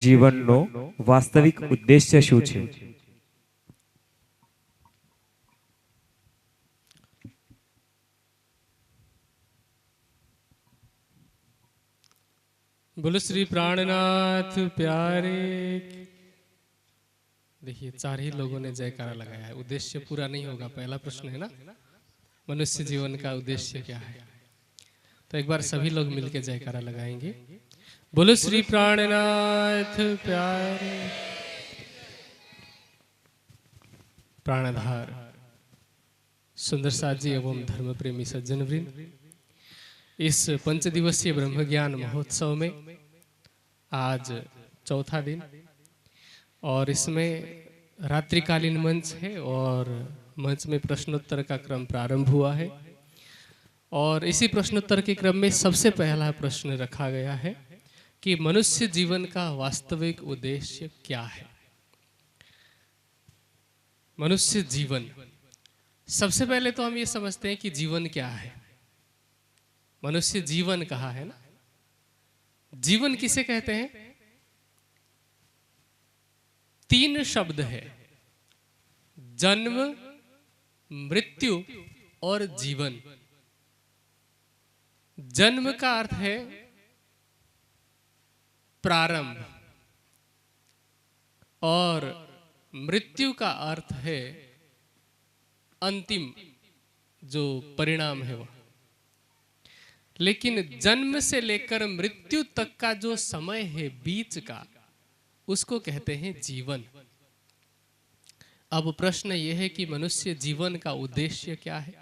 જીવનનો વાસ્તવિક ઉદ્દેશ્ય શું છે? बोलो श्री प्राणनाथ प्यारे। देखिए, चार ही लोगों ने जयकारा लगाया है। उद्देश्य पूरा नहीं होगा। पहला प्रश्न है ना, मनुष्य जीवन का उद्देश्य क्या है? तो एक बार सभी लोग मिलकर जयकारा लगाएंगे। बोलो श्री प्राणनाथ प्यारे। प्राणधार सुंदर साथ जी एवं धर्म प्रेमी सज्जन वृंद, इस पंच दिवसीय ब्रह्म ज्ञान महोत्सव में आज चौथा दिन और इसमें रात्रिकालीन मंच है और मंच में प्रश्नोत्तर का क्रम प्रारंभ हुआ है। और इसी प्रश्नोत्तर के क्रम में सबसे पहला प्रश्न रखा गया है कि मनुष्य जीवन का वास्तविक उद्देश्य क्या है। मनुष्य जीवन, सबसे पहले तो हम ये समझते हैं कि जीवन क्या है। मनुष्य जीवन कहा है ना। जीवन किसे कहते हैं? तीन शब्द है, जन्म, मृत्यु और जीवन। जन्म का अर्थ है प्रारंभ और मृत्यु का अर्थ है अंतिम जो परिणाम है वह। लेकिन जन्म से लेकर मृत्यु तक का जो समय है बीच का, उसको कहते हैं जीवन। अब प्रश्न यह है कि मनुष्य जीवन का उद्देश्य क्या है।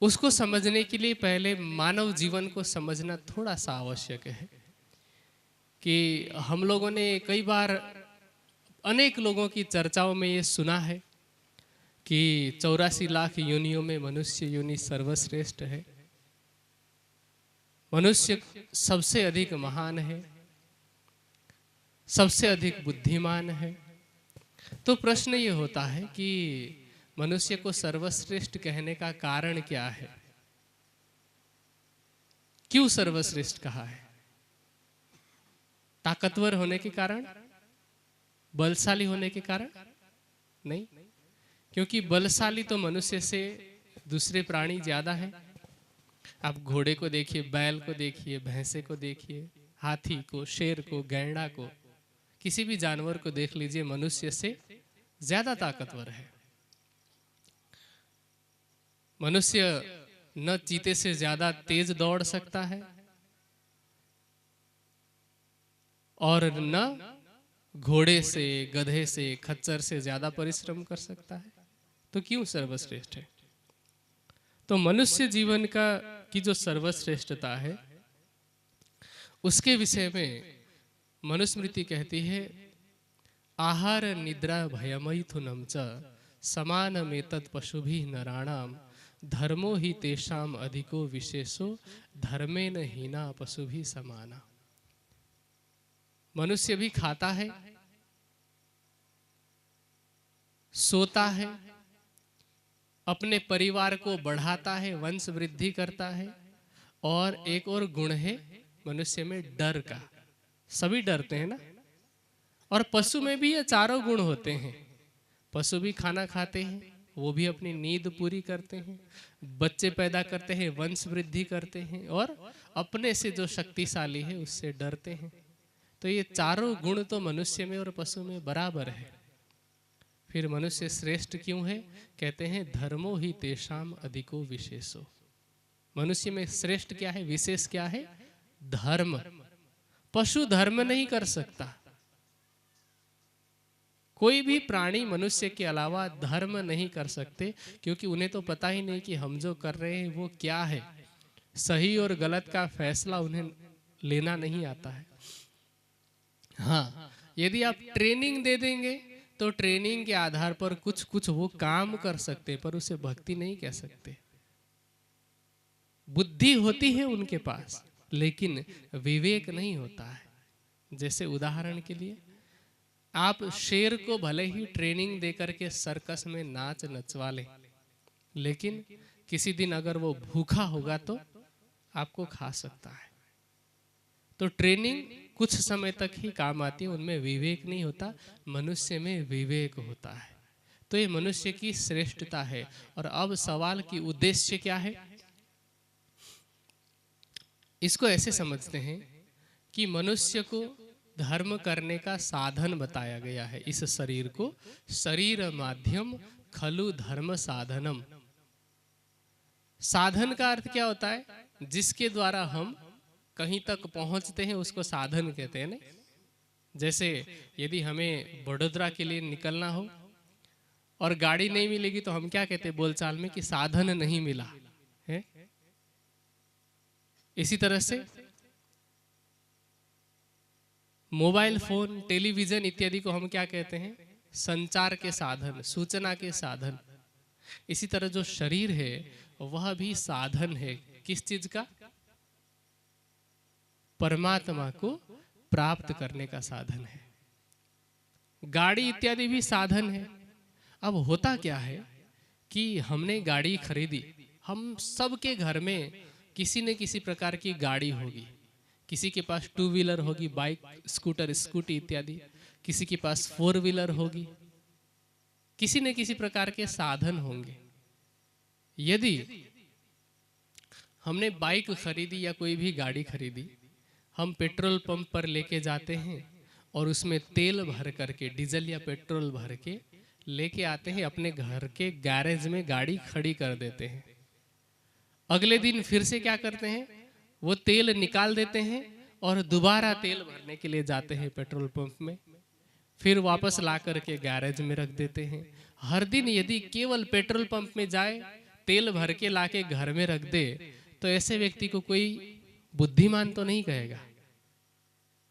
उसको समझने के लिए पहले मानव जीवन को समझना थोड़ा सा आवश्यक है कि हम लोगों ने कई बार अनेक लोगों की चर्चाओं में ये सुना है कि 84 लाख योनियों में मनुष्य योनि सर्वश्रेष्ठ है, मनुष्य सबसे अधिक महान है, सबसे अधिक बुद्धिमान है। तो प्रश्न ये होता है कि मनुष्य को सर्वश्रेष्ठ कहने का कारण क्या है? क्यों सर्वश्रेष्ठ कहा है? ताकतवर होने के कारण, बलशाली होने के कारण? नहीं, क्योंकि बलशाली तो मनुष्य से दूसरे प्राणी ज्यादा है। आप घोड़े को देखिए, बैल को देखिए, भैंसे को देखिए, हाथी को, शेर को, गैंडा को, किसी भी जानवर को देख लीजिए, मनुष्य से ज्यादा ताकतवर है। मनुष्य न चीते से ज्यादा तेज दौड़ सकता है और न घोड़े से, गधे से, खच्चर से ज्यादा परिश्रम कर सकता है। तो क्यों सर्वश्रेष्ठ है? तो मनुष्य जीवन की जो सर्वश्रेष्ठता है, उसके विषय में मनुस्मृति कहती है, आहार निद्रा भयमैथुनम च समानमेतत् पशुभिः नराणाम धर्मो हि तेषाम अधिको विशेषो धर्मेन हीना पशुभिः समाना। मनुष्य भी खाता है, सोता है, अपने परिवार को बढ़ाता है, वंश वृद्धि करता है, और एक और गुण है मनुष्य में डर का। सभी डरते हैं ना। और पशु में भी ये चारों गुण होते हैं। पशु भी खाना खाते हैं, वो भी अपनी नींद पूरी करते हैं, बच्चे पैदा करते हैं, वंश वृद्धि करते हैं, और अपने से जो शक्तिशाली है उससे डरते हैं। तो ये चारों गुण तो मनुष्य में और पशु में बराबर है। फिर मनुष्य श्रेष्ठ क्यों है? कहते हैं धर्मो ही तेषाम अधिको विशेषो। मनुष्य में श्रेष्ठ क्या है, विशेष क्या है? धर्म। पशु धर्म नहीं कर सकता। कोई भी प्राणी मनुष्य के अलावा धर्म नहीं कर सकते, क्योंकि उन्हें तो पता ही नहीं कि हम जो कर रहे हैं वो क्या है। सही और गलत का फैसला उन्हें लेना नहीं आता है। हाँ, यदि आप ट्रेनिंग दे देंगे तो ट्रेनिंग के आधार पर कुछ कुछ वो काम कर सकते, पर उसे भक्ति नहीं कह सकते। बुद्धि होती है उनके पास, लेकिन विवेक नहीं होता है। जैसे उदाहरण के लिए, आप शेर को भले ही ट्रेनिंग देकर के सर्कस में नाच नचवा लें, लेकिन किसी दिन अगर वो भूखा होगा तो आपको खा सकता है। तो ट्रेनिंग कुछ समय तक ही काम आती है, उनमें विवेक नहीं होता, मनुष्य में विवेक होता है। तो ये मनुष्य की श्रेष्ठता है। और अब सवाल की उद्देश्य क्या है, इसको ऐसे समझते हैं कि मनुष्य को धर्म करने का साधन बताया गया है। इस शरीर को शरीर माध्यम खलु धर्म साधनम। साधन का अर्थ क्या होता है, जिसके द्वारा हम कहीं तक पहुंचते हैं उसको साधन कहते हैं ना। जैसे यदि हमें वडोदरा के लिए निकलना हो और गाड़ी नहीं मिलेगी तो हम क्या कहते हैं बोलचाल में कि साधन नहीं मिला है। इसी तरह से मोबाइल फोन, टेलीविजन इत्यादि को हम क्या कहते हैं, संचार के साधन, सूचना के साधन। इसी तरह जो शरीर है वह भी साधन है। किस चीज का, परमात्मा को प्राप्त करने का साधन है। गाड़ी इत्यादि भी साधन है। अब होता क्या है कि हमने गाड़ी खरीदी, हम सबके घर में किसी न किसी प्रकार की गाड़ी होगी। किसी के पास 2 व्हीलर होगी, बाइक, स्कूटर, स्कूटी इत्यादि। किसी के पास 4 व्हीलर होगी। किसी न किसी प्रकार के साधन होंगे। यदि हमने बाइक खरीदी या कोई भी गाड़ी खरीदी, हम पेट्रोल पंप पर लेके जाते हैं और उसमें तेल भर करके, डीजल या पेट्रोल भर के लेके आते हैं, अपने घर के गैरेज में गाड़ी खड़ी कर देते हैं। अगले दिन फिर से क्या करते हैं, वो तेल निकाल देते हैं और दोबारा तेल भरने के लिए जाते हैं पेट्रोल पंप में, फिर वापस ला करके गैरेज में रख देते हैं। हर दिन यदि केवल पेट्रोल पंप में जाए, तेल भर के लाके घर में रख दे, तो ऐसे व्यक्ति को कोई बुद्धिमान तो नहीं कहेगा,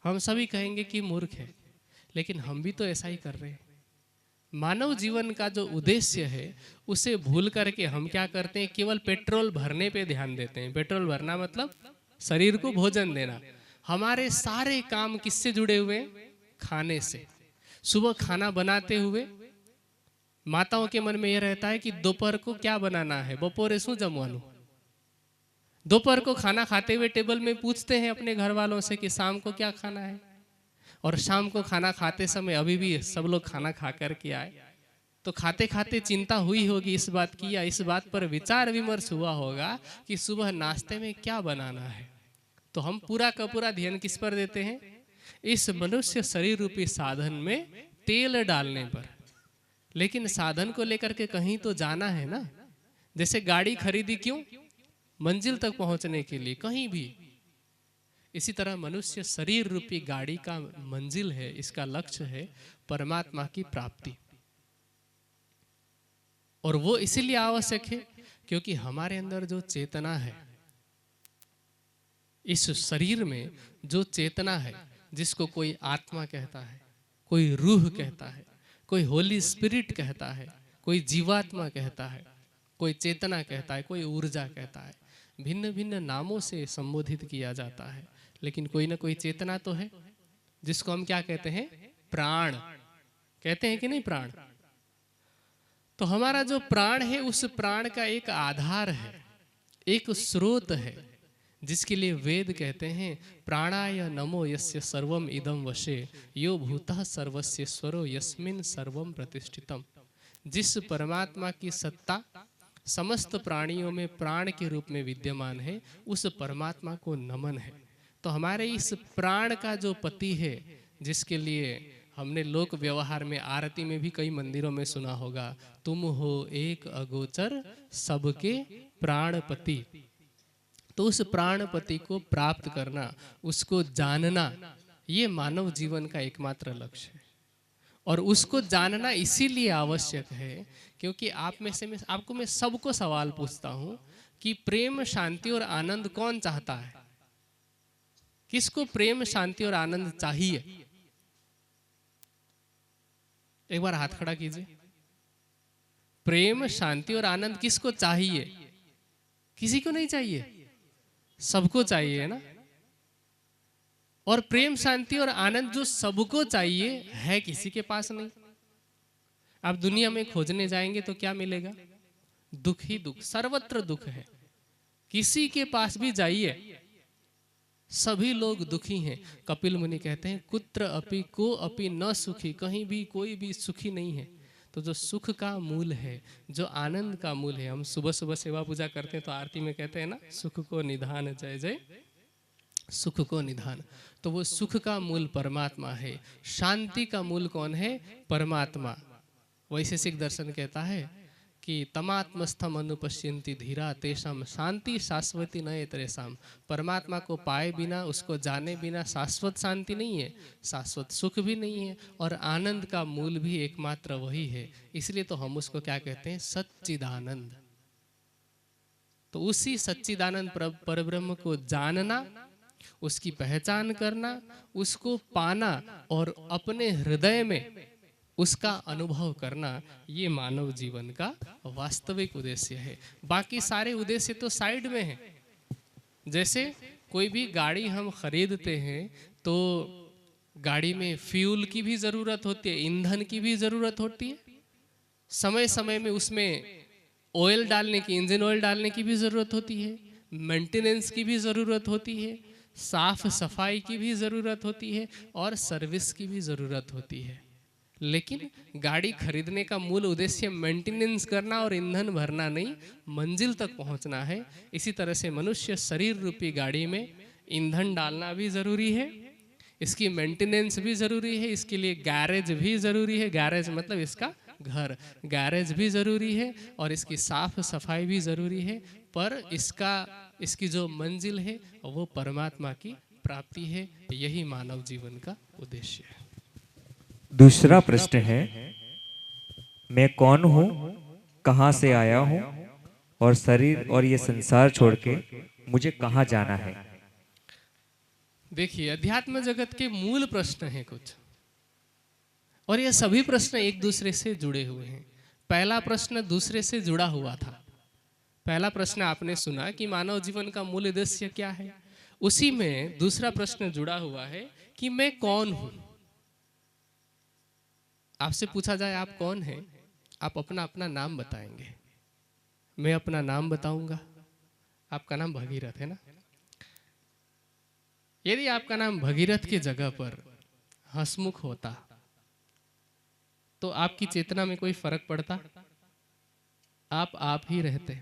हम सभी कहेंगे कि मूर्ख है। लेकिन हम भी तो ऐसा ही कर रहे हैं। मानव जीवन का जो उद्देश्य है उसे भूल करके हम क्या करते हैं, केवल पेट्रोल भरने पे ध्यान देते हैं। पेट्रोल भरना मतलब शरीर को भोजन देना। हमारे सारे काम किससे जुड़े हुए हैं, खाने से। सुबह खाना बनाते हुए माताओं के मन में यह रहता है कि दोपहर को क्या बनाना है, बपोरे शू जमवानू। दोपहर को खाना खाते हुए टेबल में पूछते हैं अपने घर वालों से कि शाम को क्या खाना है। और शाम को खाना खाते समय, अभी भी सब लोग खाना खा कर के आए, तो खाते खाते चिंता हुई होगी इस बात की, या इस बात पर विचार विमर्श हुआ होगा कि सुबह नाश्ते में क्या बनाना है। तो हम पूरा का पूरा ध्यान किस पर देते हैं, इस मनुष्य शरीर रूपी साधन में तेल डालने पर। लेकिन साधन को लेकर के कहीं तो जाना है ना। जैसे गाड़ी खरीदी क्यों, मंजिल तक पहुंचने के लिए, कहीं भी। इसी तरह मनुष्य शरीर रूपी गाड़ी का मंजिल है, इसका लक्ष्य है परमात्मा की प्राप्ति। और वो इसीलिए आवश्यक है क्योंकि हमारे अंदर जो चेतना है, इस शरीर में जो चेतना है, जिसको कोई आत्मा कहता है, कोई रूह कहता है, कोई होली स्पिरिट कहता है, कोई जीवात्मा कहता है, कोई चेतना कहता है, कोई ऊर्जा कहता है। भिन्न भिन्न नामों से संबोधित किया जाता है, लेकिन कोई ना कोई चेतना तो है, जिसको हम क्या कहते हैं, प्राण कहते हैं कि नहीं, प्राण। तो हमारा जो प्राण है, उस प्राण का एक आधार है, एक स्रोत है, जिसके लिए वेद कहते हैं प्राणाय नमो यस्य सर्वम इदम वशे यो भूतः सर्वस्य स्वरो यस्मिन् सर्वम प्रतिष्ठितम। जिस परमात्मा की सत्ता समस्त प्राणियों में प्राण के रूप में विद्यमान है, उस परमात्मा को नमन है। तो हमारे इस प्राण का जो पति है, जिसके लिए हमने लोक व्यवहार में, आरती में भी कई मंदिरों में सुना होगा, तुम हो एक अगोचर सबके प्राणपति। तो उस प्राणपति को प्राप्त करना, उसको जानना, ये मानव जीवन का एकमात्र लक्ष्य है। और उसको जानना इसीलिए आवश्यक है क्योंकि आप में से आपको मैं सबको सवाल पूछता हूं कि प्रेम, शांति और आनंद कौन चाहता है? किसको प्रेम, शांति और आनंद चाहिए? एक बार हाथ खड़ा कीजिए। प्रेम, शांति और आनंद किसको चाहिए? किसी को नहीं चाहिए, सबको चाहिए, है ना। और प्रेम, शांति और आनंद जो सबको चाहिए है, किसी के पास नहीं। आप दुनिया में खोजने जाएंगे तो क्या मिलेगा? दुख ही दुख, सर्वत्र दुख है। किसी के पास भी जाइए, सभी लोग दुखी हैं। कपिल मुनि कहते हैं कुत्र अपि को अपि न सुखी, कहीं भी कोई भी सुखी नहीं है। तो जो सुख का मूल है, जो आनंद का मूल है, हम सुबह सुबह सेवा पूजा करते हैं तो आरती में कहते हैं ना, सुख को निधान जय जय सुख को निधान। तो वो सुख का मूल परमात्मा है। शांति का मूल कौन है? परमात्मा। वैशेषिक दर्शन कहता है कि तमात्मस्थम अनुपश्यन्ति धीरा तेषाम शांति शाश्वती नये तरेसाम। परमात्मा को पाए बिना, उसको जाने बिना शाश्वत शांति नहीं है, शाश्वत सुख भी नहीं है, और आनंद का मूल भी एकमात्र वही है। इसलिए तो हम उसको क्या कहते हैं? सच्चिदानंद। तो उसी सच्चिदानंद परब्रह्म को जानना, उसकी पहचान करना, उसको पाना और अपने हृदय में उसका अनुभव करना, ये मानव जीवन का वास्तविक उद्देश्य है। बाकी सारे उद्देश्य तो साइड में है। जैसे कोई भी गाड़ी हम खरीदते हैं तो गाड़ी में फ्यूल की भी जरूरत होती है, ईंधन की भी जरूरत होती है, समय समय में उसमें ऑयल डालने की, इंजन ऑयल डालने की भी जरूरत होती है, मेंटेनेंस की भी जरूरत होती है, साफ सफाई की भी जरूरत होती है, और सर्विस की भी जरूरत होती है। लेकिन गाड़ी खरीदने का मूल उद्देश्य मेंटेनेंस करना और ईंधन भरना नहीं, मंजिल तक पहुंचना है। इसी तरह से मनुष्य शरीर रूपी गाड़ी में ईंधन डालना भी जरूरी है, इसकी मेंटेनेंस भी जरूरी है, इसके लिए गैरेज भी जरूरी है, गैरेज मतलब इसका घर, गैरेज भी जरूरी है, और इसकी साफ सफाई भी जरूरी है। पर इसकी जो मंजिल है वो परमात्मा की प्राप्ति है। यही मानव जीवन का उद्देश्य है। दूसरा प्रश्न है, मैं कौन हूँ, कहाँ से आया हूँ, और शरीर और ये संसार छोड़ के मुझे कहाँ जाना है? देखिए, अध्यात्म जगत के मूल प्रश्न हैं कुछ, और ये सभी प्रश्न एक दूसरे से जुड़े हुए हैं। पहला प्रश्न दूसरे से जुड़ा हुआ था। पहला प्रश्न आपने सुना कि मानव जीवन का मूल उद्देश्य क्या है, उसी में दूसरा प्रश्न जुड़ा हुआ है कि मैं कौन हूं। आपसे पूछा जाए आप कौन हैं, आप अपना अपना नाम बताएंगे। मैं अपना नाम बताऊंगा। आपका नाम भगीरथ है ना? यदि आपका नाम भगीरथ की जगह पर हंसमुख होता तो आपकी चेतना में कोई फर्क पड़ता? आप ही रहते।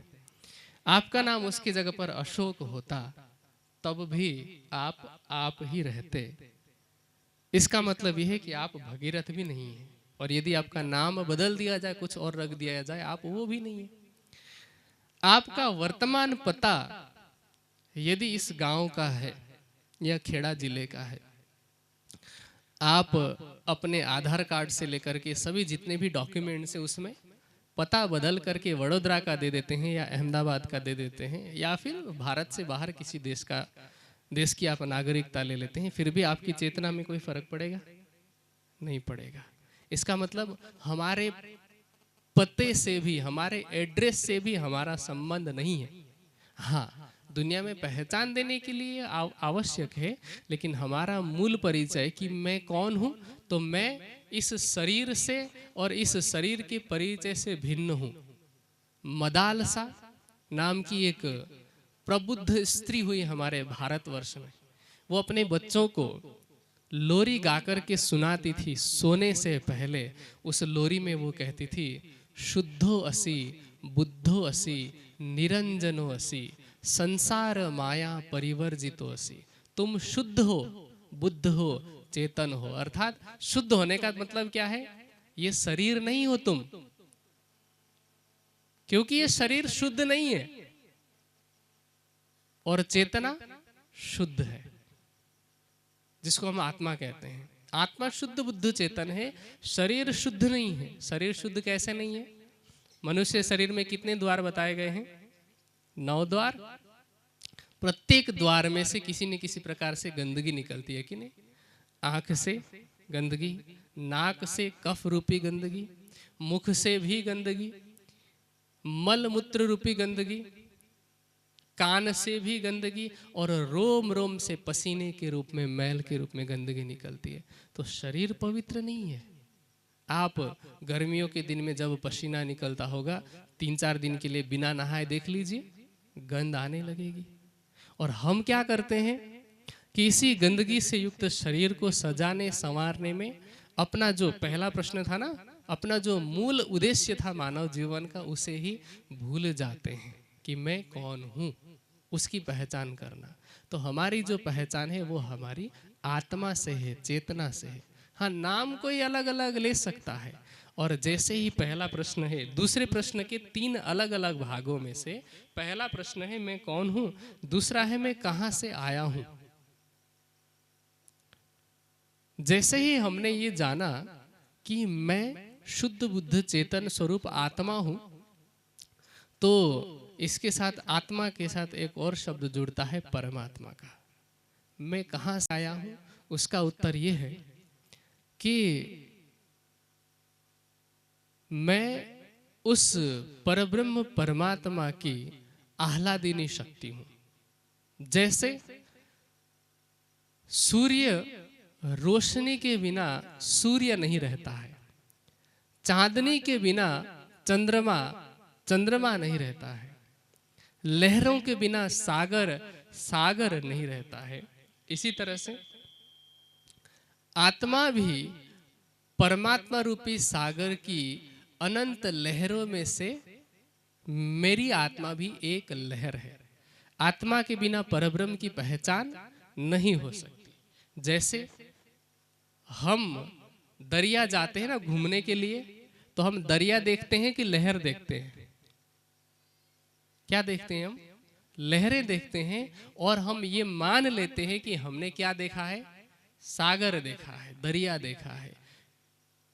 आपका नाम उसकी जगह पर अशोक होता तब भी आप ही रहते। इसका मतलब यह है कि आप भगीरथ भी नहीं है, और यदि आपका नाम बदल दिया जाए, कुछ और रख दिया जाए, आप वो भी नहीं है। आपका वर्तमान पता यदि इस गांव का है या खेड़ा जिले का है, आप अपने आधार कार्ड से लेकर के सभी जितने भी डॉक्यूमेंट्स हैं उसमें पता बदल करके वडोदरा का दे देते हैं या अहमदाबाद का दे देते हैं, या फिर भारत से बाहर किसी देश की आप नागरिकता ले लेते हैं, फिर भी आपकी चेतना में कोई फर्क पड़ेगा? नहीं पड़ेगा। इसका मतलब हमारे पते से भी, हमारे एड्रेस से भी हमारा संबंध नहीं है। हाँ, दुनिया में पहचान देने के लिए आवश्यक है, लेकिन हमारा मूल परिचय कि मैं कौन हूं, तो मैं इस शरीर से और इस शरीर के परिचय से भिन्न हूं। मदालसा नाम की एक प्रबुद्ध स्त्री हुई हमारे भारतवर्ष में। वो अपने बच्चों को लोरी गाकर के सुनाती थी सोने से पहले। उस लोरी में वो कहती थी, शुद्धो असि बुद्धो असि निरंजनो असि संसार माया परिवर्जितो असि। तुम शुद्ध हो, बुद्ध हो, चेतन हो। अर्थात शुद्ध होने का मतलब क्या है? ये शरीर नहीं हो तुम, क्योंकि ये शरीर शुद्ध नहीं है, और चेतना शुद्ध है, जिसको हम आत्मा कहते हैं। आत्मा शुद्ध बुद्ध चेतन है, शरीर शुद्ध नहीं है। शरीर शुद्ध कैसे नहीं है? मनुष्य शरीर में कितने द्वार बताए गए हैं? 9 द्वार। प्रत्येक द्वार में से किसी न किसी प्रकार से गंदगी निकलती है कि नहीं? आंख से गंदगी, नाक से कफ रूपी गंदगी, मुख से भी गंदगी, मल मूत्र रूपी गंदगी, कान से भी गंदगी, और रोम रोम से पसीने के रूप में, मैल के रूप में गंदगी निकलती है। तो शरीर पवित्र नहीं है। आप गर्मियों के दिन में जब पसीना निकलता होगा, 3-4 दिन के लिए बिना नहाए देख लीजिए, गंध आने लगेगी। और हम क्या करते हैं? कि इसी गंदगी से युक्त शरीर को सजाने संवारने में अपना जो पहला प्रश्न था ना, अपना जो मूल उद्देश्य था मानव जीवन का, उसे ही भूल जाते हैं कि मैं कौन हूँ, उसकी पहचान करना। तो हमारी जो पहचान है वो हमारी आत्मा से है, चेतना से है। हाँ, नाम कोई अलग अलग ले सकता है। और जैसे ही पहला प्रश्न है, दूसरे प्रश्न के 3 अलग अलग भागों में से पहला प्रश्न है मैं कौन हूँ, दूसरा है मैं कहाँ से आया हूँ। जैसे ही हमने ये जाना कि मैं शुद्ध बुद्ध चेतन स्वरूप आत्मा हूं, तो इसके साथ आत्मा के साथ एक और शब्द जुड़ता है परमात्मा का। मैं कहां से आया हूं, उसका उत्तर ये है कि मैं उस परब्रह्म परमात्मा की आह्लादिनी शक्ति हूं। जैसे सूर्य रोशनी के बिना सूर्य नहीं रहता है, चांदनी के बिना चंद्रमा चंद्रमा नहीं रहता है, लहरों के बिना सागर सागर नहीं रहता है। इसी तरह से आत्मा भी परमात्मा रूपी सागर की अनंत लहरों में से मेरी आत्मा भी एक लहर है। आत्मा के बिना परब्रह्म की पहचान नहीं हो सकती। जैसे हम दरिया जाते हैं ना घूमने के लिए, तो हम दरिया देखते हैं कि लहर देखते हैं? क्या देखते हैं हम? लहरें देखते हैं। और हम ये मान लेते हैं कि हमने क्या देखा है? सागर देखा है, दरिया देखा है,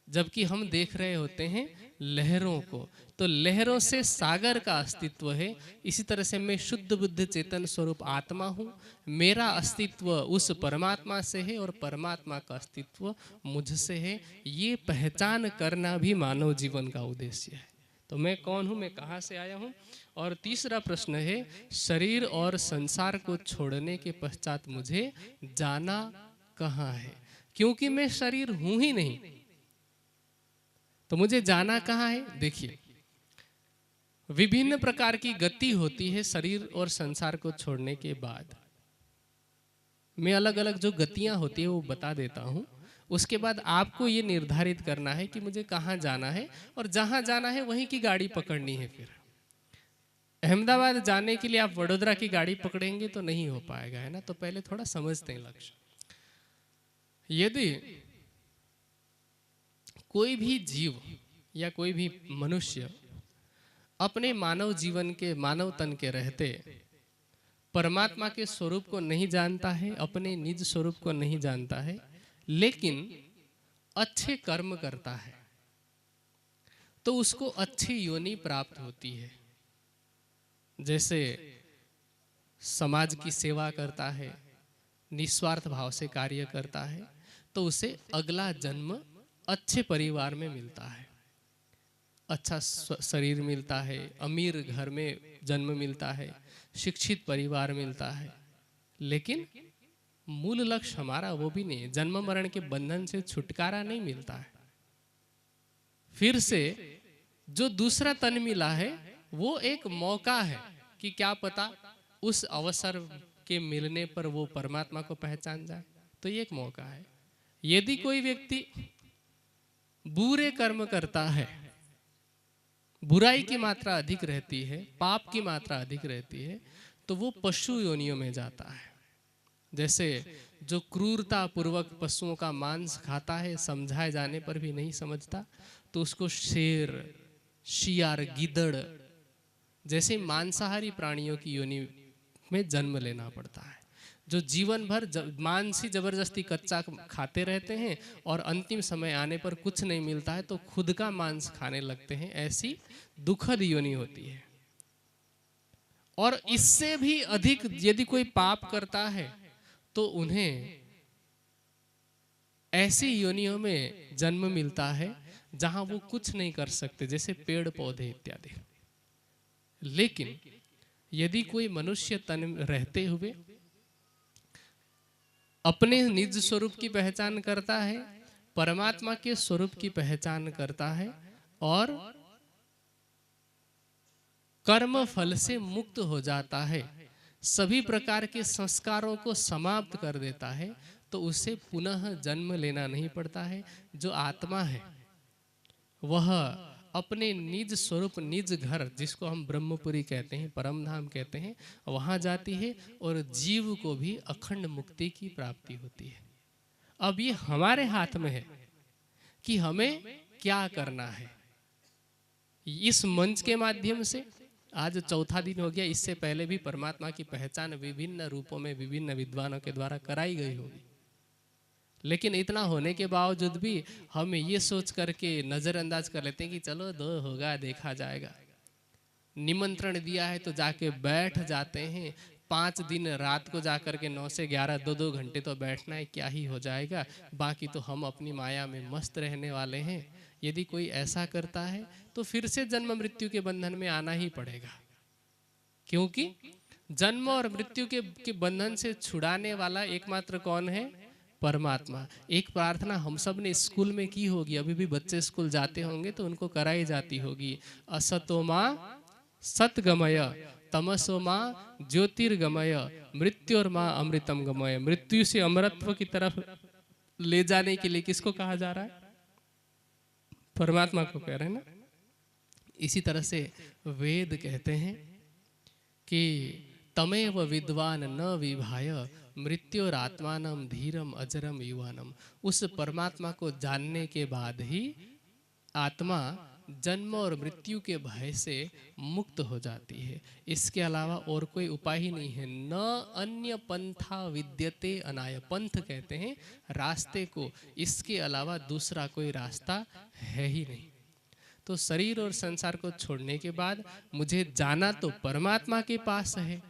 जबकि हम देख रहे होते हैं लहरों को। तो लहरों से सागर का अस्तित्व है। इसी तरह से मैं शुद्ध बुद्ध चेतन स्वरूप आत्मा हूँ, मेरा अस्तित्व उस परमात्मा से है और परमात्मा का अस्तित्व मुझसे है। ये पहचान करना भी मानव जीवन का उद्देश्य है। तो मैं कौन हूँ, मैं कहाँ से आया हूँ। और तीसरा प्रश्न है, शरीर और संसार को छोड़ने के पश्चात मुझे जाना कहाँ है, क्योंकि मैं शरीर हूं ही नहीं, तो मुझे जाना कहाँ है। देखिए, विभिन्न प्रकार की गति होती है शरीर और संसार को छोड़ने के बाद। मैं अलग अलग जो गतियां होती है वो बता देता हूं। उसके बाद आपको ये निर्धारित करना है कि मुझे कहाँ जाना है, और जहां जाना है वहीं की गाड़ी पकड़नी है। फिर अहमदाबाद जाने के लिए आप वडोदरा की गाड़ी पकड़ेंगे तो नहीं हो पाएगा, है ना। तो पहले थोड़ा समझते हैं लक्ष्य। यदि कोई भी जीव या कोई भी मनुष्य अपने मानव जीवन के मानव तन के रहते परमात्मा के स्वरूप को नहीं जानता है, अपने निज स्वरूप को नहीं जानता है, लेकिन अच्छे कर्म करता है, तो उसको अच्छी योनि प्राप्त होती है। जैसे समाज की सेवा करता है, निस्वार्थ भाव से कार्य करता है, तो उसे अगला जन्म अच्छे परिवार में मिलता है, अच्छा शरीर मिलता है, अमीर घर में जन्म मिलता है, शिक्षित परिवार मिलता है। लेकिन मूल लक्ष्य हमारा वो भी नहीं है। जन्म मरण के बंधन से छुटकारा नहीं मिलता है। फिर से जो दूसरा तन मिला है वो एक मौका है कि क्या पता उस अवसर के मिलने पर वो परमात्मा को पहचान जाए। तो ये एक मौका है। यदि कोई व्यक्ति बुरे कर्म करता है, बुराई की मात्रा अधिक रहती है, पाप की मात्रा अधिक रहती है, तो वो पशु योनियों में जाता है। जैसे जो क्रूरता पूर्वक पशुओं का मांस खाता है, समझाए जाने पर भी नहीं समझता, तो उसको शेर, शियार, गिदड़ जैसे मांसाहारी प्राणियों की योनि में जन्म लेना पड़ता है। जो जीवन भर मांस ही जबरदस्ती कच्चा खाते रहते हैं और अंतिम समय आने पर कुछ नहीं मिलता है तो खुद का मांस खाने लगते हैं। ऐसी दुखद योनि होती है। और इससे भी अधिक यदि कोई पाप करता है तो उन्हें ऐसी योनियों में जन्म मिलता है जहां वो कुछ नहीं कर सकते, जैसे पेड़ पौधे इत्यादि। लेकिन यदि कोई मनुष्य तन रहते हुए अपने निज स्वरूप की पहचान करता है, परमात्मा के स्वरूप की पहचान करता है और कर्म फल से मुक्त हो जाता है, सभी प्रकार के संस्कारों को समाप्त कर देता है, तो उसे पुनः जन्म लेना नहीं पड़ता है। जो आत्मा है वह अपने निज स्वरूप, निज घर, जिसको हम ब्रह्मपुरी कहते हैं, परम धाम कहते हैं, वहां जाती है और जीव को भी अखंड मुक्ति की प्राप्ति होती है। अब ये हमारे हाथ में है कि हमें क्या करना है। इस मंच के माध्यम से आज चौथा दिन हो गया, इससे पहले भी परमात्मा की पहचान विभिन्न रूपों में विभिन्न विद्वानों के द्वारा कराई गई होगी, लेकिन इतना होने के बावजूद भी हम ये सोच करके नजरअंदाज कर लेते हैं कि चलो दो होगा, देखा जाएगा। निमंत्रण दिया है तो जाके बैठ जाते हैं। 5 दिन रात को जाकर के 9 से 11 2-2 घंटे तो बैठना है, क्या ही हो जाएगा, बाकी तो हम अपनी माया में मस्त रहने वाले हैं। यदि कोई ऐसा करता है तो फिर से जन्म मृत्यु के बंधन में आना ही पड़ेगा, क्योंकि जन्म और मृत्यु के बंधन से छुड़ाने वाला एकमात्र कौन है? परमात्मा। एक प्रार्थना हम सब ने स्कूल में की होगी, अभी भी बच्चे स्कूल जाते होंगे तो उनको कराई जाती होगी, असतोमा सतगमय तमसोमा ज्योतिर्गमय मृत्योर्मा अमृतम गमय। मृत्यु से अमरत्व की तरफ ले जाने के लिए किसको कहा जा रहा है? परमात्मा को कह रहे हैं ना। इसी तरह से वेद कहते हैं कि तमेव विद्वान न विभाय मृत्योरात्मानम धीरम अजरम युवानम। उस परमात्मा को जानने के बाद ही आत्मा जन्म और मृत्यु के भय से मुक्त हो जाती है। इसके अलावा और कोई उपाय ही नहीं है। न अन्य पंथा विद्यते अनाय। पंथ कहते हैं रास्ते को, इसके अलावा दूसरा कोई रास्ता है ही नहीं। तो शरीर और संसार को छोड़ने के बाद मुझे जाना तो परमात्मा के पास है,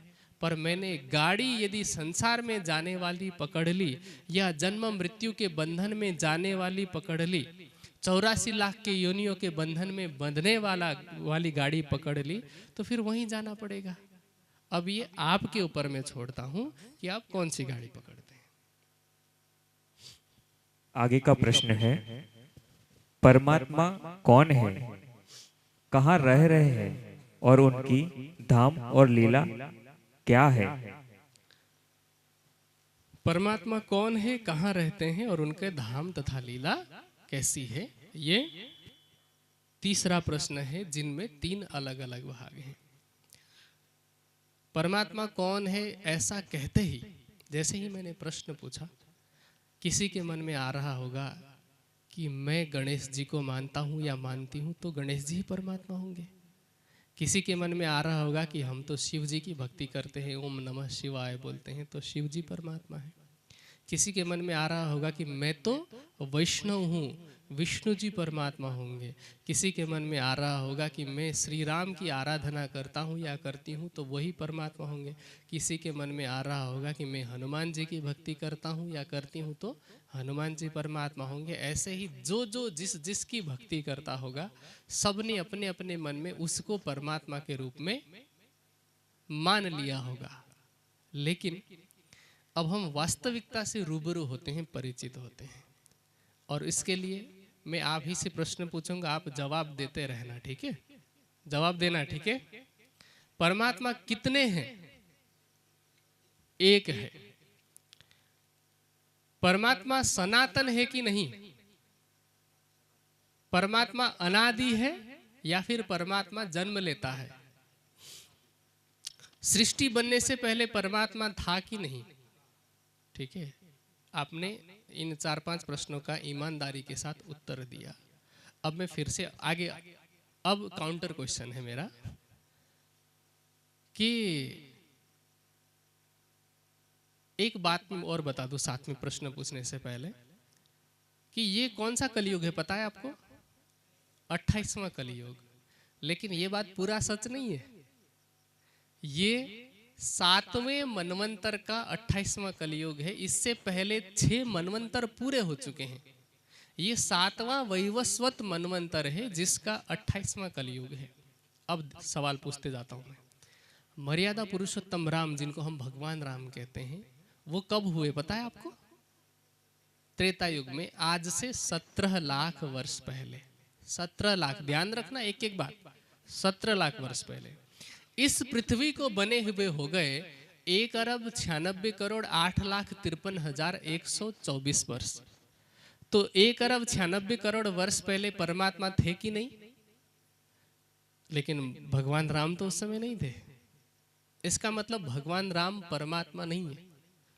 पर मैंने गाड़ी यदि संसार में जाने वाली पकड़ ली या जन्म मृत्यु के बंधन में जाने वाली पकड़ ली, 84 लाख के योनियों के बंधन में बंधने वाली गाड़ी पकड़ ली, तो फिर वहीं जाना पड़ेगा। अब ये आपके ऊपर मैं छोड़ता हूं कि आप कौन सी गाड़ी पकड़ते हैं। आगे का प्रश्न है, परमात्मा कौन है, कहाँ रह रहे हैं और उनकी धाम और लीला क्या है? परमात्मा कौन है, कहाँ रहते हैं और उनके धाम तथा लीला कैसी है, ये तीसरा प्रश्न है, जिनमें 3 अलग अलग भाग हैं। परमात्मा कौन है ऐसा कहते ही, जैसे ही मैंने प्रश्न पूछा, किसी के मन में आ रहा होगा कि मैं गणेश जी को मानता हूं या मानती हूं, तो गणेश जी ही परमात्मा होंगे। किसी के मन में आ रहा होगा कि हम तो शिव जी की भक्ति करते हैं, ओम नमः शिवाय बोलते हैं, तो शिव जी परमात्मा है। किसी के मन में आ रहा होगा कि मैं तो वैष्णव हूँ, विष्णु जी परमात्मा होंगे। किसी के मन में आ रहा होगा कि मैं श्री राम की आराधना करता हूँ या करती हूँ, तो वही परमात्मा होंगे। किसी के मन में आ रहा होगा कि मैं हनुमान जी की भक्ति करता हूँ या करती हूँ, तो हनुमान जी परमात्मा होंगे। ऐसे ही जो जो जिसकी भक्ति करता होगा, सबने अपने अपने मन में उसको परमात्मा के रूप में मान लिया होगा। लेकिन अब हम वास्तविकता से रूबरू होते हैं, परिचित होते हैं, और इसके लिए मैं आप ही से प्रश्न पूछूंगा, आप जवाब देते रहना, ठीक है? जवाब देना, ठीक है? परमात्मा कितने हैं? एक है। परमात्मा सनातन है कि नहीं? परमात्मा अनादि है या फिर परमात्मा जन्म लेता है? सृष्टि बनने से पहले परमात्मा था कि नहीं? ठीक है, आपने इन 4-5 प्रश्नों का ईमानदारी के साथ उत्तर दिया। अब मैं फिर से आगे, अब काउंटर क्वेश्चन है मेरा कि एक बात और बता दूं साथ में प्रश्न पूछने से पहले, कि ये कौन सा कलयुग है पता है आपको? 28वां कलयुग। लेकिन ये बात पूरा सच नहीं है। ये 7वें मनवंतर का 28वां कलयुग है। इससे पहले 6 मनवंतर पूरे हो चुके हैं। ये 7वां वैवस्वत मनवंतर है, जिसका 28वां कलयुग है। अब सवाल पूछते जाता हूं मैं। मर्यादा पुरुषोत्तम राम, जिनको हम भगवान राम कहते हैं, वो कब हुए पता है आपको? त्रेता युग में, आज से 17 लाख वर्ष पहले। 17 लाख, ध्यान रखना एक एक बात, 17 लाख वर्ष पहले। इस पृथ्वी को बने हुए हो गए 1,96,58,53,124 वर्ष। तो 1,96,00,00,000 वर्ष पहले परमात्मा थे कि नहीं? लेकिन भगवान राम तो उस समय नहीं थे। इसका मतलब भगवान राम परमात्मा नहीं है।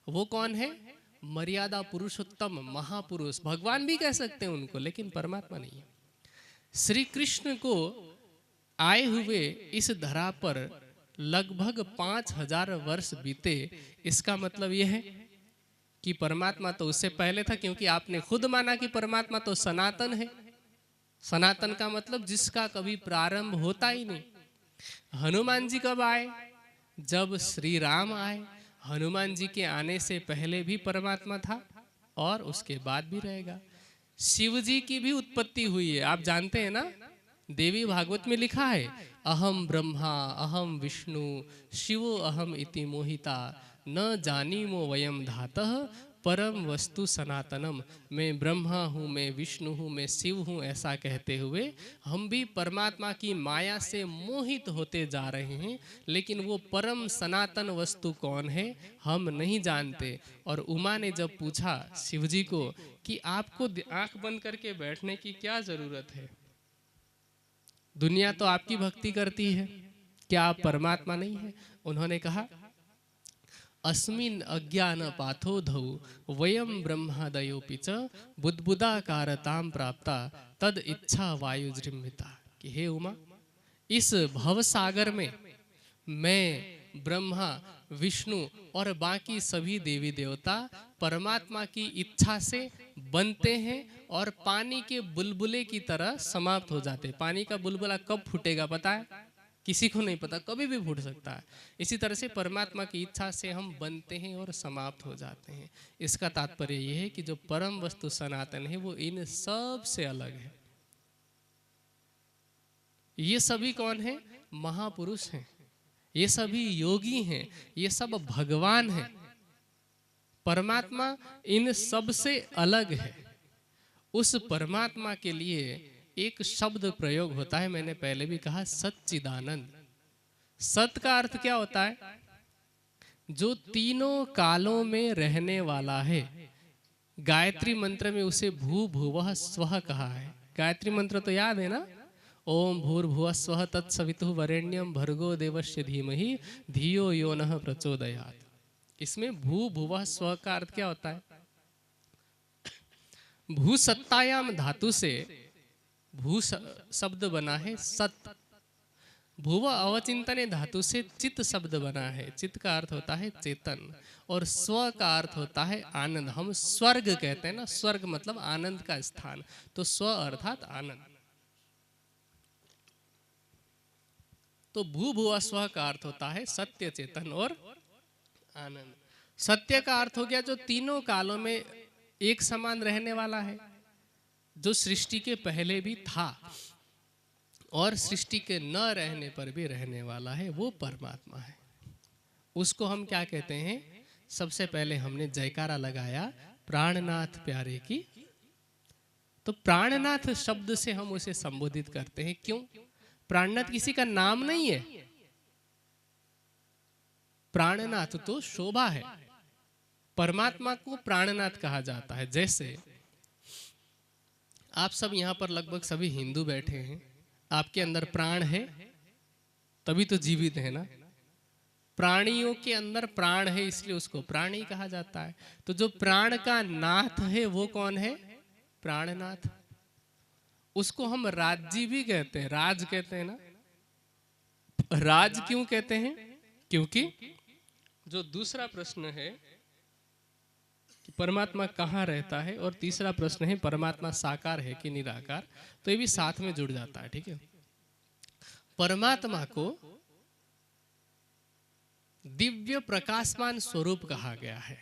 वो कौन है? मर्यादा पुरुषोत्तम महापुरुष, भगवान भी कह सकते हैं उनको, लेकिन परमात्मा नहीं है। श्री कृष्ण को आए हुए इस धरा पर लगभग 5,000 वर्ष बीते। इसका मतलब यह है कि परमात्मा तो उससे पहले था, क्योंकि आपने खुद माना कि परमात्मा तो सनातन है। सनातन का मतलब जिसका कभी प्रारंभ होता ही नहीं। हनुमान जी कब आए? जब श्री राम आए। हनुमान जी के आने से पहले भी परमात्मा था और उसके बाद भी रहेगा। शिव जी की भी उत्पत्ति हुई है, आप जानते हैं ना? देवी भागवत में लिखा है, अहम ब्रह्मा अहम विष्णु शिवो अहम इति मोहिता न जानीमो वयम धातः परम वस्तु सनातनम। मैं ब्रह्मा हूँ, मैं विष्णु हूँ, मैं शिव हूँ, ऐसा कहते हुए हम भी परमात्मा की माया से मोहित होते जा रहे हैं। लेकिन वो परम सनातन वस्तु कौन है हम नहीं जानते। और उमा ने जब पूछा शिव जी को कि आपको आंख बंद करके बैठने की क्या जरूरत है, दुनिया तो आपकी भक्ति करती है, क्या आप परमात्मा नहीं है? उन्होंने कहा, अस्मिन् अज्ञान पाथोधौ वयम ब्रह्मादयोपि च बुद्बुदाकारतां प्राप्ता तद इच्छा वायुजृम्भिता। कि हे उमा, इस भव सागर में मैं, ब्रह्मा, विष्णु और बाकी सभी देवी देवता परमात्मा की इच्छा से बनते हैं और पानी के बुलबुले की तरह समाप्त हो जाते हैं। पानी का बुलबुला कब फूटेगा पता है? किसी को नहीं पता, कभी भी फूट सकता है। इसी तरह से परमात्मा की इच्छा से हम बनते हैं और समाप्त हो जाते हैं। इसका तात्पर्य यह है कि जो परम वस्तु सनातन है वो इन सब से अलग है। ये सभी कौन है? महापुरुष हैं, ये सभी योगी हैं, ये सब भगवान हैं। परमात्मा इन सब से अलग है। उस परमात्मा के लिए एक शब्द प्रयोग होता है, मैंने पहले भी कहा, सच्चिदानंद। सत का अर्थ क्या होता है? जो तीनों कालों में रहने वाला है। गायत्री मंत्र में उसे भू भुवः स्वः कहा है। गायत्री मंत्र तो याद है ना? ओम भूर्भुवः स्वः तत्सवितुः वरेण्यं भर्गो देवस्य धीमहि धियो यो नः प्रचोदयात्। इसमें भू भुवः स्वः का अर्थ क्या होता है? भू सत्तायाम धातु से भू शब्द बना है सत। भुव अवचिंतने धातु से चित शब्द बना है। चित का अर्थ होता है चेतन और स्व का अर्थ होता है आनंद। हम स्वर्ग कहते हैं ना, स्वर्ग मतलब आनंद का स्थान, तो स्व अर्थात आनंद। तो भू भुव स्व का अर्थ होता है सत्य, चेतन और आनंद। सत्य का अर्थ हो गया जो तीनों कालों में एक समान रहने वाला है, जो सृष्टि के पहले भी था और सृष्टि के न रहने पर भी रहने वाला है, वो परमात्मा है। उसको हम क्या कहते हैं? सबसे पहले हमने जयकारा लगाया प्राणनाथ प्यारे की। तो प्राणनाथ शब्द से हम उसे संबोधित करते हैं। क्यों? प्राणनाथ किसी का नाम नहीं है। प्राणनाथ तो शोभा है। परमात्मा को प्राणनाथ कहा जाता है। जैसे आप सब यहाँ पर लगभग सभी हिंदू बैठे हैं, आपके अंदर प्राण है तभी तो जीवित है ना। प्राणियों के अंदर प्राण है इसलिए उसको प्राणी कहा जाता है। तो जो प्राण का नाथ है वो कौन है? प्राणनाथ। उसको हम राज्य भी कहते हैं, राज कहते हैं ना। राज क्यों कहते हैं? क्योंकि जो दूसरा प्रश्न है कि परमात्मा कहाँ रहता है और तीसरा प्रश्न है परमात्मा साकार है कि निराकार, तो ये भी साथ में जुड़ जाता है। ठीक है। परमात्मा को दिव्य प्रकाशमान स्वरूप कहा गया है।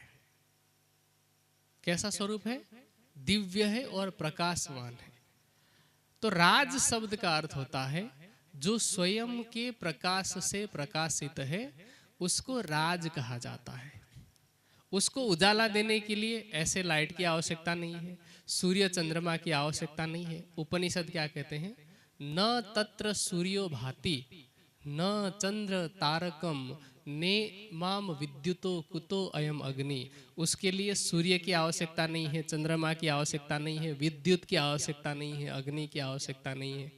कैसा स्वरूप है? दिव्य है और प्रकाशमान है। तो राज शब्द का अर्थ होता है जो स्वयं के प्रकाश से प्रकाशित है, उसको राज कहा जाता है। उसको उजाला देने के लिए ऐसे लाइट की आवश्यकता नहीं है, सूर्य चंद्रमा की आवश्यकता नहीं है। उपनिषद क्या कहते हैं? न तत्र सूर्यो भाति न चंद्र तारकम ने माम विद्युतो कुतो अयम अग्नि। उसके लिए सूर्य की आवश्यकता नहीं है, चंद्रमा की आवश्यकता नहीं है, विद्युत की आवश्यकता नहीं है, अग्नि की आवश्यकता नहीं है।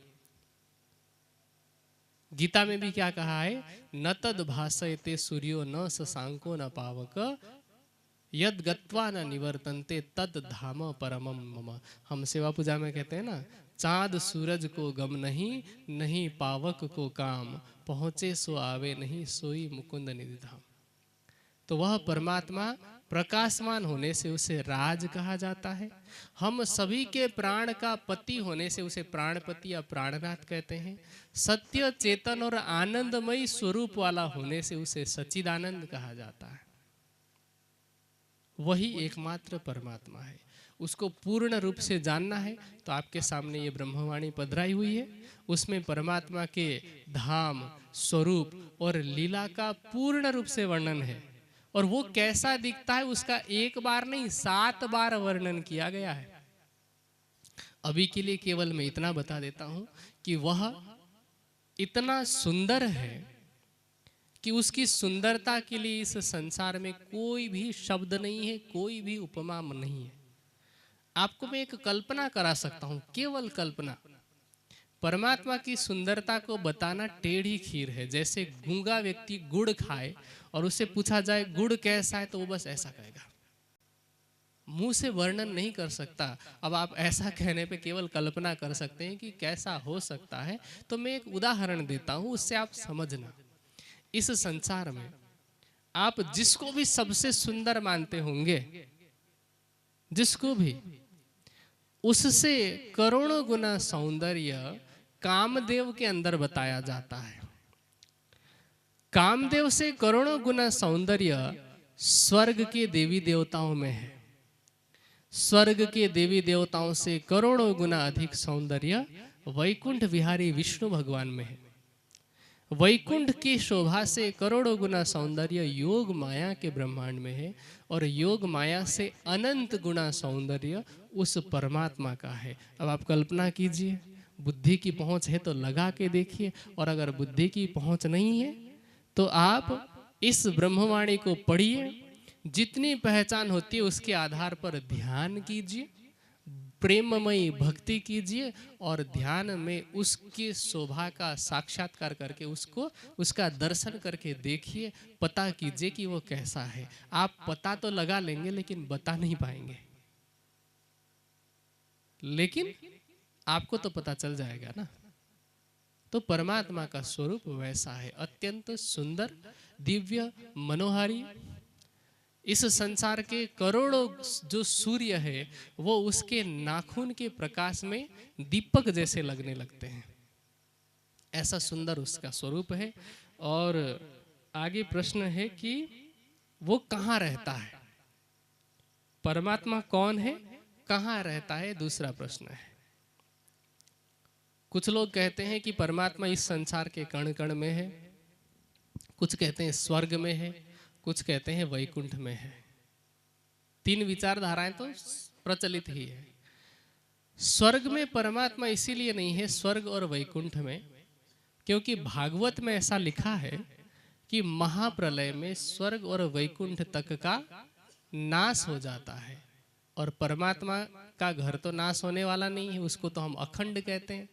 गीता में भी क्या कहा है, न तद भासयते सूर्यो न शशांको न पावक यद गत्वा न निवर्तन्ते तद धाम परमम मम। हम सेवा पूजा में कहते हैं ना, चांद सूरज को गम नहीं, नहीं पावक को काम, पहुंचे सो आवे नहीं, सोई मुकुंद निधि धाम। तो वह परमात्मा प्रकाशमान होने से उसे राज कहा जाता है। हम सभी के प्राण का पति होने से उसे प्राणपति या प्राणनाथ कहते हैं। सत्य चेतन और आनंदमयी स्वरूप वाला होने से उसे सच्चिदानंद कहा जाता है। वही एकमात्र परमात्मा है। उसको पूर्ण रूप से जानना है तो आपके सामने ये ब्रह्मवाणी पधराई हुई है। उसमें परमात्मा के धाम, स्वरूप और लीला का पूर्ण रूप से वर्णन है। और वो कैसा दिखता है उसका एक बार नहीं 7 बार वर्णन किया गया है। अभी के लिए केवल मैं इतना बता देता हूं कि वह इतना सुंदर है कि उसकी सुंदरता के लिए इस संसार में कोई भी शब्द नहीं है, कोई भी उपमा नहीं है। आपको मैं एक कल्पना करा सकता हूं, केवल कल्पना। परमात्मा की सुंदरता को बताना टेढ़ी खीर है। जैसे गूंगा व्यक्ति गुड़ खाए और उससे पूछा जाए गुड़ कैसा है तो वो बस ऐसा कहेगा, मुंह से वर्णन नहीं कर सकता। अब आप ऐसा कहने पे केवल कल्पना कर सकते हैं कि कैसा हो सकता है। तो मैं एक उदाहरण देता हूं, उससे आप समझना। इस संसार में आप जिसको भी सबसे सुंदर मानते होंगे, जिसको भी, उससे करोड़ों गुना सौंदर्य कामदेव के अंदर बताया जाता है। कामदेव से करोड़ों गुना सौंदर्य स्वर्ग के देवी देवताओं में है। स्वर्ग के देवी देवताओं से करोड़ों गुना अधिक सौंदर्य वैकुंठ विहारी विष्णु भगवान में है। वैकुंठ की शोभा से करोड़ों गुना सौंदर्य योग माया के ब्रह्मांड में है। और योग माया से अनंत गुना सौंदर्य उस परमात्मा का है। अब आप कल्पना कीजिए, बुद्धि की पहुंच है तो लगा के देखिए, और अगर बुद्धि की पहुंच नहीं है तो आप इस ब्रह्मवाणी को पढ़िए। जितनी पहचान होती है उसके आधार पर ध्यान कीजिए, प्रेममयी भक्ति कीजिए, और ध्यान में उसकी शोभा का साक्षात्कार करके उसको, उसका दर्शन करके देखिए, पता कीजिए कि वो कैसा है। आप पता तो लगा लेंगे लेकिन बता नहीं पाएंगे, लेकिन आपको तो पता चल जाएगा ना। तो परमात्मा का स्वरूप वैसा है, अत्यंत सुंदर, दिव्य, मनोहारी। इस संसार के करोड़ों जो सूर्य है वो उसके नाखून के प्रकाश में दीपक जैसे लगने लगते हैं। ऐसा सुंदर उसका स्वरूप है। और आगे प्रश्न है कि वो कहाँ रहता है, परमात्मा कौन है, कहाँ रहता है, दूसरा प्रश्न है। कुछ लोग कहते हैं कि परमात्मा इस संसार के कण कण में है, कुछ कहते हैं स्वर्ग में है, कुछ कहते हैं वैकुंठ में है। 3 विचारधाराएं तो प्रचलित ही है। स्वर्ग में परमात्मा इसीलिए नहीं है, स्वर्ग और वैकुंठ में, क्योंकि भागवत में ऐसा लिखा है कि महाप्रलय में स्वर्ग और वैकुंठ तक का नाश हो जाता है। और परमात्मा का घर तो नाश होने वाला नहीं है, उसको तो हम अखंड कहते हैं,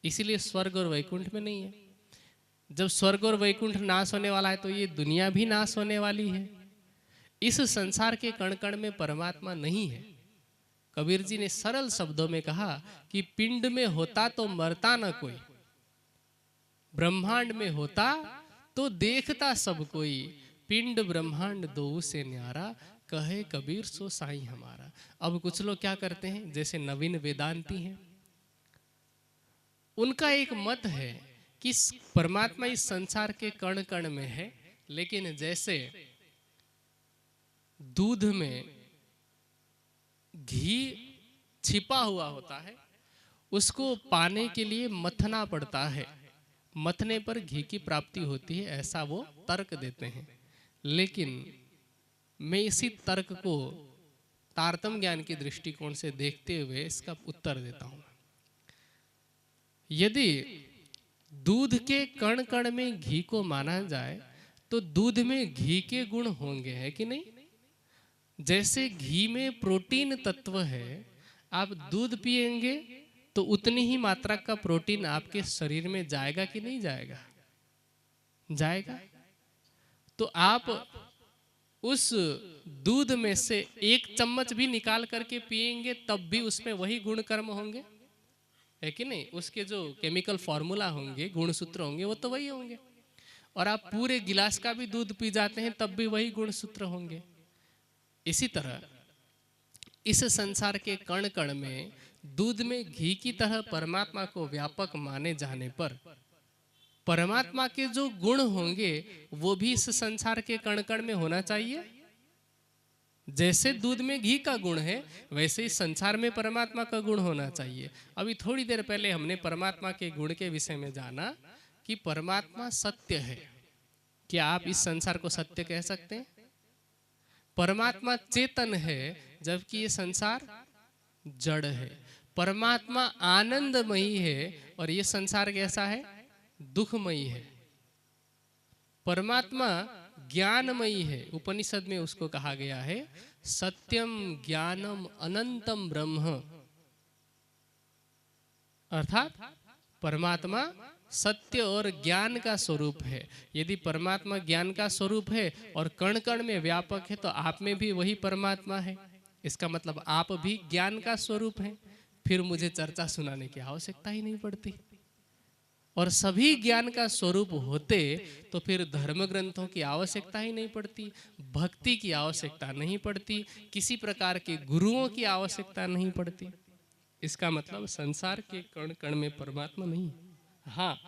इसीलिए स्वर्ग और वैकुंठ में नहीं है। जब स्वर्ग और वैकुंठ नाश होने वाला है तो ये दुनिया भी नाश होने वाली है। इस संसार के कण कण में परमात्मा नहीं है। कबीर जी ने सरल शब्दों में कहा कि पिंड में होता तो मरता न कोई, ब्रह्मांड में होता तो देखता सब कोई, पिंड ब्रह्मांड दोऊ से न्यारा, कहे कबीर सो साईं हमारा। अब कुछ लोग क्या करते हैं, जैसे नवीन वेदांती हैं, उनका एक मत है कि परमात्मा इस संसार के कण कण में है, लेकिन जैसे दूध में घी छिपा हुआ होता है, उसको पाने के लिए मथना पड़ता है, मथने पर घी की प्राप्ति होती है, ऐसा वो तर्क देते हैं। लेकिन मैं इसी तर्क को तारतम्य ज्ञान की दृष्टिकोण से देखते हुए इसका उत्तर देता हूं। यदि दूध के कण कण में घी को माना जाए तो दूध में घी के गुण होंगे, है कि नहीं? जैसे घी में प्रोटीन तत्व है, आप दूध पिएंगे तो उतनी ही मात्रा का प्रोटीन आपके शरीर में जाएगा कि नहीं जाएगा? जाएगा। तो आप उस दूध में से 1 चम्मच भी निकाल करके पिएंगे तब भी उसमें वही गुण कर्म होंगे, है कि नहीं? उसके जो केमिकल फॉर्मूला होंगे, गुण सूत्र होंगे, वो तो वही होंगे। और आप पूरे गिलास का भी दूध पी जाते हैं तब भी वही गुण सूत्र होंगे। इसी तरह इस संसार के कण कण में दूध में घी की तरह परमात्मा को व्यापक माने जाने पर परमात्मा के जो गुण होंगे वो भी इस संसार के कण कण में होना चाहिए। जैसे दूध में घी का गुण है वैसे ही संसार में परमात्मा का गुण होना चाहिए। अभी थोड़ी देर पहले हमने परमात्मा के गुण के विषय में जाना कि परमात्मा सत्य है। क्या आप इस संसार को सत्य कह सकते हैं? परमात्मा चेतन है जबकि ये संसार जड़ है। परमात्मा आनंदमयी है और ये संसार कैसा है? दुखमयी है। परमात्मा ज्ञानमयी है। उपनिषद में उसको कहा गया है सत्यम ज्ञानम अनंतम ब्रह्म, अर्थात परमात्मा सत्य और ज्ञान का स्वरूप है। यदि परमात्मा ज्ञान का स्वरूप है और कण कण में व्यापक है तो आप में भी वही परमात्मा है। इसका मतलब आप भी ज्ञान का स्वरूप हैं। फिर मुझे चर्चा सुनाने की आवश्यकता ही नहीं पड़ती। और सभी ज्ञान का स्वरूप होते तो फिर धर्म ग्रंथों की आवश्यकता ही नहीं पड़ती, भक्ति की आवश्यकता नहीं पड़ती, किसी प्रकार के गुरुओं की आवश्यकता नहीं पड़ती। इसका मतलब संसार के कण कण में परमात्मा नहीं, हाँ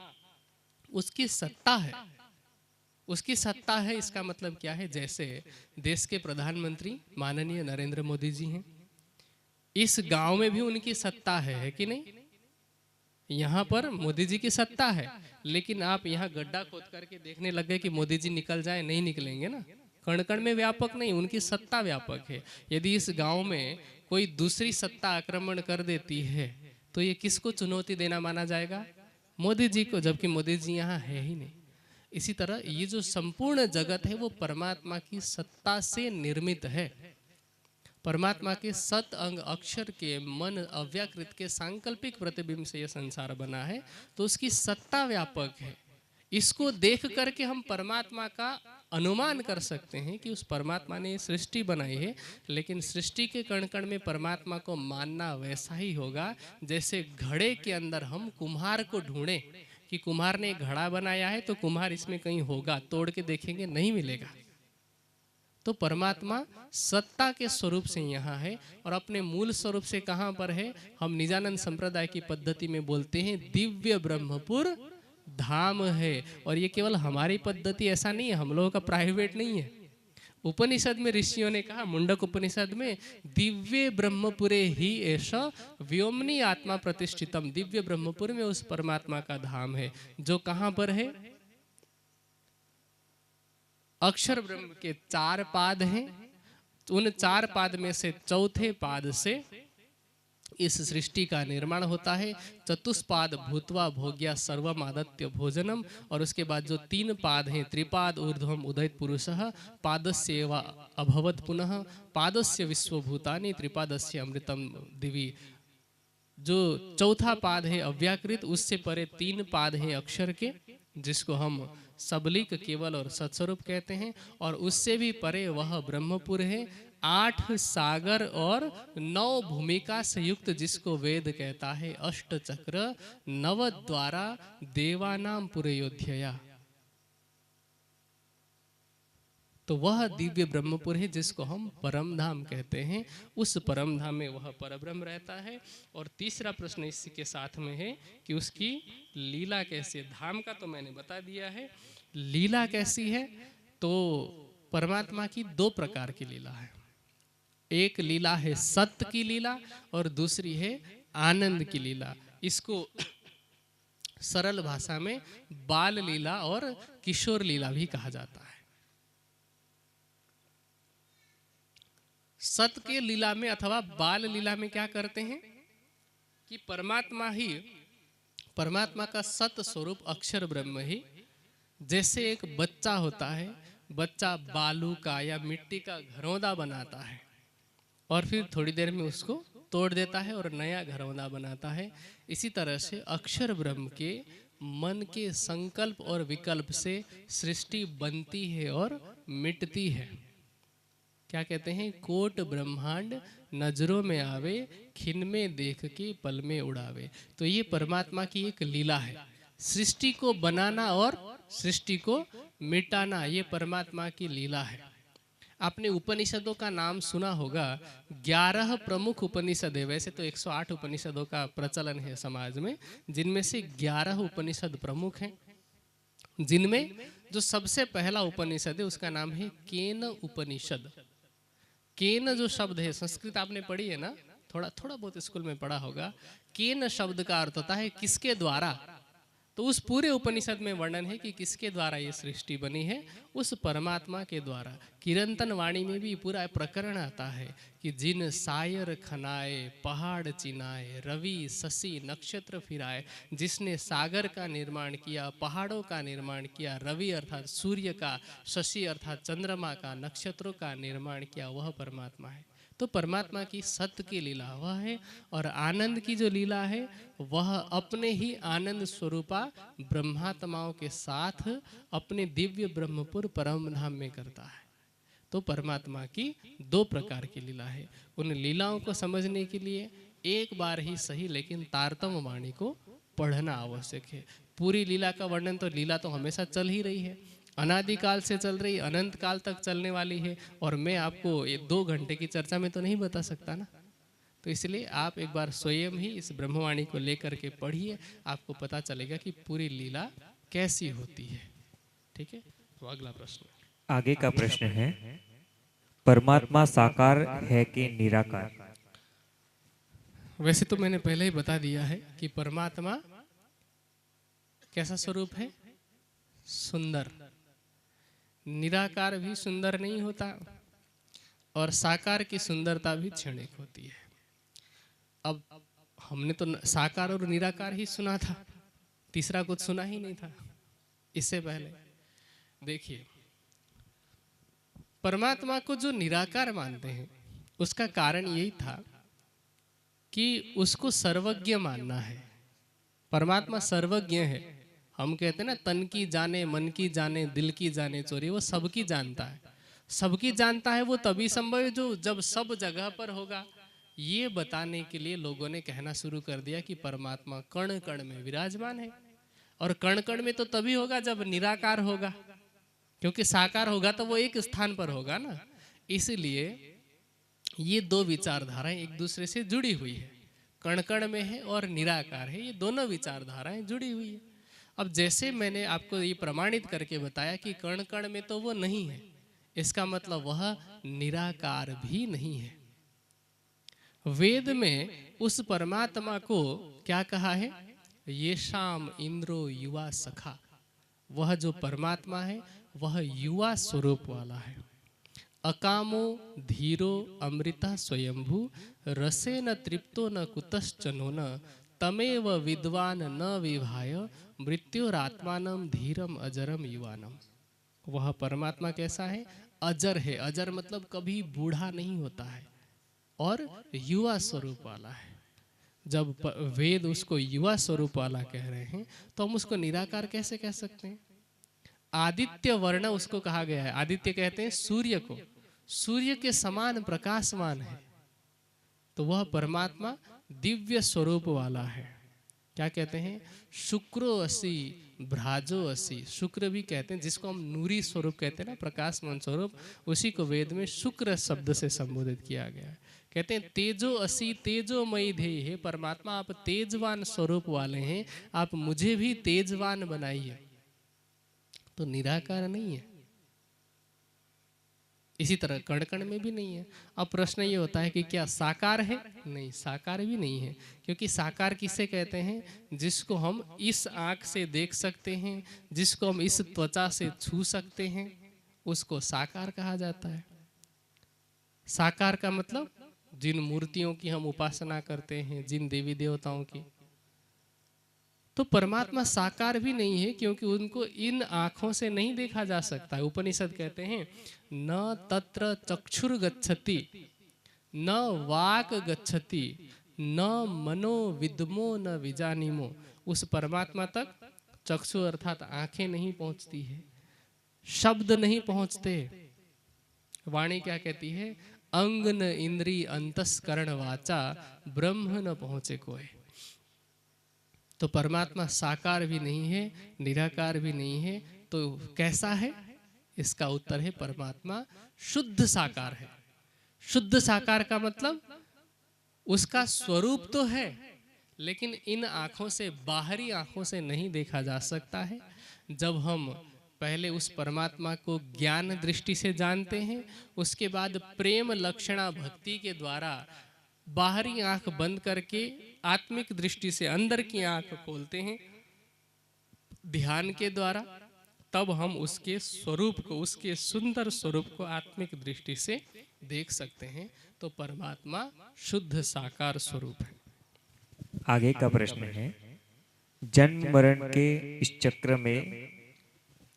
उसकी सत्ता है। उसकी सत्ता है इसका मतलब क्या है? जैसे देश के प्रधानमंत्री माननीय नरेंद्र मोदी जी हैं, इस गांव में भी उनकी सत्ता है कि नहीं? यहाँ पर मोदी जी की सत्ता है, लेकिन आप यहाँ गड्ढा खोद करके देखने लग गए कि मोदी जी निकल जाए, नहीं निकलेंगे ना। कण कण में व्यापक नहीं, उनकी सत्ता व्यापक है। यदि इस गांव में कोई दूसरी सत्ता आक्रमण कर देती है तो ये किसको चुनौती देना माना जाएगा? मोदी जी को, जबकि मोदी जी यहाँ है ही नहीं। इसी तरह ये जो संपूर्ण जगत है वो परमात्मा की सत्ता से निर्मित है। परमात्मा के सत अंग अक्षर के मन अव्याकृत के सांकल्पिक प्रतिबिंब से यह संसार बना है, तो उसकी सत्ता व्यापक है। इसको देख करके हम परमात्मा का अनुमान कर सकते हैं कि उस परमात्मा ने सृष्टि बनाई है। लेकिन सृष्टि के कण कण में परमात्मा को मानना वैसा ही होगा जैसे घड़े के अंदर हम कुम्हार को ढूंढें कि कुम्हार ने घड़ा बनाया है तो कुम्हार इसमें कहीं होगा, तोड़ के देखेंगे नहीं मिलेगा। तो परमात्मा सत्ता के स्वरूप से यहाँ है और अपने मूल स्वरूप से कहाँ पर है? हम निजानंद संप्रदाय की पद्धति में बोलते हैं दिव्य ब्रह्मपुर धाम है। और ये केवल हमारी पद्धति ऐसा नहीं है, हम लोगों का प्राइवेट नहीं है। उपनिषद में ऋषियों ने कहा, मुंडक उपनिषद में, दिव्य ब्रह्मपुरे ही ऐसा व्योमनी आत्मा प्रतिष्ठितम। दिव्य ब्रह्मपुर में उस परमात्मा का धाम है जो कहाँ पर है? अक्षर ब्रह्म के 4 पाद हैं। उन 4 पाद में से चौथे पाद से इस सृष्टि का निर्माण होता है। चतुष्पाद भूतवा भोग्या सर्वमादत्य भोजनम। और उसके बाद जो 3 पाद हैं, त्रिपाद ऊर्ध्वम उदयत पुरुषः, पादस्य एव अभवत पुनः, पादस्य विश्वभूतानि, त्रिपादस्य अमृतम दिवि। जो चौथा पाद है अव्याकृत, उससे परे 3 पाद हैं अक्षर के, जिसको हम सबलिक, केवल और सत्स्वरूप कहते हैं। और उससे भी परे वह ब्रह्मपुर है, 8 सागर और 9 भूमिका से युक्त, जिसको वेद कहता है अष्ट चक्र नव द्वारा देवानाम पुरयोध्यया। तो वह दिव्य ब्रह्मपुर है जिसको हम परम धाम कहते हैं। उस परम धाम में वह परब्रह्म रहता है। और तीसरा प्रश्न इसी के साथ में है कि उसकी लीला कैसी है। धाम का तो मैंने बता दिया है, लीला कैसी है? तो परमात्मा की 2 प्रकार की लीला है। एक लीला है सत्य की लीला और दूसरी है आनंद की लीला। इसको सरल भाषा में बाल लीला और किशोर लीला भी कहा जाता है। सत के लीला में अथवा बाल लीला में क्या करते हैं कि परमात्मा ही परमात्मा का सत स्वरूप अक्षर ब्रह्म ही, जैसे एक बच्चा होता है, बच्चा बालू का या मिट्टी का घरौंदा बनाता है और फिर थोड़ी देर में उसको तोड़ देता है और नया घरौंदा बनाता है, इसी तरह से अक्षर ब्रह्म के मन के संकल्प और विकल्प से सृष्टि बनती है और मिटती है। क्या कहते हैं, कोट ब्रह्मांड नजरों में आवे, खिन में देख के पल में उड़ावे। तो ये परमात्मा की एक लीला है, सृष्टि को बनाना और सृष्टि को मिटाना, ये परमात्मा की लीला है। आपने उपनिषदों का नाम सुना होगा, 11 प्रमुख उपनिषद है। वैसे तो 108 उपनिषदों का प्रचलन है समाज में, जिनमें से 11 उपनिषद प्रमुख हैं, जिनमें जो सबसे पहला उपनिषद है उसका नाम है केन उपनिषद। केन जो शब्द है, संस्कृत आपने पढ़ी है ना, थोड़ा थोड़ा बहुत स्कूल में पढ़ा होगा। केन शब्द का अर्थ होता है किसके द्वारा। तो उस पूरे उपनिषद में वर्णन है कि किसके द्वारा ये सृष्टि बनी है, उस परमात्मा के द्वारा। किरंतन वाणी में भी पूरा प्रकरण आता है कि जिन सायर खनाए, पहाड़ चिनाए, रवि शशि नक्षत्र फिराए, जिसने सागर का निर्माण किया, पहाड़ों का निर्माण किया, रवि अर्थात सूर्य का, शशि अर्थात चंद्रमा का, नक्षत्रों का निर्माण किया, वह परमात्मा है। तो परमात्मा की सत्य की लीला वह है, और आनंद की जो लीला है वह अपने ही आनंद स्वरूपा ब्रह्मात्माओं के साथ अपने दिव्य ब्रह्मपुर परम धाम में करता है। तो परमात्मा की 2 प्रकार की लीला है। उन लीलाओं को समझने के लिए एक बार ही सही लेकिन तारतम्य वाणी को पढ़ना आवश्यक है। पूरी लीला का वर्णन, तो लीला तो हमेशा चल ही रही है, अनादिकाल से चल रही, अनंत काल तक चलने वाली है, और मैं आपको ये 2 घंटे की चर्चा में तो नहीं बता सकता ना। तो इसलिए आप एक बार स्वयं ही इस ब्रह्मवाणी को लेकर के पढ़िए, आपको पता चलेगा कि पूरी लीला कैसी होती है। ठीक है, तो अगला प्रश्न। आगे का प्रश्न है, परमात्मा साकार है कि निराकार? वैसे तो मैंने पहले ही बता दिया है कि परमात्मा कैसा स्वरूप है, सुंदर। निराकार भी सुंदर नहीं होता, और साकार की सुंदरता भी क्षणिक होती है। अब हमने तो साकार और निराकार ही सुना था, तीसरा कुछ सुना ही नहीं था इससे पहले। देखिए, परमात्मा को जो निराकार मानते हैं उसका कारण यही था कि उसको सर्वज्ञ मानना है। परमात्मा सर्वज्ञ है। हम कहते हैं ना, तन की जाने, मन की जाने, दिल की जाने चोरी, वो सबकी जानता है। सबकी जानता है वो तभी संभव है जो जब सब जगह पर होगा। ये बताने के लिए लोगों ने कहना शुरू कर दिया कि परमात्मा कण कण में विराजमान है, और कण कण में तो तभी होगा जब निराकार होगा, क्योंकि साकार होगा तो वो एक स्थान पर होगा ना। इसलिए ये 2 विचारधाराएं एक दूसरे से जुड़ी हुई है, कण कण में है और निराकार है, ये दोनों विचारधाराएं जुड़ी हुई है। अब जैसे मैंने आपको ये प्रमाणित करके बताया कि कण कण में तो वो नहीं है, इसका मतलब वह निराकार भी नहीं है। वेद में उस परमात्मा को क्या कहा है, ये शाम इंद्रो युवा सखा। वह जो परमात्मा है वह युवा स्वरूप वाला है। अकामो धीरो अमृता स्वयंभू, रसे न तृप्तो न कुतश्चनो न, तमेव विद्वान न विभाय, मृत्युरात्मानम धीरम अजरम युवानम। वह परमात्मा कैसा है, अजर है। अजर मतलब कभी बूढ़ा नहीं होता है, और युवा स्वरूप वाला है। जब वेद उसको युवा स्वरूप वाला कह रहे हैं तो हम उसको निराकार कैसे कह सकते हैं। आदित्य वर्ण उसको कहा गया है। आदित्य कहते हैं सूर्य को, सूर्य के समान प्रकाशमान है। तो वह परमात्मा दिव्य स्वरूप वाला है। क्या कहते हैं, शुक्रो असी भ्राजो असी। शुक्र भी कहते हैं, जिसको हम नूरी स्वरूप कहते हैं ना, प्रकाशमान स्वरूप, उसी को वेद में शुक्र शब्द से संबोधित किया गया है। कहते हैं तेजो असी तेजोमयी ध्येय है। परमात्मा आप तेजवान स्वरूप वाले हैं, आप मुझे भी तेजवान बनाइए। तो निराकार नहीं है। इसी तरह कण कण में भी नहीं है। अब प्रश्न ये होता है कि क्या साकार है? नहीं, साकार भी नहीं है। क्योंकि साकार किसे कहते हैं, जिसको हम इस आंख से देख सकते हैं, जिसको हम इस त्वचा से छू सकते हैं, उसको साकार कहा जाता है। साकार का मतलब जिन मूर्तियों की हम उपासना करते हैं, जिन देवी देवताओं की, तो परमात्मा साकार भी नहीं है, क्योंकि उनको इन आँखों से नहीं देखा जा सकता है। उपनिषद कहते हैं न तत्र चक्षुर गच्छति न वाक गच्छति न मनो विद्मो न विजानीमो। उस परमात्मा तक चक्षु अर्थात आंखें नहीं पहुंचती है, शब्द नहीं पहुंचते। वाणी क्या कहती है? अंग न इंद्री अंतस्करण वाचा ब्रह्म न पहुंचे कोई। तो परमात्मा साकार भी नहीं है, निराकार भी नहीं है, तो कैसा है? इसका उत्तर है परमात्मा शुद्ध साकार है। शुद्ध साकार का मतलब उसका स्वरूप तो है, लेकिन इन आँखों से, बाहरी आँखों से नहीं देखा जा सकता है। जब हम पहले उस परमात्मा को ज्ञान दृष्टि से जानते हैं, उसके बाद प्रेम लक्षणा भक्ति के द्वारा बाहरी आँख बंद करके आत्मिक दृष्टि से अंदर की आँख खोलते हैं ध्यान के द्वारा, तब हम उसके स्वरूप को, उसके सुंदर स्वरूप को आत्मिक दृष्टि से देख सकते हैं। तो परमात्मा शुद्ध साकार स्वरूप है। आगे का प्रश्न है, जन्म मरण के इस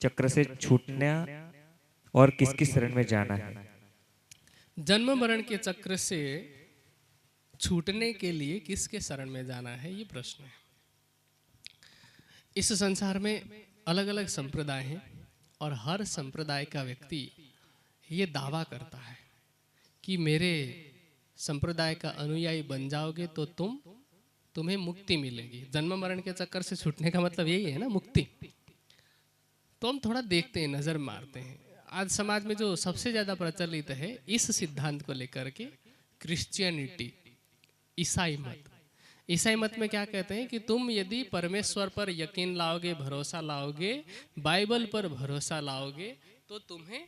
चक्र से छूटना और किसकी शरण में जाना है? जन्म मरण के चक्र से छूटने के लिए किसके शरण में जाना है, ये प्रश्न है। इस संसार में अलग अलग संप्रदाय हैं और हर संप्रदाय का व्यक्ति ये दावा करता है कि मेरे संप्रदाय का अनुयायी बन जाओगे तो तुम्हें मुक्ति मिलेगी। जन्म मरण के चक्कर से छूटने का मतलब यही है ना, मुक्ति। तो हम थोड़ा देखते हैं, नजर मारते हैं। आज समाज में जो सबसे ज्यादा प्रचलित है इस सिद्धांत को लेकर के, क्रिश्चियनिटी, ईसाई मत। ईसाई मत में क्या कहते हैं कि तुम यदि परमेश्वर पर यकीन लाओगे, भरोसा लाओगे, बाइबल पर भरोसा लाओगे, तो तुम्हें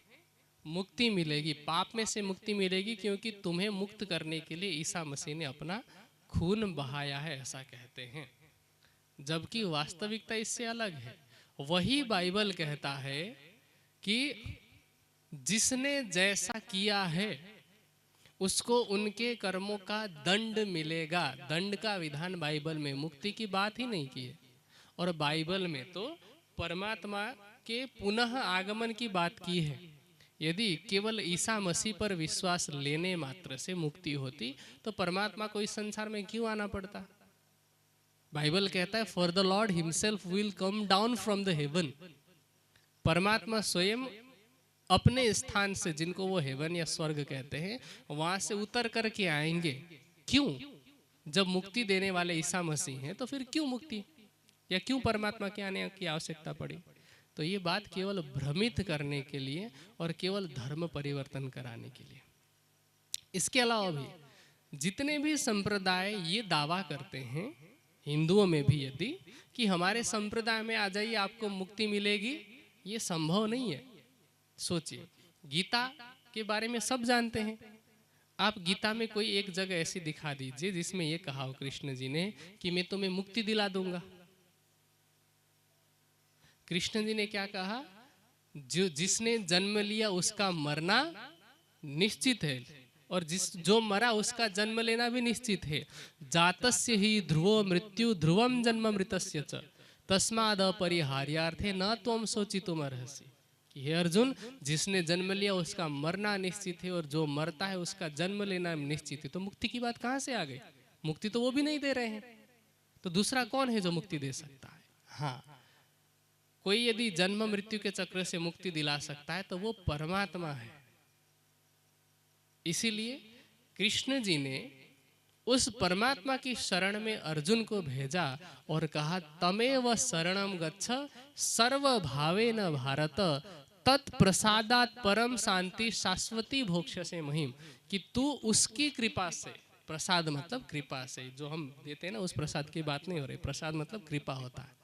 मुक्ति मिलेगी, पाप में से मुक्ति मिलेगी, क्योंकि तुम्हें मुक्त करने के लिए ईसा मसीह ने अपना खून बहाया है, ऐसा कहते हैं। जबकि वास्तविकता इससे अलग है। वही बाइबल कहता है कि जिसने जैसा किया है उसको उनके कर्मों का दंड मिलेगा। दंड का विधान बाइबल में, मुक्ति की बात ही नहीं की है। और बाइबल में तो परमात्मा के पुनः आगमन की बात की है। यदि केवल ईसा मसीह पर विश्वास लेने मात्र से मुक्ति होती तो परमात्मा को इस संसार में क्यों आना पड़ता? बाइबल कहता है for the Lord himself will come down from the haven. परमात्मा स्वयं अपने स्थान से, जिनको वो हेवन या स्वर्ग कहते हैं, वहां से उतर करके आएंगे। क्यों? जब मुक्ति देने वाले ईसा मसीह हैं तो फिर क्यों मुक्ति या क्यों परमात्मा के आने की आवश्यकता पड़ी? तो ये बात केवल भ्रमित करने के लिए और केवल धर्म परिवर्तन कराने के लिए। इसके अलावा भी जितने भी संप्रदाय ये दावा करते हैं, हिंदुओं में भी यदि, कि हमारे संप्रदाय में आ जाइए आपको मुक्ति मिलेगी, ये संभव नहीं है। सोचिए, गीता के बारे में सब जानते हैं। आप गीता में कोई एक जगह ऐसी दिखा दीजिए जिसमें ये कहा हो कृष्ण जी ने कि मैं तुम्हें मुक्ति दिला दूंगा। कृष्ण जी ने क्या कहा? जिसने जन्म लिया उसका मरना निश्चित है, और जो मरा उसका जन्म लेना भी निश्चित है। जातस्य ही ध्रुवो मृत्यु ध्रुवम जन्म मृतस्य च तस्माद अपरिहार्यार्थे न त्वं शोचितुमर्हसि। हे अर्जुन, जिसने जन्म लिया उसका मरना निश्चित है और जो मरता है उसका जन्म लेना निश्चित है। तो मुक्ति की बात कहाँ से आ गई? मुक्ति तो वो भी नहीं दे रहे हैं, तो दूसरा कौन है जो मुक्ति दे सकता है? हाँ, कोई यदि जन्म मृत्यु के चक्र से मुक्ति दिला सकता है तो वो परमात्मा है। इसीलिए कृष्ण जी ने उस परमात्मा की शरण में अर्जुन को भेजा और कहा तमेव शरणम गच्छ सर्वभावेन भारत तत्प्रसादात परम शांति शाश्वती भोक्ष्यसे महिम। कि तू उसकी कृपा से, प्रसाद मतलब कृपा से, जो हम देते हैं ना उस प्रसाद की बात नहीं हो रही, प्रसाद मतलब कृपा होता है।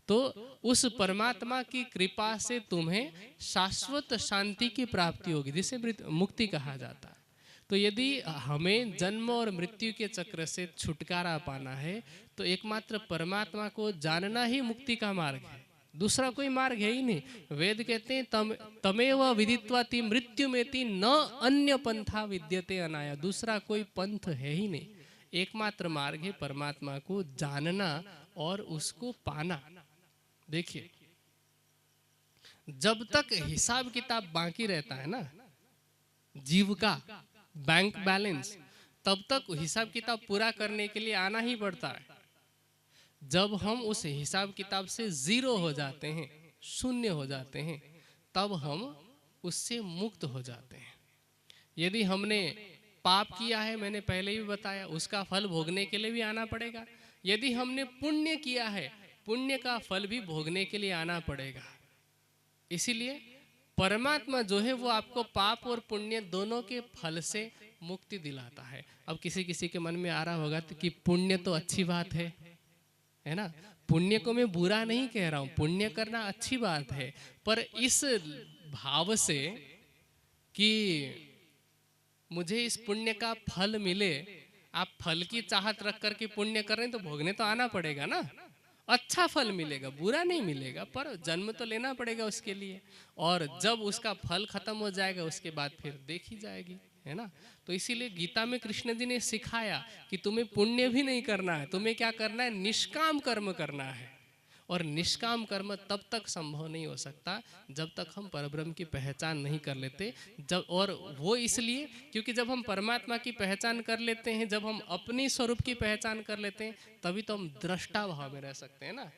तो उस परमात्मा की कृपा से तुम्हें शाश्वत शांति की प्राप्ति होगी, जिसे मुक्ति कहा जाता है। तो यदि हमें जन्म और मृत्यु के चक्र से छुटकारा पाना है तो एकमात्र परमात्मा को जानना ही मुक्ति का मार्ग है। दूसरा कोई मार्ग है ही नहीं। वेद कहते हैं तमेव विदित्वाति मृत्युमेति न अन्य पंथा विद्यते अनाया। दूसरा कोई पंथ है ही नहीं, एकमात्र मार्ग है परमात्मा को जानना और उसको पाना। देखिए, जब तक हिसाब किताब बाकी रहता है ना, जीव का बैंक बैलेंस, तब तक हिसाब किताब पूरा करने के लिए आना ही पड़ता है। जब हम उस हिसाब किताब से जीरो हो जाते हैं, शून्य हो जाते हैं, तब हम उससे मुक्त हो जाते हैं। यदि हमने पाप किया है, मैंने पहले भी बताया, उसका फल भोगने के लिए भी आना पड़ेगा। यदि हमने पुण्य किया है, पुण्य का फल भी भोगने के लिए आना पड़ेगा। इसीलिए परमात्मा जो है वो आपको पाप और पुण्य दोनों के फल से मुक्ति दिलाता है। अब किसी किसी के मन में आ रहा होगा तो कि पुण्य तो अच्छी बात है ना, पुण्य को मैं बुरा नहीं कह रहा हूं, पुण्य करना अच्छी बात है, पर इस भाव से कि मुझे इस पुण्य का फल मिले, आप फल की चाहत रख करके पुण्य कर रहे हैं तो भोगने तो आना पड़ेगा ना। अच्छा फल मिलेगा, बुरा नहीं मिलेगा, पर जन्म तो लेना पड़ेगा उसके लिए। और जब उसका फल खत्म हो जाएगा उसके बाद फिर देखी जाएगी, है ना। तो इसीलिए गीता में कृष्ण जी ने सिखाया कि तुम्हें पुण्य भी नहीं करना है, तुम्हें क्या करना है, निष्काम कर्म करना है। और निष्काम कर्म तब तक संभव नहीं हो सकता जब तक हम परब्रह्म की पहचान नहीं कर लेते। जब, और वो इसलिए क्योंकि जब हम परमात्मा की पहचान कर लेते हैं, जब हम अपनी स्वरूप की पहचान कर लेते हैं, तभी तो हम दृष्टा भाव में रह सकते हैं ना।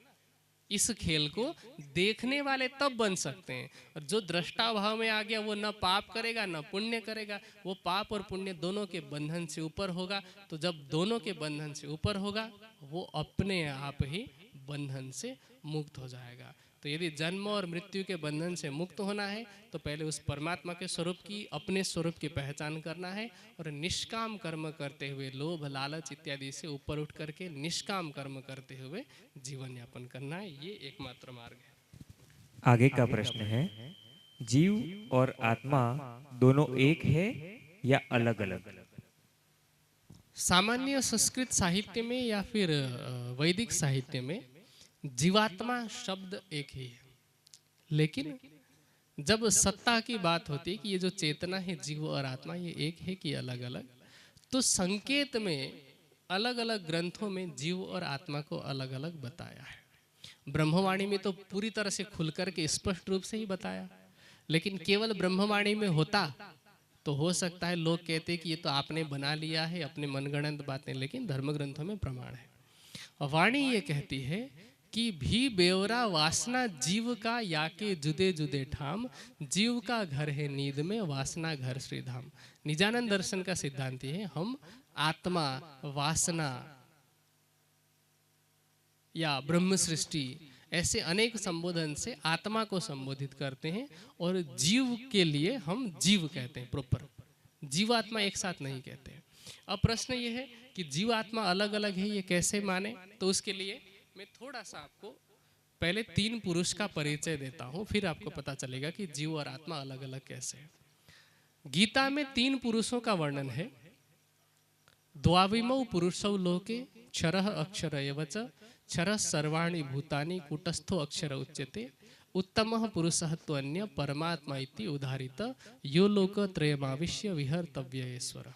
इस खेल को देखने वाले तब बन सकते हैं। और जो दृष्टा भाव में आ गया वो न पाप करेगा न पुण्य करेगा, वो पाप और पुण्य दोनों के बंधन से ऊपर होगा। तो जब दोनों के बंधन से ऊपर होगा, वो अपने आप ही बंधन से मुक्त हो जाएगा। तो यदि जन्म और मृत्यु के बंधन से मुक्त होना है तो पहले उस परमात्मा के स्वरूप की, अपने स्वरूप की पहचान करना है और निष्काम कर्म करते हुए, लोभ लालच इत्यादि से ऊपर उठ करके निष्काम कर्म करते हुए जीवन यापन करना है। ये एकमात्र मार्ग है। आगे का प्रश्न है, जीव और आत्मा दोनों एक है या अलग अलग? सामान्य संस्कृत साहित्य में या फिर वैदिक साहित्य में जीवात्मा शब्द एक ही है, लेकिन जब सत्ता की बात होती है कि ये जो चेतना है, जीव और आत्मा, ये एक है कि अलग अलग, तो संकेत में अलग अलग ग्रंथों में जीव और आत्मा को अलग अलग बताया है। ब्रह्मवाणी में तो पूरी तरह से खुलकर के स्पष्ट रूप से ही बताया, लेकिन केवल ब्रह्मवाणी में होता तो हो सकता है लोग कहते कि ये तो आपने बना लिया है अपने मनगढ़ंत बातें, लेकिन धर्म ग्रंथों में प्रमाण है। वाणी ये कहती है कि भी बेवरा वासना जीव का याके जुदे जुदे ठाम, जीव का घर है नींद में, वासना घर श्रीधाम। निजानंद दर्शन का सिद्धांत है, हम आत्मा, वासना या ब्रह्म सृष्टि ऐसे अनेक संबोधन से आत्मा को संबोधित करते हैं, और जीव के लिए हम जीव कहते हैं, प्रॉपर जीवात्मा एक साथ नहीं कहते हैं। अब प्रश्न ये है कि जीवात्मा अलग अलग है, ये कैसे माने? तो उसके लिए मैं थोड़ा सा आपको पहले तीन पुरुष का परिचय देता हूं, फिर आपको पता चलेगा कि जीव और आत्मा अलग अलग कैसे है। गीता में तीन पुरुषों का वर्णन है। द्वाविमौ पुरुषौ लोके क्षरः अक्षर एव च, क्षरः सर्वाणि भूतानि कूटस्थो अक्षर उच्यते, उत्तमः पुरुषः त्वन्य परमात्मा इति उदाहरित, यो लोक त्रयमाविश्य विहर्तव्येश्वर।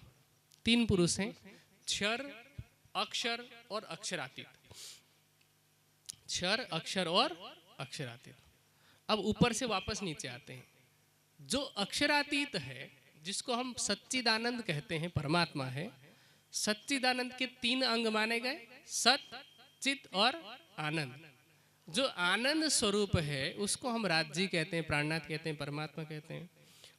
तीन पुरुष हैं, क्षर, अक्षर और अक्षरातीत। क्षर, अक्षर और अक्षरातीत। अब ऊपर से वापस नीचे आते हैं। जो अक्षरातीत है, जिसको हम सच्चिदानंद कहते हैं, परमात्मा है। सच्चिदानंद के तीन अंग माने गए, सत, चित और आनंद। जो आनंद स्वरूप है उसको हम राज्य कहते हैं, प्राणनाथ कहते हैं, परमात्मा कहते हैं।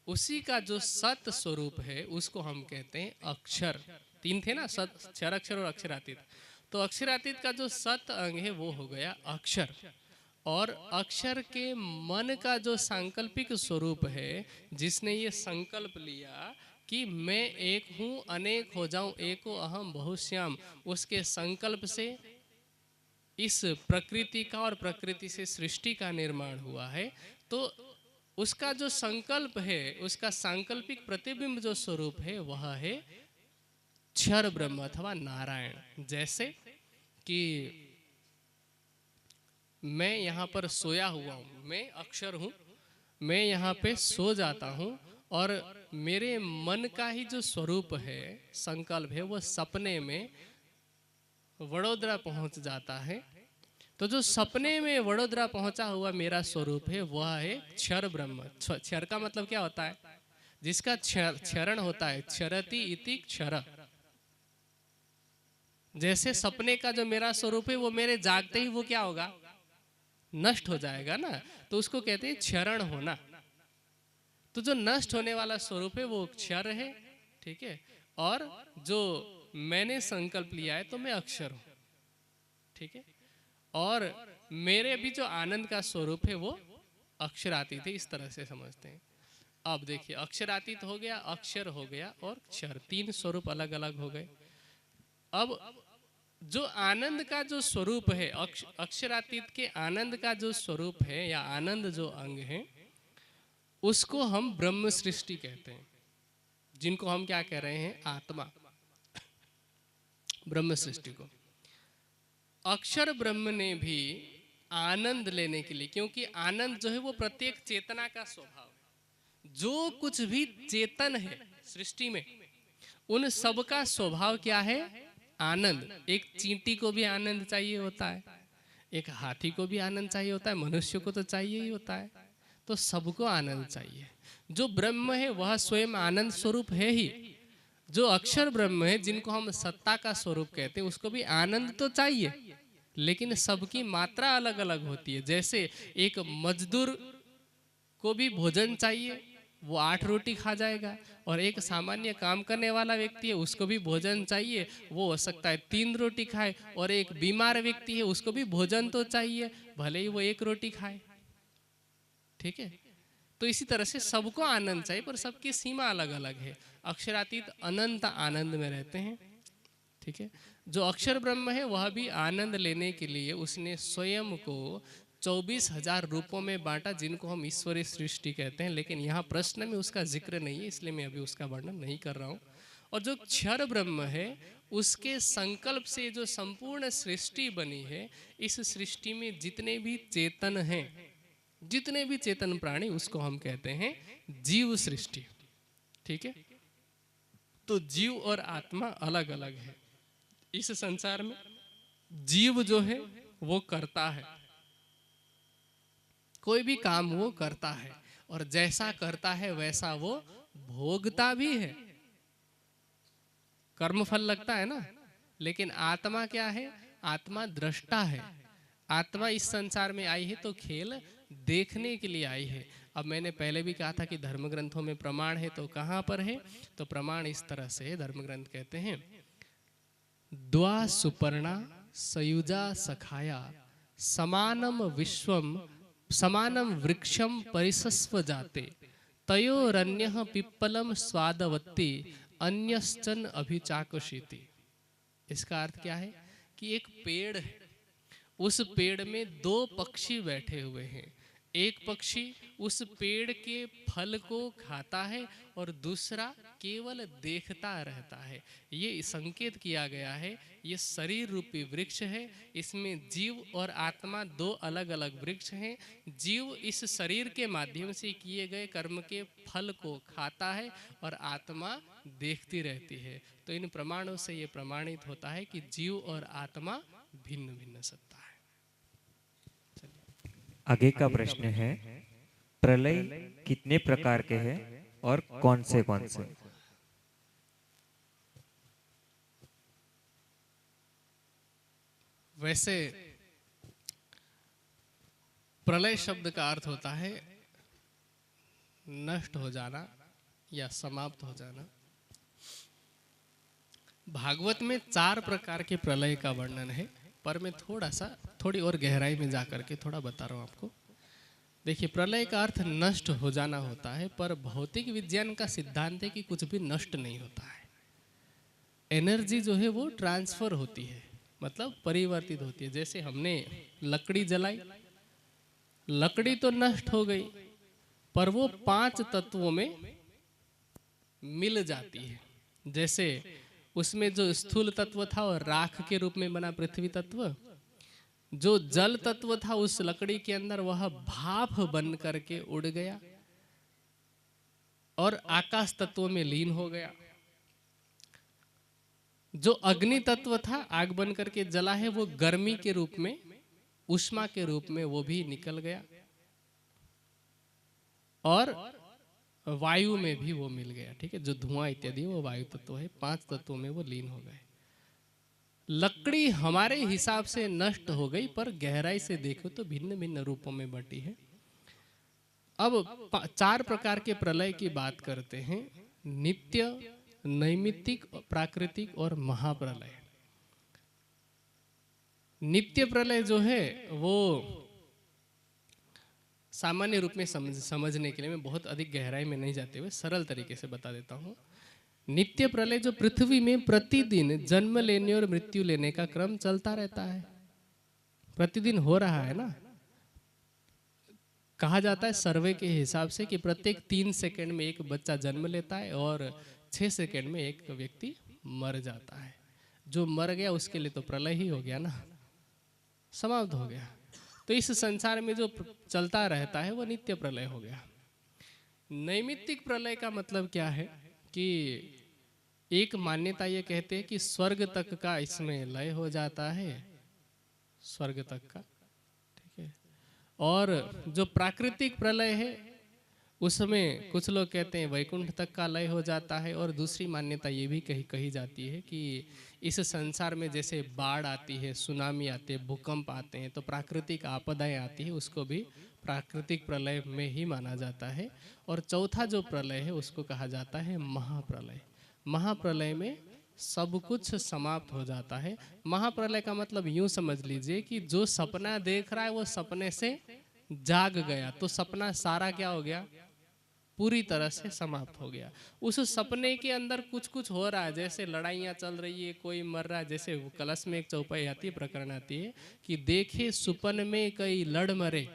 उसी का जो सत स्वरूप है उसको हम कहते हैं अक्षर। तीन थे ना, सत, क्षर, अक्षर और अक्षरातीत। तो अक्षरातीत का जो सत अंग है वो हो गया अक्षर। और अक्षर के मन का जो सांकल्पिक स्वरूप है, जिसने ये संकल्प लिया कि मैं एक हूं, अनेक हो जाऊं, एको अहम बहुश्याम, उसके संकल्प से इस प्रकृति का और प्रकृति से सृष्टि का निर्माण हुआ है। तो उसका जो संकल्प है, उसका सांकल्पिक प्रतिबिंब जो स्वरूप है वह है क्षर ब्रह्म अथवा नारायण। जैसे कि मैं यहाँ पर सोया हुआ हूँ, मैं अक्षर हूँ, मैं यहाँ पे सो जाता हूँ, और मेरे मन का ही जो स्वरूप है, संकल्प है, वो सपने में वडोदरा पहुँच जाता है, तो जो सपने में वडोदरा पहुंचा हुआ मेरा स्वरूप है वह है क्षर ब्रह्म। क्षर का मतलब क्या होता है? जिसका क्षरण होता है, क्षरति इति क्षर। जैसे सपने का जो मेरा स्वरूप है वो मेरे जागते ही वो क्या होगा? नष्ट हो जाएगा ना, तो उसको कहते हैं क्षरण होना। तो जो नष्ट होने वाला स्वरूप है वो क्षर है, ठीक है। और जो मैंने संकल्प लिया है तो मैं अक्षर हूं, ठीक है। और मेरे भी जो आनंद का स्वरूप है वो अक्षरातीत है, इस तरह से समझते हैं। अब देखिए, अक्षरातीत हो गया, अक्षर हो गया और क्षर, तीन स्वरूप अलग अलग हो गए। अब जो आनंद का जो स्वरूप है, अक्षरातीत के आनंद का जो स्वरूप है या आनंद जो अंग है, उसको हम ब्रह्म सृष्टि कहते हैं, जिनको हम क्या कह रहे हैं? आत्मा, ब्रह्म सृष्टि को। अक्षर ब्रह्म ने भी आनंद लेने के लिए, क्योंकि आनंद जो है वो प्रत्येक चेतना का स्वभाव है। जो कुछ भी चेतन है सृष्टि में, उन सब का स्वभाव क्या है? आनंद। एक चींटी को भी आनंद चाहिए होता है, एक हाथी को भी आनंद चाहिए होता है, मनुष्य को तो चाहिए ही होता है। तो सबको आनंद चाहिए। जो ब्रह्म है वह स्वयं आनंद स्वरूप है ही। जो अक्षर ब्रह्म है, जिनको हम सत्ता का स्वरूप कहते हैं, उसको भी आनंद तो चाहिए, लेकिन सबकी मात्रा अलग अलग होती है। जैसे एक मजदूर को भी भोजन चाहिए, वो 8 रोटी खा जाएगा, और एक सामान्य काम करने वाला व्यक्ति है उसको भी भोजन चाहिए, वो हो सकता है 3 रोटी खाए। और एक बीमार व्यक्ति है उसको भी भोजन तो चाहिए, भले ही वो 1 रोटी खाए, ठीक है। तो इसी तरह से सबको आनंद चाहिए, पर सबकी सीमा अलग अलग है। अक्षरातीत अनंत आनंद में रहते हैं, ठीक है। जो अक्षर ब्रह्म है वह भी आनंद लेने के लिए उसने स्वयं को 24,000 रूपों में बांटा, जिनको हम ईश्वरीय सृष्टि कहते हैं। लेकिन यहाँ प्रश्न में उसका जिक्र नहीं है, इसलिए मैं अभी उसका वर्णन नहीं कर रहा हूँ। और जो क्षर ब्रह्म है, उसके संकल्प से जो संपूर्ण सृष्टि बनी है, इस सृष्टि में जितने भी चेतन हैं, जितने भी चेतन प्राणी, उसको हम कहते हैं जीव सृष्टि, ठीक है। तो जीव और आत्मा अलग अलग है। इस संसार में जीव जो है वो करता है, कोई भी काम वो करता है, और जैसा करता है वैसा वो भोगता भी है, कर्मफल लगता है ना। लेकिन आत्मा क्या है? आत्मा दृष्टा है। आत्मा इस संसार में आई है तो केवल देखने के लिए आई है। अब मैंने पहले भी कहा था कि धर्म ग्रंथों में प्रमाण है, तो कहाँ पर है? तो प्रमाण इस तरह से धर्म ग्रंथ कहते हैं, द्वा सुपर्णा सयुजा सखाया समानम विश्वम समानम वृक्षम परिसस्व जाते तयोरन्यः पिप्पलम स्वादवत्ति अन्यश्चन अभिचाकशीति। इसका अर्थ क्या है? कि एक पेड़ है, उस पेड़ में 2 पक्षी बैठे हुए हैं। एक पक्षी उस पेड़ के फल को खाता है और दूसरा केवल देखता रहता है। ये संकेत किया गया है, ये शरीर रूपी वृक्ष है, इसमें जीव और आत्मा 2 अलग अलग वृक्ष हैं। जीव इस शरीर के माध्यम से किए गए कर्म के फल को खाता है और आत्मा देखती रहती है। तो इन प्रमाणों से ये प्रमाणित होता है कि जीव और आत्मा भिन्न भिन्न सत्ता है। आगे का प्रश्न है, प्रलय कितने प्रकार के हैं और कौन से? वैसे प्रलय शब्द का अर्थ होता है नष्ट हो जाना या समाप्त हो जाना। भागवत में 4 प्रकार के प्रलय का वर्णन है, पर मैं थोड़ी और गहराई में जाकर के थोड़ा बता रहा हूँ आपको। देखिए, प्रलय का अर्थ नष्ट हो जाना होता है, पर भौतिक विज्ञान का सिद्धांत है कि कुछ भी नष्ट नहीं होता है। एनर्जी जो है वो ट्रांसफर होती है, मतलब परिवर्तित होती है। जैसे हमने लकड़ी जलाई, लकड़ी तो नष्ट हो गई, पर वो 5 तत्वों में मिल जाती है। जैसे उसमें जो स्थूल तत्व था और राख के रूप में बना पृथ्वी तत्व, जो जल तत्व था उस लकड़ी के अंदर वह भाप बन करके उड़ गया और आकाश तत्व में लीन हो गया। जो अग्नि तत्व था, आग बन करके जला है, वो गर्मी के रूप में ऊष्मा के रूप में वो भी निकल गया और वायु में भी वो मिल गया। ठीक है, जो धुआं इत्यादि वो वायु तत्व है, 5 तत्वों में वो लीन हो गए। लकड़ी हमारे हिसाब से नष्ट हो गई, पर गहराई से देखो तो भिन्न भिन्न रूपों में बटी है। अब 4 प्रकार के प्रलय की बात करते हैं, नित्य, नैमित्तिक, प्राकृतिक और महाप्रलय। नित्य प्रलय जो है वो सामान्य रूप में समझने के लिए मैं बहुत अधिक गहराई में नहीं जाते हुए सरल तरीके से बता देता हूँ। नित्य प्रलय जो पृथ्वी में प्रतिदिन जन्म लेने और मृत्यु लेने का क्रम चलता रहता है, प्रतिदिन हो रहा है ना। कहा जाता है सर्वे के हिसाब से कि प्रत्येक 3 सेकंड में एक बच्चा जन्म लेता है और 6 सेकंड में एक व्यक्ति मर जाता है। जो मर गया उसके लिए तो प्रलय ही हो गया ना, समाप्त हो गया। तो इस संसार में जो चलता रहता है वो नित्य प्रलय हो गया। नैमित्तिक प्रलय का मतलब क्या है कि एक मान्यता ये कहते हैं कि स्वर्ग तक का इसमें लय हो जाता है, स्वर्ग तक का, ठीक है। और जो प्राकृतिक प्रलय है उसमें कुछ लोग कहते हैं वैकुंठ तक का लय हो जाता है। और दूसरी मान्यता ये भी कही जाती है कि इस संसार में जैसे बाढ़ आती है, सुनामी आते हैं, भूकंप आते हैं, तो प्राकृतिक आपदाएं आती है, उसको भी प्राकृतिक प्रलय में ही माना जाता है। और चौथा जो प्रलय है उसको कहा जाता है महाप्रलय। महाप्रलय में सब कुछ समाप्त हो जाता है। महाप्रलय का मतलब यूं समझ लीजिए कि जो सपना देख रहा है वो सपने से जाग गया, तो सपना सारा क्या हो गया, पूरी तरह से समाप्त हो गया। उस सपने के अंदर कुछ कुछ हो रहा है, जैसे लड़ाइयाँ चल रही है, कोई मर रहा है। जैसे कलश में एक चौपाई आती है, प्रकरण आती है कि देखे सुपन में कई लड़ मरे,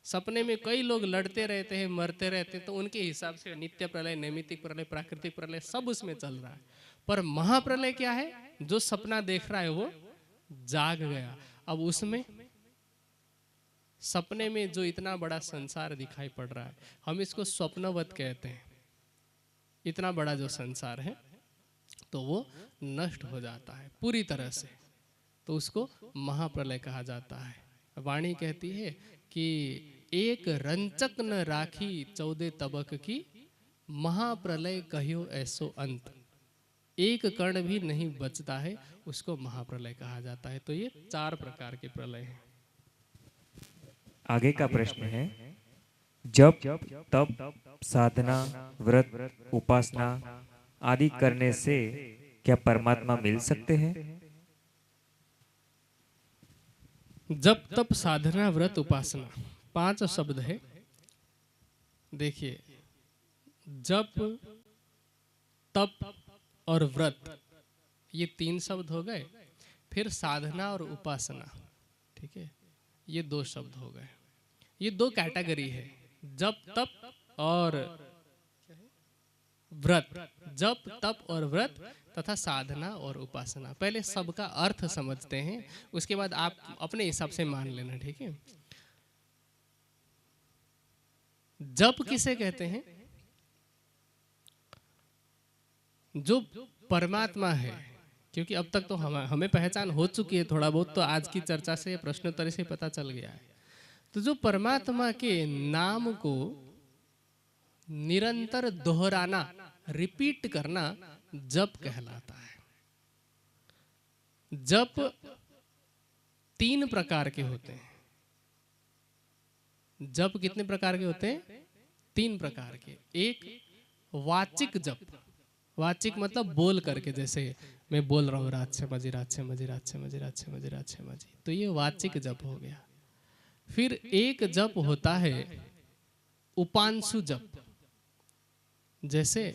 सपने में कई लोग लड़ते रहते हैं, मरते रहते हैं। तो उनके हिसाब से नित्य प्रलय, नैमित्तिक प्रलय, प्राकृतिक प्रलय सब उसमें चल रहा है। पर महाप्रलय क्या है, जो सपना देख रहा है वो जाग गया। अब उसमें सपने में जो इतना बड़ा संसार दिखाई पड़ रहा है, हम इसको स्वप्नवत कहते हैं। इतना बड़ा जो संसार है तो वो नष्ट हो जाता है पूरी तरह से, तो उसको महाप्रलय कहा जाता है। वाणी कहती है कि एक रंचक न राखी 14 तबक की, महाप्रलय कहियो ऐसो अंत। एक कण भी नहीं बचता है, उसको महाप्रलय कहा जाता है। तो ये 4 प्रकार के प्रलय हैं। आगे का प्रश्न है, जब तप, साधना, व्रत, उपासना आदि करने से क्या परमात्मा मिल सकते हैं? जब तप, साधना, व्रत, उपासना 5 शब्द है। देखिए, जप, तप और व्रत ये 3 शब्द हो गए। फिर साधना और उपासना, ठीक है, ये 2 शब्द हो गए। ये 2 कैटेगरी है, जप, तप और व्रत। जप, तप और व्रत तथा साधना और उपासना। पहले सबका अर्थ समझते हैं, उसके बाद आप अपने हिसाब से मान लेना, ठीक है। जप किसे कहते हैं? जो परमात्मा है, क्योंकि अब तक तो हमें पहचान हो चुकी है थोड़ा बहुत, तो आज की चर्चा से, प्रश्नोत्तरी से पता चल गया है। तो जो परमात्मा के नाम को निरंतर दोहराना, रिपीट करना जप कहलाता है। जप 3 प्रकार के होते हैं। जप कितने प्रकार के होते हैं? 3 प्रकार के। एक वाचिक जप, वाचिक मतलब बोल करके, जैसे मैं बोल रहा हूँ रात से मजी, रात से मजी, रात से मजी, रात से मजी, रात से मजी, तो ये वाचिक जप हो गया। फिर एक जप होता है उपांशु जप, जैसे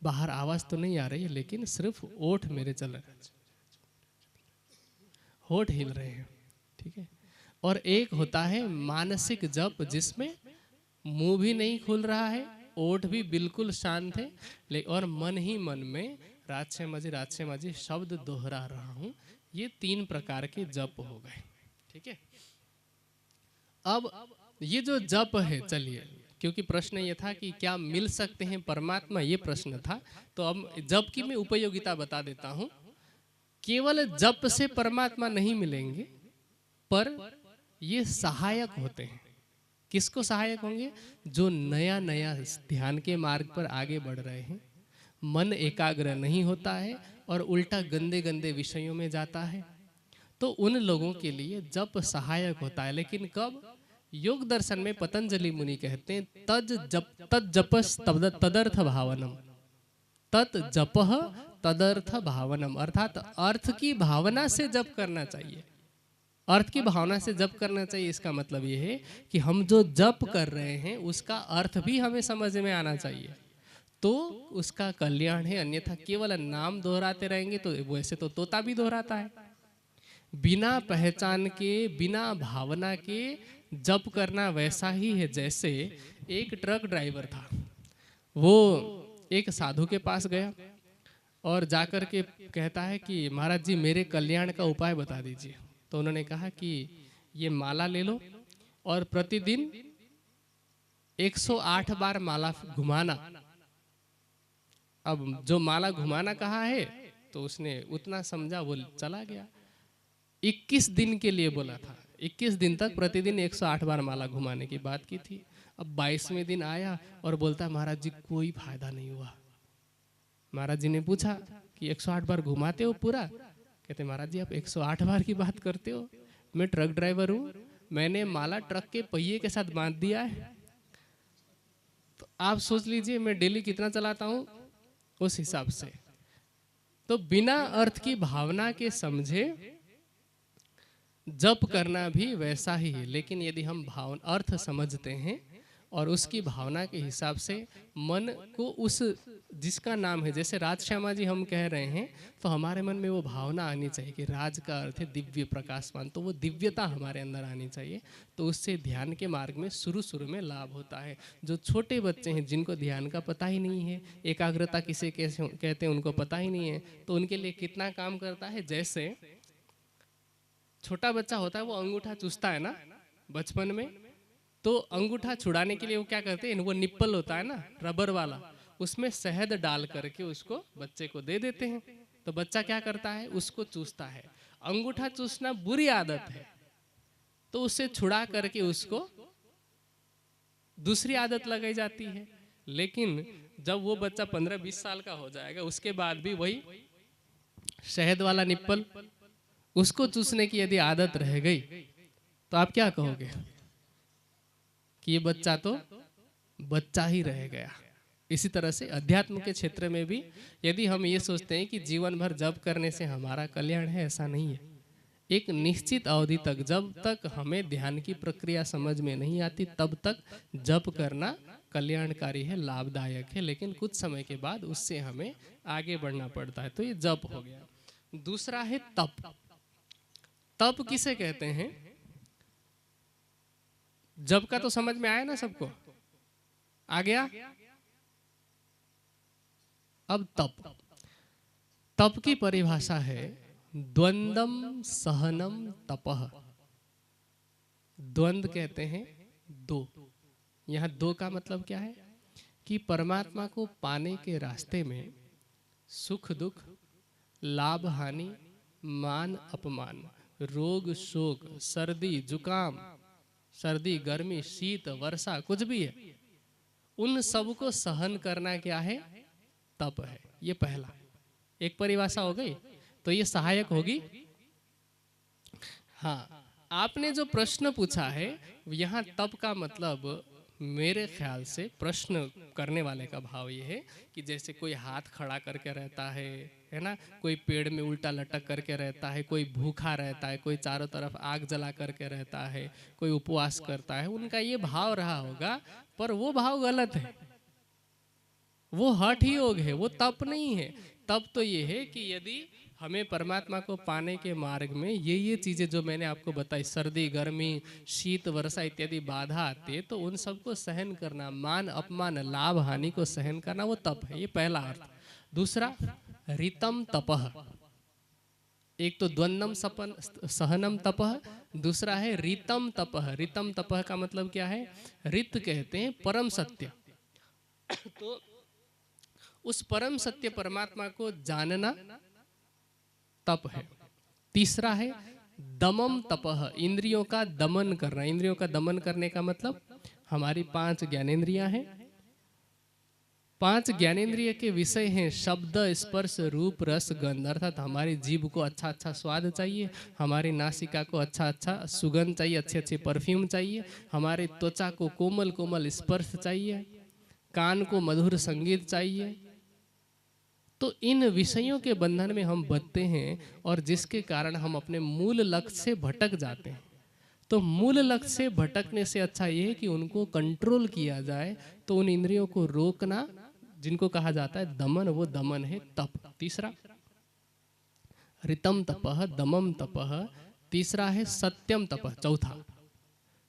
बाहर आवाज तो नहीं आ रही है लेकिन सिर्फ ओठ मेरे चल रहे हैं, होठ हिल रहे हैं, ठीक है। और एक होता है मानसिक जप, जिसमें मुंह भी नहीं खुल रहा है, ओठ भी बिल्कुल शांत है, और मन ही मन में रात से मजी, रात से मजी शब्द दोहरा रहा हूं। ये 3 प्रकार के जप हो गए, ठीक है। अब ये जो जप है, चलिए, क्योंकि प्रश्न ये था कि क्या मिल सकते हैं परमात्मा, ये प्रश्न था, तो अब जप की मैं उपयोगिता बता देता हूं। केवल जप से परमात्मा नहीं मिलेंगे, पर ये सहायक होते हैं। किसको सहायक होंगे? जो नया नया ध्यान के मार्ग पर आगे बढ़ रहे हैं, मन एकाग्र नहीं होता है और उल्टा गंदे गंदे विषयों में जाता है, तो उन लोगों के लिए जप सहायक होता है। लेकिन कब? योग दर्शन में पतंजलि मुनि कहते हैं तद जपस तदर्थ भावनम, तत् जपह तदर्थ भावनम, अर्थात अर्थ की भावना से जप करना चाहिए। अर्थ की भावना से जप करना चाहिए, इसका मतलब ये है कि हम जो जप कर रहे हैं उसका अर्थ भी हमें समझ में आना चाहिए, तो उसका कल्याण है। अन्यथा केवल नाम दोहराते रहेंगे तो वैसे तो तोता भी दोहराता है। बिना पहचान के, बिना भावना के जप करना वैसा ही है जैसे एक ट्रक ड्राइवर था, वो एक साधु के पास गया और जाकर के कहता है कि महाराज जी मेरे कल्याण का उपाय बता दीजिए। तो उन्होंने कहा कि ये माला ले लो और प्रतिदिन 108 बार माला घुमाना। अब जो माला घुमाना कहा है तो उसने उतना समझा, वो चला गया। 21 दिन के लिए बोला था, 21 दिन तक प्रतिदिन 108 बार माला घुमाने की बात की थी। अब 22वें दिन आया और बोलता है महाराज जी कोई फायदा नहीं हुआ। महाराज जी ने पूछा कि 108 बार घुमाते हो पूरा? कहते महाराज जी आप 108 बार की बात करते हो, मैं ट्रक ड्राइवर हूँ, मैंने माला ट्रक के पहिए के साथ बांध दिया है। तो आप सोच लीजिए मैं डेली कितना चलाता हूँ उस हिसाब से। तो बिना अर्थ की भावना के समझे जप करना भी वैसा ही है। लेकिन यदि हम भावना अर्थ समझते हैं और उसकी भावना के हिसाब से मन को उस जिसका नाम है, जैसे राज श्यामा जी हम कह रहे हैं, तो हमारे मन में वो भावना आनी चाहिए कि राज का अर्थ है दिव्य प्रकाशमान, तो वो दिव्यता हमारे अंदर आनी चाहिए। तो उससे ध्यान के मार्ग में शुरू में लाभ होता है। जो छोटे बच्चे हैं जिनको ध्यान का पता ही नहीं है, एकाग्रता किसे कैसे कहते हैं उनको पता ही नहीं है, तो उनके लिए कितना काम करता है। जैसे छोटा बच्चा होता है वो अंगूठा चूसता है ना बचपन में, तो अंगूठा छुड़ाने के लिए वो क्या करते हैं, वो निप्पल होता है ना रबर वाला, उसमें शहद डाल करके उसको बच्चे को दे देते हैं। तो बच्चा क्या करता है, उसको चूसता है। अंगूठा चूसना बुरी आदत है, तो उससे छुड़ा करके उसको दूसरी आदत लगाई जाती है। लेकिन जब वो बच्चा 15-20 साल का हो जाएगा, उसके बाद भी वही शहद वाला निप्पल, उसको चूसने की यदि आदत रह गई, तो आप क्या कहोगे कि ये बच्चा तो बच्चा ही रह गया। इसी तरह से अध्यात्म के क्षेत्र में भी यदि हम ये सोचते हैं कि जीवन भर जप करने से हमारा कल्याण है, ऐसा नहीं है। एक निश्चित अवधि तक, जब तक हमें ध्यान की प्रक्रिया समझ में नहीं आती, तब तक जप करना कल्याणकारी है, लाभदायक है। लेकिन कुछ समय के बाद उससे हमें आगे बढ़ना पड़ता है। तो ये जप हो गया। दूसरा है तप। तप किसे कहते हैं? जप का तो समझ में आया ना सबको, आ गया। अब तप की परिभाषा है द्वंद्वम सहनम तपः। द्वंद्व कहते हैं दो। यहां दो का मतलब क्या है कि परमात्मा को पाने के रास्ते में सुख दुख, लाभ हानि, मान अपमान, रोग शोक, सर्दी जुकाम, सर्दी गर्मी, शीत वर्षा, कुछ भी है, उन सब को सहन करना क्या है? तप है। ये पहला एक परिभाषा हो गई। तो ये सहायक होगी। हाँ, आपने जो प्रश्न पूछा है, यहाँ तप का मतलब मेरे ख्याल से प्रश्न करने वाले का भाव ये है कि जैसे कोई हाथ खड़ा करके रहता है ना, कोई पेड़ में उल्टा लटक करके रहता है, कोई भूखा रहता है, कोई चारों तरफ आग जला करके रहता है, कोई उपवास करता है, उनका ये भाव रहा होगा। पर वो भाव गलत है, वो हठ योग है, वो तप नहीं है। तप तो ये है कि यदि हमें परमात्मा को पाने के मार्ग में ये चीजें जो मैंने आपको बताई, सर्दी गर्मी शीत वर्षा इत्यादि बाधा आती है, तो उन सबको सहन करना, मान अपमान लाभ हानि को सहन करना, वो तप है। ये पहला अर्थ। दूसरा ऋतम तपः। एक तो द्वंद्वम सहनम तपः, दूसरा है ऋतम तपः। ऋतम तपः का मतलब क्या है? ऋत कहते हैं परम सत्य। तो उस परम सत्य परमात्मा को जानना तप है। तीसरा है दमम तपह, इंद्रियों का दमन करना। इंद्रियों का दमन करने का मतलब हमारी 5 ज्ञानेंद्रियां हैं। 5 ज्ञानेंद्रिय के विषय हैं शब्द, स्पर्श, रूप, रस, गंध। अर्थात हमारी जीभ को अच्छा अच्छा स्वाद चाहिए, हमारी नासिका को अच्छा अच्छा सुगंध चाहिए, अच्छे अच्छे परफ्यूम चाहिए, हमारे त्वचा को कोमल कोमल स्पर्श चाहिए, कान को मधुर संगीत चाहिए। तो इन विषयों के बंधन में हम बंधते हैं और जिसके कारण हम अपने मूल लक्ष्य से भटक जाते हैं। तो मूल लक्ष्य से भटकने से अच्छा ये है कि उनको कंट्रोल किया जाए। तो उन इंद्रियों को रोकना, जिनको कहा जाता है दमन, वो दमन है तप। तीसरा ऋतम तपह, दमम तपह। तीसरा है सत्यम तपह। चौथा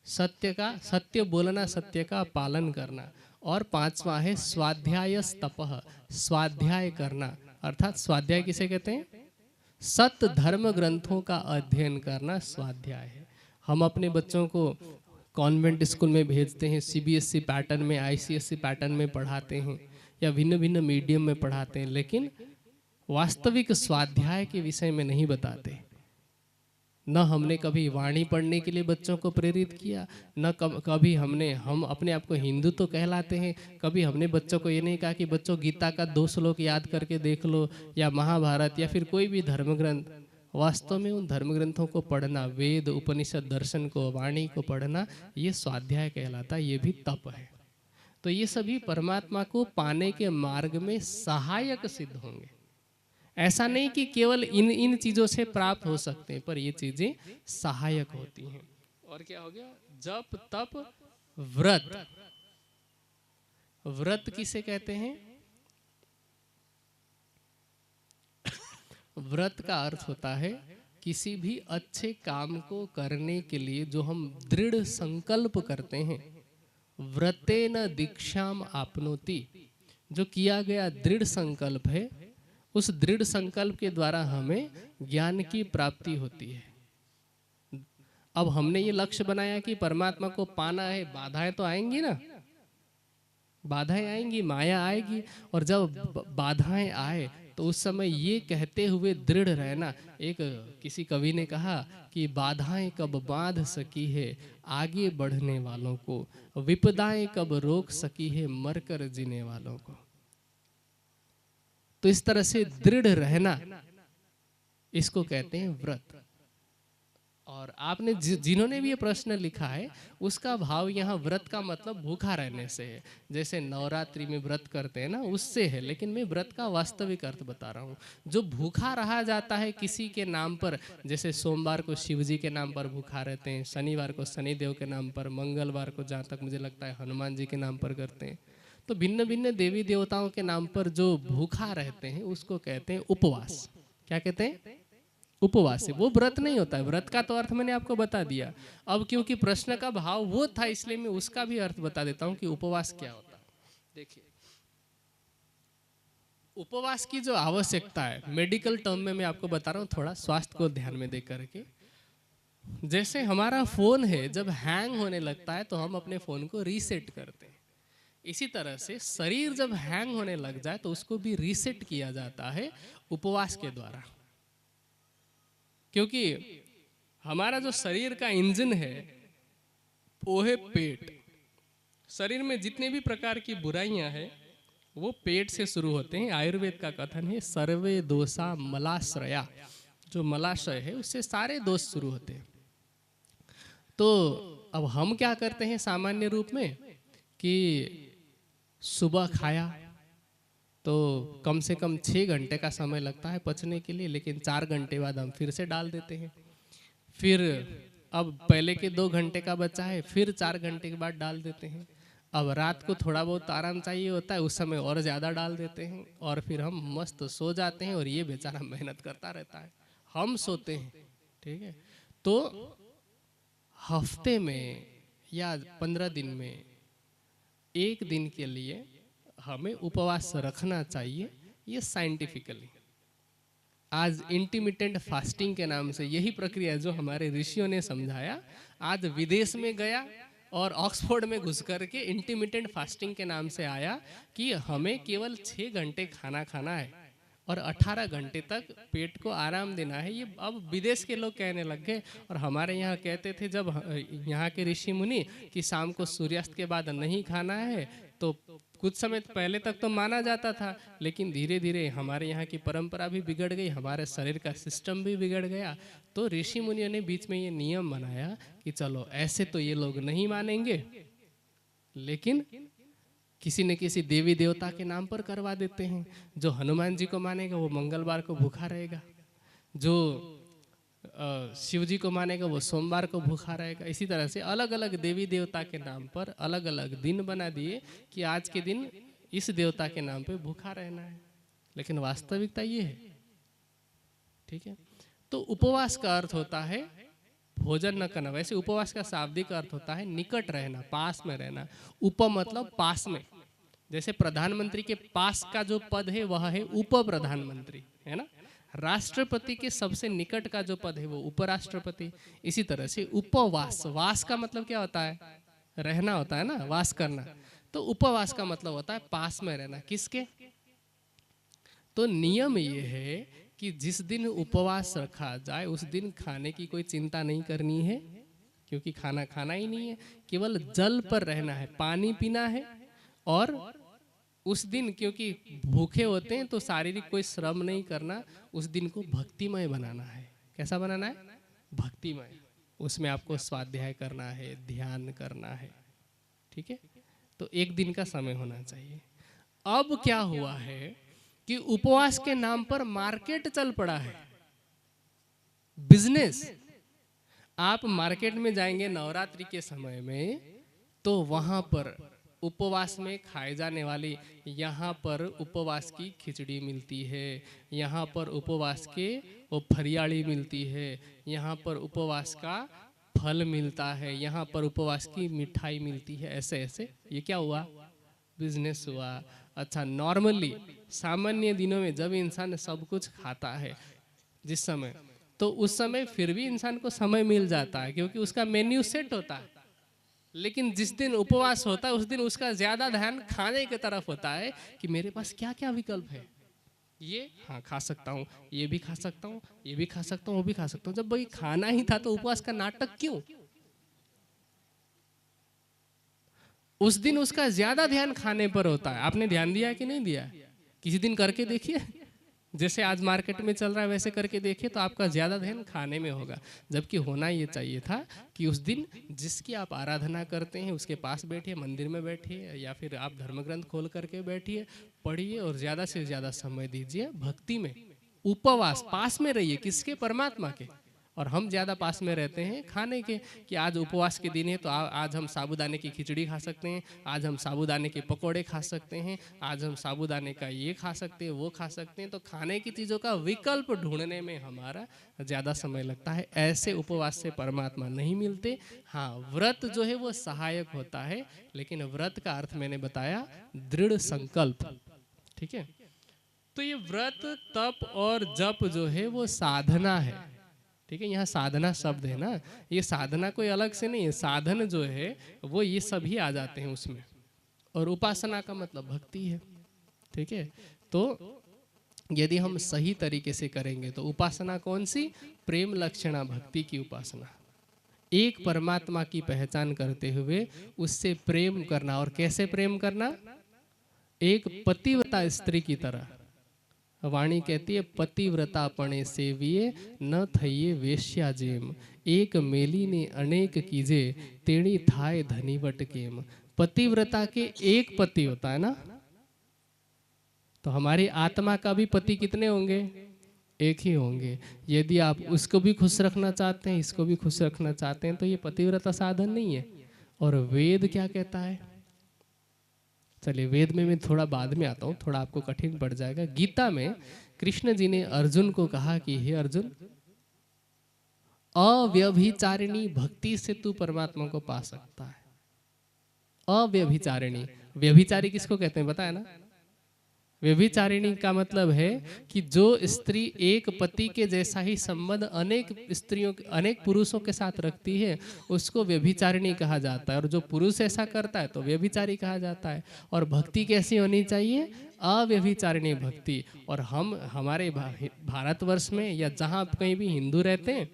सत्य का, सत्य बोलना, सत्य का पालन करना। और 5वां है स्वाध्यायस तपह, स्वाध्याय करना। अर्थात स्वाध्याय किसे कहते हैं? सत धर्म ग्रंथों का अध्ययन करना स्वाध्याय है। हम अपने बच्चों को कॉन्वेंट स्कूल में भेजते हैं, सीबीएसई पैटर्न में, आईसीएसई पैटर्न में पढ़ाते हैं या भिन्न भिन्न मीडियम में पढ़ाते हैं, लेकिन वास्तविक स्वाध्याय के विषय में नहीं बताते। न हमने कभी वाणी पढ़ने के लिए बच्चों को प्रेरित किया, न कभी हम अपने आप को हिंदू तो कहलाते हैं, कभी हमने बच्चों को ये नहीं कहा कि बच्चों गीता का 2 श्लोक याद करके देख लो, या महाभारत, या फिर कोई भी धर्म ग्रंथ। वास्तव में उन धर्म ग्रंथों को पढ़ना, वेद, उपनिषद, दर्शन को, वाणी को पढ़ना, ये स्वाध्याय कहलाता है, ये भी तप है। तो ये सभी परमात्मा को पाने के मार्ग में सहायक सिद्ध होंगे। ऐसा नहीं कि केवल इन चीजों से प्राप्त हो सकते हैं, पर ये चीजें सहायक होती हैं। और क्या हो गया? जप, तप, व्रत। व्रत किसे कहते हैं? व्रत का अर्थ होता है किसी भी अच्छे काम को करने के लिए जो हम दृढ़ संकल्प करते हैं। व्रतेन दीक्षाम आपनोति, जो किया गया दृढ़ संकल्प है, उस दृढ़ संकल्प के द्वारा हमें ज्ञान की प्राप्ति होती है। अब हमने ये लक्ष्य बनाया कि परमात्मा को पाना है, बाधाएं तो आएंगी ना, बाधाएं आएंगी, माया आएगी। और जब बाधाएं आए तो उस समय ये कहते हुए दृढ़ रहना। एक किसी कवि ने कहा कि बाधाएं कब बांध सकी है आगे बढ़ने वालों को, विपदाएं कब रोक सकी है मरकर जीने वालों को। तो इस तरह से दृढ़ रहना, इसको कहते हैं व्रत। और आपने जिन्होंने भी ये प्रश्न लिखा है, उसका भाव यहाँ व्रत का मतलब भूखा रहने से है। जैसे नवरात्रि में व्रत करते हैं ना, उससे है। लेकिन मैं व्रत का वास्तविक अर्थ बता रहा हूँ। जो भूखा रहा जाता है किसी के नाम पर, जैसे सोमवार को शिव जी के नाम पर भूखा रहते हैं, शनिवार को शनिदेव के नाम पर, मंगलवार को जहाँ तक मुझे लगता है हनुमान जी के नाम पर करते हैं। तो भिन्न भिन्न देवी देवताओं के नाम पर जो भूखा रहते हैं उसको कहते हैं उपवास। क्या कहते हैं? उपवास है। वो व्रत नहीं होता है। व्रत का तो अर्थ मैंने आपको बता दिया। अब क्योंकि प्रश्न का भाव वो था, इसलिए मैं उसका भी अर्थ बता देता हूं कि उपवास क्या होता है। देखिए, उपवास की जो आवश्यकता है, मेडिकल टर्म में मैं आपको बता रहा हूं, थोड़ा स्वास्थ्य को ध्यान में दे करके। जैसे हमारा फोन है, जब हैंग होने लगता है तो हम अपने फोन को रीसेट करते हैं। इसी तरह से शरीर जब हैंग होने लग जाए तो उसको भी रीसेट किया जाता है उपवास के द्वारा। क्योंकि हमारा जो शरीर का इंजन है वो है पेट। शरीर में जितने भी प्रकार की बुराइयां हैं वो पेट से शुरू होते हैं। आयुर्वेद का कथन है सर्वे दोषा मलाश्रया, जो मलाशय है उससे सारे दोष शुरू होते हैं। तो अब हम क्या करते हैं सामान्य रूप में कि सुबह खाया तो कम से कम 6 घंटे का समय लगता है पचने के लिए, लेकिन 4 घंटे बाद हम फिर से डाल देते हैं। फिर अब पहले के 2 घंटे का बचा है, फिर 4 घंटे के बाद डाल देते हैं। अब रात को थोड़ा बहुत आराम चाहिए होता है, उस समय और ज़्यादा डाल देते हैं, और फिर हम मस्त सो जाते हैं। और ये बेचारा मेहनत करता रहता है, हम सोते हैं। ठीक है, तो हफ्ते में या 15 दिन में 1 दिन के लिए हमें उपवास रखना चाहिए। ये साइंटिफिकली आज इंटरमिटेंट फास्टिंग के नाम से यही प्रक्रिया जो हमारे ऋषियों ने समझाया, आज विदेश में गया और ऑक्सफोर्ड में घुस करके इंटरमिटेंट फास्टिंग के नाम से आया कि हमें केवल 6 घंटे खाना खाना है और 18 घंटे तक पेट को आराम देना है। ये अब विदेश के लोग कहने लग गए, और हमारे यहाँ कहते थे जब यहाँ के ऋषि मुनि कि शाम को सूर्यास्त के बाद नहीं खाना है, तो कुछ समय पहले तक तो माना जाता था, लेकिन धीरे धीरे हमारे यहाँ की परंपरा भी बिगड़ गई, हमारे शरीर का सिस्टम भी बिगड़ गया। तो ऋषि मुनियों ने बीच में ये नियम बनाया कि चलो ऐसे तो ये लोग नहीं मानेंगे, लेकिन किसी न किसी देवी देवता के नाम पर करवा देते हैं। जो हनुमान जी को मानेगा वो मंगलवार को भूखा रहेगा, जो शिव जी को मानेगा वो सोमवार को भूखा रहेगा। इसी तरह से अलग अलग देवी देवता के नाम पर अलग अलग दिन बना दिए कि आज के दिन इस देवता के नाम पे भूखा रहना है, लेकिन वास्तविकता ये है। ठीक है, तो उपवास का अर्थ होता है भोजन न करना। वैसे उपवास का शाब्दिक अर्थ होता है निकट रहना, पास में रहना। उप मतलब पास में, जैसे प्रधानमंत्री के पास का जो पद है वह है उप प्रधानमंत्री, है ना। राष्ट्रपति के सबसे निकट का जो पद है वो उपराष्ट्रपति। इसी तरह से उपवास, वास का मतलब क्या होता है? रहना होता है ना, वास करना। तो उपवास का मतलब होता है पास में रहना। किसके? तो नियम ये है कि जिस दिन उपवास रखा जाए उस दिन खाने की कोई चिंता नहीं करनी है, क्योंकि खाना खाना ही नहीं है, केवल जल पर रहना है, पानी पीना है। और उस दिन क्योंकि भूखे होते हैं तो शारीरिक कोई श्रम नहीं करना, उस दिन को भक्तिमय बनाना है। कैसा बनाना है? भक्तिमय। उसमें आपको स्वाध्याय करना है, ध्यान करना है। ठीक है, तो एक दिन का समय होना चाहिए। अब क्या हुआ है कि उपवास के नाम पर मार्केट चल पड़ा है, बिजनेस। आप मार्केट में जाएंगे नवरात्रि के समय में, तो वहां पर उपवास में खाए जाने वाली, यहाँ पर उपवास की खिचड़ी मिलती है, यहाँ पर उपवास के वो फरियाली मिलती है, यहाँ पर उपवास का फल मिलता है, यहाँ पर उपवास की मिठाई मिलती है। ऐसे ऐसे ये क्या हुआ? बिजनेस हुआ। अच्छा, नॉर्मली सामान्य दिनों में जब इंसान सब कुछ खाता है जिस समय, तो उस समय फिर भी इंसान को समय मिल जाता है क्योंकि उसका मेन्यू सेट होता है। लेकिन जिस दिन उपवास होता है उस दिन उसका ज्यादा ध्यान खाने की तरफ होता है कि मेरे पास क्या क्या विकल्प है, ये हाँ खा सकता हूँ, ये भी खा सकता हूँ, ये भी खा सकता हूँ, वो भी खा सकता हूँ। जब भाई खाना ही था तो उपवास का नाटक क्यों? उस दिन उसका ज्यादा ध्यान खाने पर होता है। आपने ध्यान दिया कि नहीं दिया? किसी दिन करके देखिए, जैसे आज मार्केट में चल रहा है वैसे करके देखिए, तो आपका ज्यादा ध्यान खाने में होगा। जबकि होना ये चाहिए था कि उस दिन जिसकी आप आराधना करते हैं उसके पास बैठिए, मंदिर में बैठिए, या फिर आप धर्म ग्रंथ खोल करके बैठिए, पढ़िए और ज्यादा से ज्यादा समय दीजिए भक्ति में। उपवास, पास में रहिए। किसके? परमात्मा के। और हम ज़्यादा पास में रहते हैं खाने के, कि आज उपवास के दिन है तो आज हम साबूदाने की खिचड़ी खा सकते हैं, आज हम साबूदाने के पकोड़े खा सकते हैं, आज हम साबूदाने का ये खा सकते हैं, वो खा सकते हैं। तो खाने की चीज़ों का विकल्प ढूंढने में हमारा ज़्यादा समय लगता है। ऐसे उपवास से परमात्मा नहीं मिलते। हाँ, व्रत जो है वो सहायक होता है, लेकिन व्रत का अर्थ मैंने बताया दृढ़ संकल्प। ठीक है, तो ये व्रत, तप और जप जो है वो साधना है। ठीक है, यहाँ साधना शब्द है ना, ये साधना कोई अलग से नहीं है, साधन जो है वो ये सभी आ जाते हैं उसमें। और उपासना का मतलब भक्ति है। ठीक है, तो यदि हम सही तरीके से करेंगे तो उपासना कौन सी? प्रेम लक्षणा भक्ति की उपासना। एक परमात्मा की पहचान करते हुए उससे प्रेम करना। और कैसे प्रेम करना? एक पतिव्रता स्त्री की तरह। वाणी कहती है, पतिव्रता पणे सेविये न थइये वेश्या जेम, एक मेली ने अनेक कीजे तेणी थाय धनीवट केम। पतिव्रता के एक पति होता है ना, तो हमारी आत्मा का भी पति कितने होंगे? एक ही होंगे। यदि आप उसको भी खुश रखना चाहते हैं, इसको भी खुश रखना चाहते हैं, तो ये पतिव्रता साधन नहीं है। और वेद क्या कहता है? चलिए, वेद में मैं थोड़ा बाद में आता हूँ, थोड़ा आपको कठिन पड़ जाएगा। गीता में कृष्ण जी ने अर्जुन को कहा कि हे अर्जुन, अव्यभिचारिणी भक्ति से तू परमात्मा को पा सकता है। अव्यभिचारिणी, व्यभिचारी किसको कहते हैं पता है ना? व्यभिचारिणी का मतलब है कि जो स्त्री एक पति के जैसा ही संबंध अनेक स्त्रियों अनेक पुरुषों के साथ रखती है उसको व्यभिचारिणी कहा जाता है, और जो पुरुष ऐसा करता है तो व्यभिचारी कहा जाता है। और भक्ति कैसी होनी चाहिए? अव्यभिचारिणी भक्ति। और हम हमारे भारतवर्ष में या जहाँ कहीं भी हिंदू रहते हैं,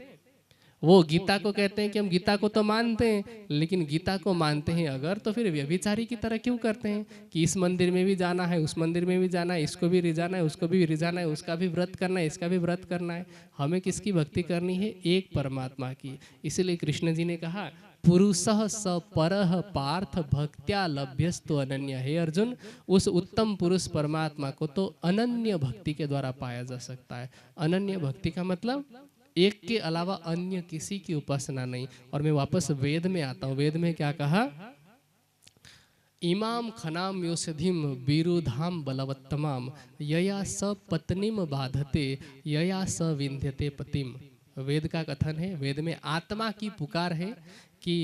वो गीता को कहते हैं कि हम गीता को तो मानते हैं, लेकिन गीता को मानते हैं अगर तो फिर व्यभिचारी की तरह क्यों करते हैं कि इस मंदिर में भी जाना है, उस मंदिर में भी जाना है, इसको भी रिझाना है, उसको भी रिझाना है, उसका भी व्रत करना है, इसका भी व्रत करना है। हमें किसकी भक्ति करनी है? एक परमात्मा की। इसीलिए कृष्ण जी ने कहा पुरुषः स परः पार्थ भक्त्या लभ्यस्तु अनन्य। हे अर्जुन, उस उत्तम पुरुष परमात्मा को तो अनन्य भक्ति के द्वारा पाया जा सकता है। अनन्य भक्ति का मतलब एक के अलावा अन्य किसी की उपासना नहीं। और मैं वापस वेद में आता हूँ। वेद में क्या कहा? इमाम खनाम योषधिम बीरुधाम बलवत्तमाम यया स पत्नीम बाधते यया स विंध्यते पतिम। वेद का कथन है, वेद में आत्मा की पुकार है कि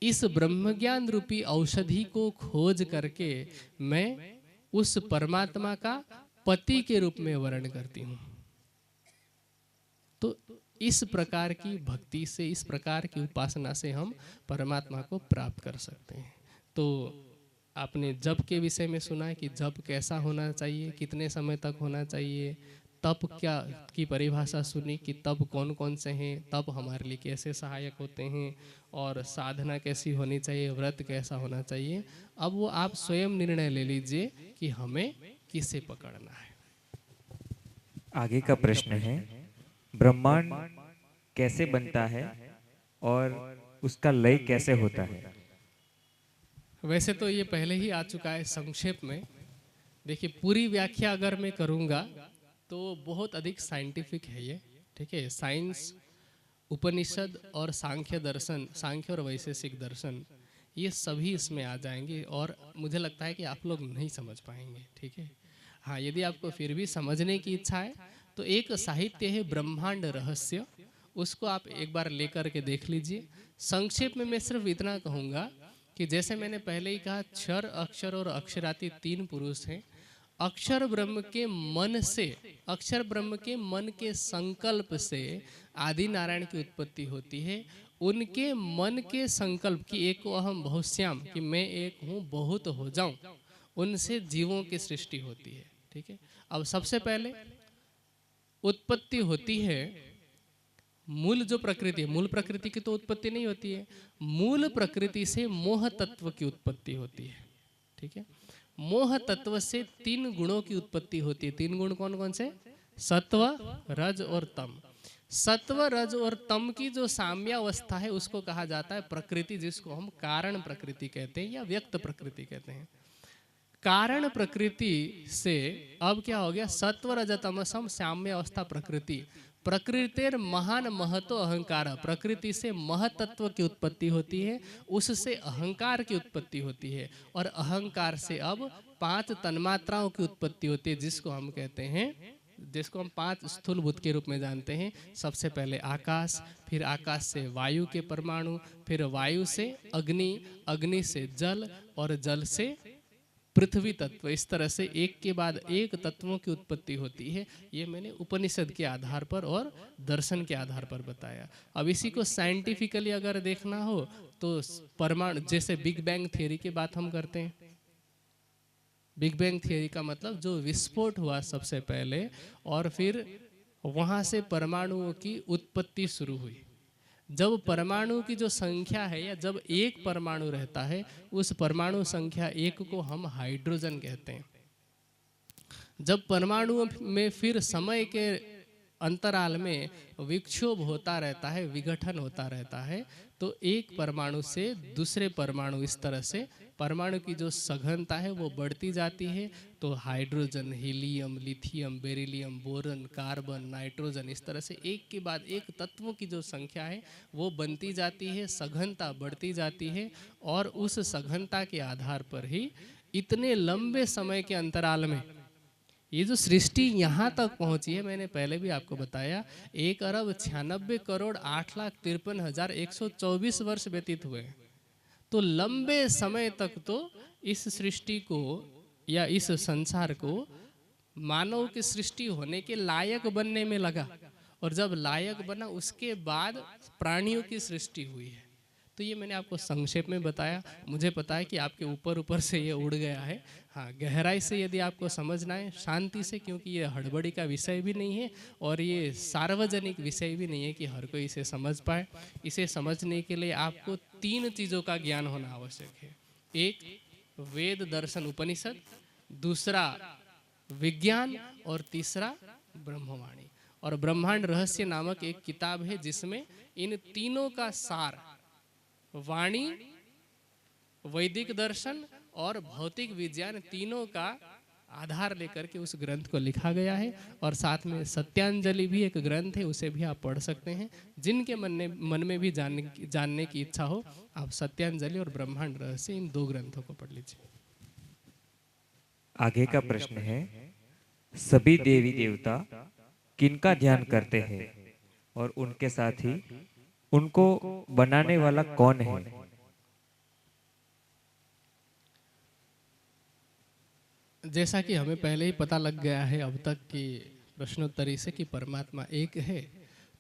इस ब्रह्मज्ञान रूपी औषधि को खोज करके मैं उस परमात्मा का पति के रूप में वर्ण करती हूँ। तो इस प्रकार की भक्ति से, इस प्रकार की उपासना से हम परमात्मा को प्राप्त कर सकते हैं। तो आपने जप के विषय में सुना है कि जप कैसा होना चाहिए, कितने समय तक होना चाहिए। तप क्या की परिभाषा सुनी कि तप कौन कौन से हैं, तप हमारे लिए कैसे सहायक होते हैं, और साधना कैसी होनी चाहिए, व्रत कैसा होना चाहिए। अब वो आप स्वयं निर्णय ले लीजिए कि हमें किसे पकड़ना है। आगे का प्रश्न है, ब्रह्मांड कैसे बनता है और उसका लय कैसे होता है? वैसे तो ये पहले ही आ चुका है संक्षेप में। देखिए, पूरी व्याख्या अगर मैं करूँगा तो बहुत अधिक साइंटिफिक है ये, ठीक है। साइंस, उपनिषद और सांख्य दर्शन, सांख्य और वैशेषिक दर्शन, ये सभी इसमें आ जाएंगे और मुझे लगता है कि आप लोग नहीं समझ पाएंगे, ठीक है। हाँ, यदि आपको फिर भी समझने की इच्छा है तो एक साहित्य है ब्रह्मांड रहस्य, उसको आप एक बार लेकर के देख लीजिए। संक्षेप में मैं सिर्फ इतना कहूँगा कि जैसे मैंने पहले ही कहा, क्षर, अक्षर और अक्षराती तीन पुरुष हैं। अक्षर ब्रह्म के मन से, अक्षर ब्रह्म के मन के संकल्प से आदि नारायण की उत्पत्ति होती है। उनके मन के संकल्प की एको अहम बहुश्याम, कि मैं एक हूँ बहुत हो जाऊं, उनसे जीवों की सृष्टि होती है, ठीक है। अब सबसे पहले उत्पत्ति होती है मूल जो प्रकृति है, मूल प्रकृति की तो उत्पत्ति नहीं होती है, मूल प्रकृति से मोह तत्व की उत्पत्ति होती है, ठीक है। मोह तत्व से तीन गुणों की उत्पत्ति होती है। तीन गुण कौन कौन से? सत्व, रज और तम। सत्व, रज और तम की जो साम्यावस्था है उसको कहा जाता है प्रकृति, जिसको हम कारण प्रकृति कहते हैं या व्यक्त प्रकृति कहते हैं। कारण प्रकृति से अब क्या हो गया? सत्व रज तमसम साम्य अवस्था प्रकृति। प्रकृतिर महान महतो अहंकार, प्रकृति से महतत्व की उत्पत्ति होती है, उससे अहंकार की उत्पत्ति होती है, और अहंकार से अब पांच तन्मात्राओं की उत्पत्ति होती है, जिसको हम कहते हैं, जिसको हम पांच स्थूल भूत के रूप में जानते हैं। सबसे पहले आकाश, फिर आकाश से वायु के परमाणु, फिर वायु से अग्नि, अग्नि से जल और जल से पृथ्वी तत्व। इस तरह से एक के बाद एक तत्वों की उत्पत्ति होती है। ये मैंने उपनिषद के आधार पर और दर्शन के आधार पर बताया। अब इसी को साइंटिफिकली अगर देखना हो तो परमाणु, जैसे बिग बैंग थियरी की बात हम करते हैं। बिग बैंग थियरी का मतलब जो विस्फोट हुआ सबसे पहले और फिर वहाँ से परमाणुओं की उत्पत्ति शुरू हुई। जब परमाणु की जो संख्या है, या जब एक परमाणु रहता है, उस परमाणु संख्या एक को हम हाइड्रोजन कहते हैं। जब परमाणुओं में फिर समय के अंतराल में विक्षोभ होता रहता है, विघटन होता रहता है, तो एक परमाणु से दूसरे परमाणु, इस तरह से परमाणु की जो सघनता है वो बढ़ती जाती है। तो hydrogen, helium, lithium, beryllium, boron, carbon, nitrogen, इस तरह से एक के बाद एक तत्वों की जो संख्या है वो बनती जाती है, सघनता बढ़ती जाती है, और उस सघनता के आधार पर ही इतने लंबे समय के अंतराल में ये जो सृष्टि यहाँ तक पहुँची है, मैंने पहले भी आपको बताया, 1,96,08,53,124 वर्ष व्यतीत हुए। तो लंबे समय तक तो इस सृष्टि को या इस संसार को मानव की सृष्टि होने के लायक बनने में लगा, और जब लायक बना उसके बाद प्राणियों की सृष्टि हुई है। तो ये मैंने आपको संक्षेप में बताया। मुझे पता है कि आपके ऊपर ऊपर से ये उड़ गया है। हाँ, गहराई से यदि आपको समझना है शांति से, क्योंकि ये हड़बड़ी का विषय भी नहीं है और ये सार्वजनिक विषय भी नहीं है कि हर कोई इसे समझ पाए। इसे समझने के लिए आपको 3 चीज़ों का ज्ञान होना आवश्यक है। एक, वेद दर्शन उपनिषद, दूसरा विज्ञान, और तीसरा ब्रह्मवाणी। और ब्रह्मांड रहस्य नामक एक किताब है जिसमें इन तीनों का सार, वाणी, वैदिक दर्शन और भौतिक विज्ञान, तीनों का आधार लेकर के उस ग्रंथ को लिखा गया है। और साथ में सत्यांजलि भी एक ग्रंथ है, उसे भी आप पढ़ सकते हैं। जिनके मन में भी जानने की इच्छा हो, आप सत्यांजलि और ब्रह्मांड रहस्य इन 2 ग्रंथों को पढ़ लीजिए। आगे का प्रश्न है, सभी देवी देवता किनका ध्यान करते हैं और उनके साथ ही उनको बनाने वाला कौन है? जैसा कि हमें पहले ही पता लग गया है अब तक की प्रश्नोत्तरी से कि परमात्मा एक है,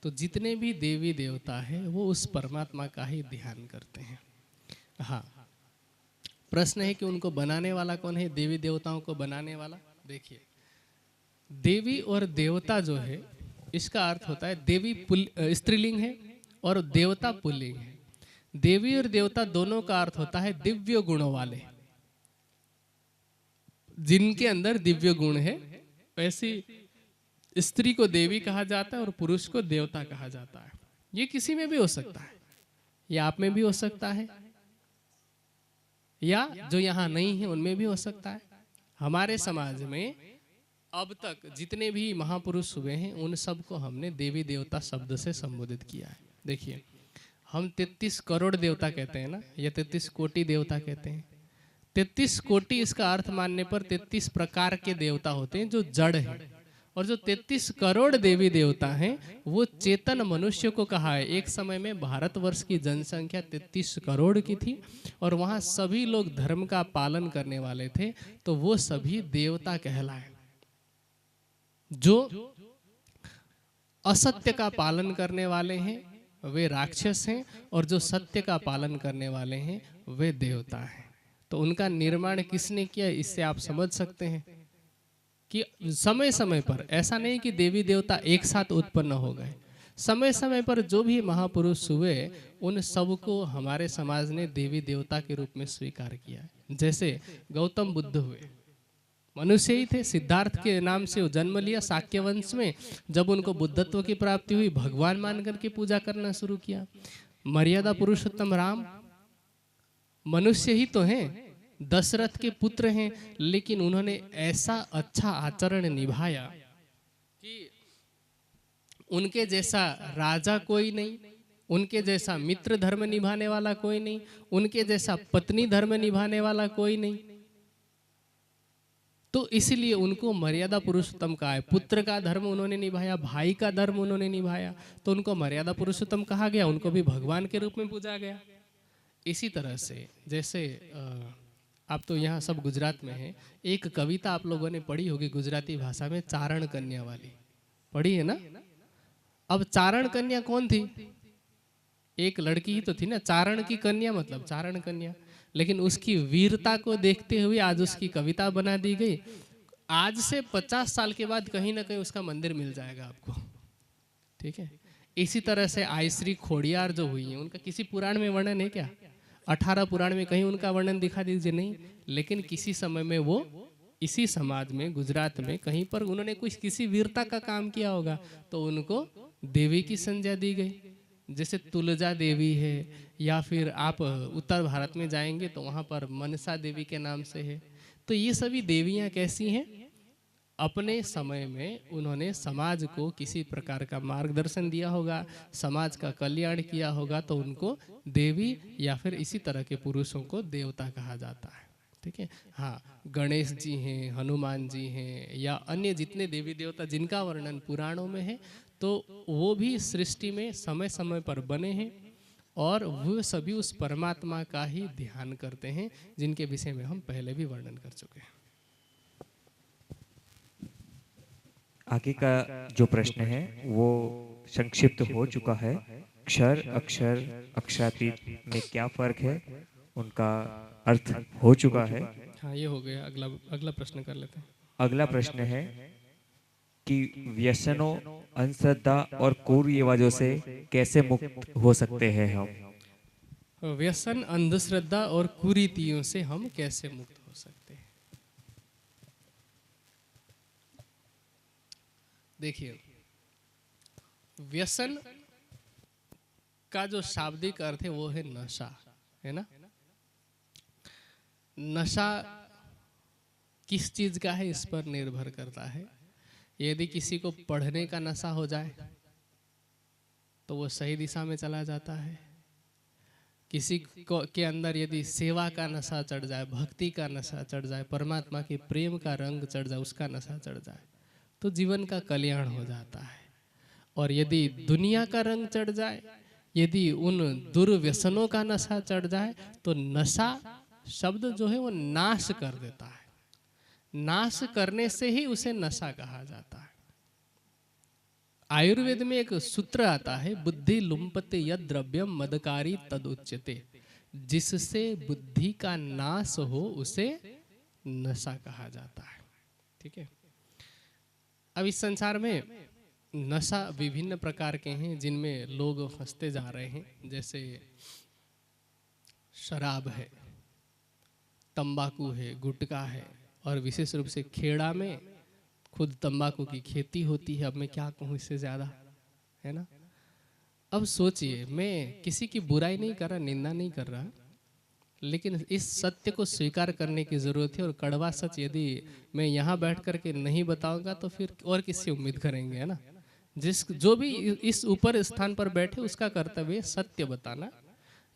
तो जितने भी देवी देवता है वो उस परमात्मा का ही ध्यान करते हैं। हाँ, प्रश्न है कि उनको बनाने वाला कौन है, देवी देवताओं को बनाने वाला। देखिए, देवी और देवता जो है इसका अर्थ होता है, देवी स्त्रीलिंग है और देवता पुल्लिंग है। देवी और देवता दोनों का अर्थ होता है दिव्य गुणों वाले, जिनके अंदर दिव्य गुण है। वैसे स्त्री को देवी कहा जाता है और पुरुष को देवता कहा जाता है। ये किसी में भी हो सकता है, या आप में भी हो सकता है, या जो यहाँ नहीं है उनमें भी हो सकता है। हमारे समाज में अब तक जितने भी महापुरुष हुए हैं उन सबको हमने देवी देवता शब्द से संबोधित किया है। देखिए, हम 33 करोड़ देवता कहते हैं ना, या 33 कोटि देवता कहते हैं। 33 कोटि इसका अर्थ मानने पर 33 प्रकार के देवता होते हैं जो जड़ हैं, और जो 33 करोड़ देवी देवता हैं वो चेतन मनुष्य को कहा है। एक समय में भारतवर्ष की जनसंख्या 33 करोड़ की थी और वहाँ सभी लोग धर्म का पालन करने वाले थे, तो वो सभी देवता कहलाए। जो असत्य का पालन करने वाले हैं वे राक्षस हैं, और जो सत्य का पालन करने वाले हैं वे देवता हैं। तो उनका निर्माण किसने किया, इससे आप समझ सकते हैं कि समय समय पर ऐसा नहीं कि देवी देवता एक साथ उत्पन्न हो गए। समय समय पर जो भी महापुरुष हुए उन सबको हमारे समाज ने देवी देवता के रूप में स्वीकार किया। जैसे गौतम बुद्ध हुए, मनुष्य ही थे, सिद्धार्थ के नाम से वो जन्म लिया शाक्य वंश में। जब उनको बुद्धत्व की प्राप्ति हुई, भगवान मान करके पूजा करना शुरू किया। मर्यादा पुरुषोत्तम राम मनुष्य ही तो हैं, दशरथ के पुत्र हैं, लेकिन उन्होंने ऐसा अच्छा आचरण निभाया कि उनके जैसा राजा कोई नहीं, उनके जैसा मित्र धर्म निभाने वाला कोई नहीं, उनके जैसा पत्नी धर्म निभाने वाला कोई नहीं। तो इसलिए उनको मर्यादा पुरुषोत्तम कहा है। पुत्र का धर्म उन्होंने निभाया, भाई का धर्म उन्होंने निभाया, तो उनको मर्यादा पुरुषोत्तम कहा गया, उनको भी भगवान के रूप में पूजा गया। इसी तरह से जैसे आप तो यहाँ सब गुजरात में हैं, एक कविता आप लोगों ने पढ़ी होगी गुजराती भाषा में, चारण कन्या वाली, पढ़ी है ना। अब चारण कन्या कौन थी, एक लड़की ही तो थी ना, चारण की कन्या मतलब चारण कन्या। लेकिन उसकी वीरता को देखते हुए आज उसकी कविता बना दी गई। आज से 50 साल के बाद कहीं ना कहीं उसका मंदिर मिल जाएगा आपको, ठीक है। इसी तरह से आयश्री खोड़ियार जो हुई है, उनका किसी पुराण में वर्णन है क्या? 18 पुराण में कहीं उनका वर्णन दिखा दीजिए, नहीं। लेकिन किसी समय में वो इसी समाज में, गुजरात में कहीं पर उन्होंने कुछ किसी वीरता का काम किया होगा, तो उनको देवी की संज्ञा दी गई। जैसे तुलजा देवी है, या फिर आप उत्तर भारत में जाएंगे तो वहाँ पर मनसा देवी के नाम से है। तो ये सभी देवियाँ कैसी हैं? अपने समय में उन्होंने समाज को किसी प्रकार का मार्गदर्शन दिया होगा, समाज का कल्याण किया होगा, तो उनको देवी या फिर इसी तरह के पुरुषों को देवता कहा जाता है, ठीक है। हाँ, गणेश जी हैं, हनुमान जी हैं, या अन्य जितने देवी देवता जिनका वर्णन पुराणों में है, तो वो भी सृष्टि में समय समय पर बने हैं और वो सभी उस परमात्मा का ही ध्यान करते हैं, जिनके विषय में हम पहले भी वर्णन कर चुके हैं। आगे का जो प्रश्न है वो संक्षिप्त हो चुका है। क्षर, अक्षर, अक्षरातीत में क्या फर्क है, उनका अर्थ हो चुका है। हाँ, ये हो गया। अगला अगला प्रश्न कर लेते हैं। अगला प्रश्न है कि व्यसनों, अंधश्रद्धा और कुरीतियों से कैसे मुक्त हो सकते हैं हम। व्यसन, अंधश्रद्धा और कुरीतियों से हम कैसे मुक्त हो सकते हैं। देखिए, व्यसन का जो शाब्दिक अर्थ है वो है नशा, है ना। नशा किस चीज का है इस पर निर्भर करता है। यदि किसी को पढ़ने का नशा हो जाए तो वो सही दिशा में चला जाता है। किसी को के अंदर यदि सेवा का नशा चढ़ जाए, भक्ति का नशा चढ़ जाए, परमात्मा के प्रेम का रंग चढ़ जाए, उसका नशा चढ़ जाए तो जीवन का कल्याण हो जाता है। और यदि दुनिया का रंग चढ़ जाए, यदि उन दुर्व्यसनों का नशा चढ़ जाए तो नशा शब्द जो है वो नाश कर देता है। नाश करने से ही उसे नशा कहा जाता है। आयुर्वेद में एक सूत्र आता है, बुद्धि लुम्पते यद द्रव्यम मदकारी तदुच्यते। जिससे बुद्धि का नाश हो उसे नशा कहा जाता है। ठीक है। अब इस संसार में नशा विभिन्न प्रकार के हैं जिनमें लोग फंसते जा रहे हैं। जैसे शराब है, तंबाकू है, गुटखा है, और विशेष रूप से खेड़ा में खुद तंबाकू की खेती होती है। अब मैं क्या कहूँ इससे ज़्यादा, है ना। अब सोचिए, मैं किसी की बुराई नहीं कर रहा, निंदा नहीं कर रहा, लेकिन इस सत्य को स्वीकार करने की ज़रूरत है। और कड़वा सच यदि मैं यहाँ बैठ करके नहीं बताऊंगा तो फिर और किससे उम्मीद करेंगे, है ना। जो भी इस ऊपर स्थान पर बैठे उसका कर्तव्य सत्य बताना।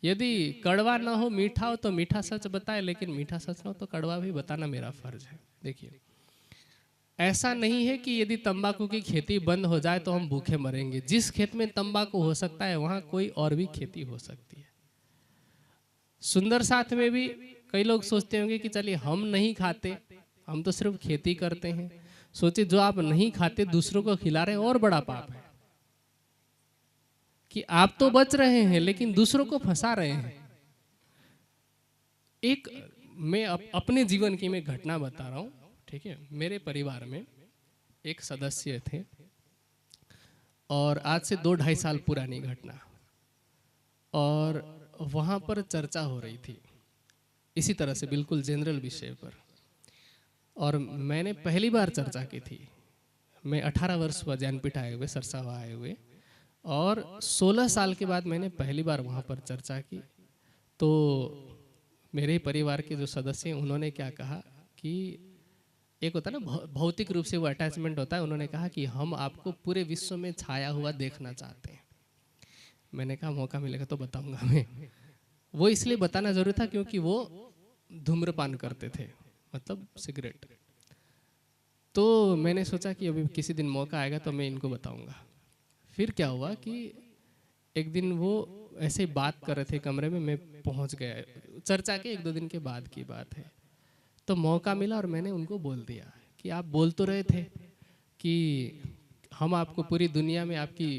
यदि कड़वा ना हो, मीठा हो तो मीठा सच बताए, लेकिन मीठा सच ना हो तो कड़वा भी बताना मेरा फर्ज है। देखिए, ऐसा नहीं है कि यदि तंबाकू की खेती बंद हो जाए तो हम भूखे मरेंगे। जिस खेत में तंबाकू हो सकता है वहां कोई और भी खेती हो सकती है। सुंदर साथ में भी कई लोग सोचते होंगे कि चलिए हम नहीं खाते, हम तो सिर्फ खेती करते हैं। सोचिए, जो आप नहीं खाते दूसरों को खिला रहे हैं और बड़ा पाप है कि आप तो बच रहे हैं लेकिन दूसरों को फंसा रहे हैं। एक मैं अपने जीवन की मैं घटना बता रहा हूँ। ठीक है। मेरे परिवार में एक सदस्य थे और आज से 2-2.5 साल पुरानी घटना, और वहाँ पर चर्चा हो रही थी इसी तरह से बिल्कुल जनरल विषय पर। और मैंने पहली बार चर्चा की थी। मैं 18 वर्ष हुआ ज्ञानपीठ आए हुए, सरसावा आए हुए, और 16 साल के बाद मैंने पहली बार वहाँ पर चर्चा की। तो मेरे परिवार के जो सदस्य हैं उन्होंने क्या कहा कि एक होता है ना भौतिक रूप से वो अटैचमेंट होता है। उन्होंने कहा कि हम आपको पूरे विश्व में छाया हुआ देखना चाहते हैं। मैंने कहा मौका मिलेगा तो बताऊंगा मैं। वो इसलिए बताना जरूरी था क्योंकि वो धूम्रपान करते थे, मतलब सिगरेट। तो मैंने सोचा कि अभी किसी दिन मौका आएगा तो मैं इनको बताऊंगा। फिर क्या हुआ कि एक दिन वो ऐसे बात कर रहे थे कमरे में, मैं पहुंच गया। चर्चा के 1-2 दिन के बाद की बात है। तो मौका मिला और मैंने उनको बोल दिया कि आप बोल तो रहे थे कि हम आपको पूरी दुनिया में आपकी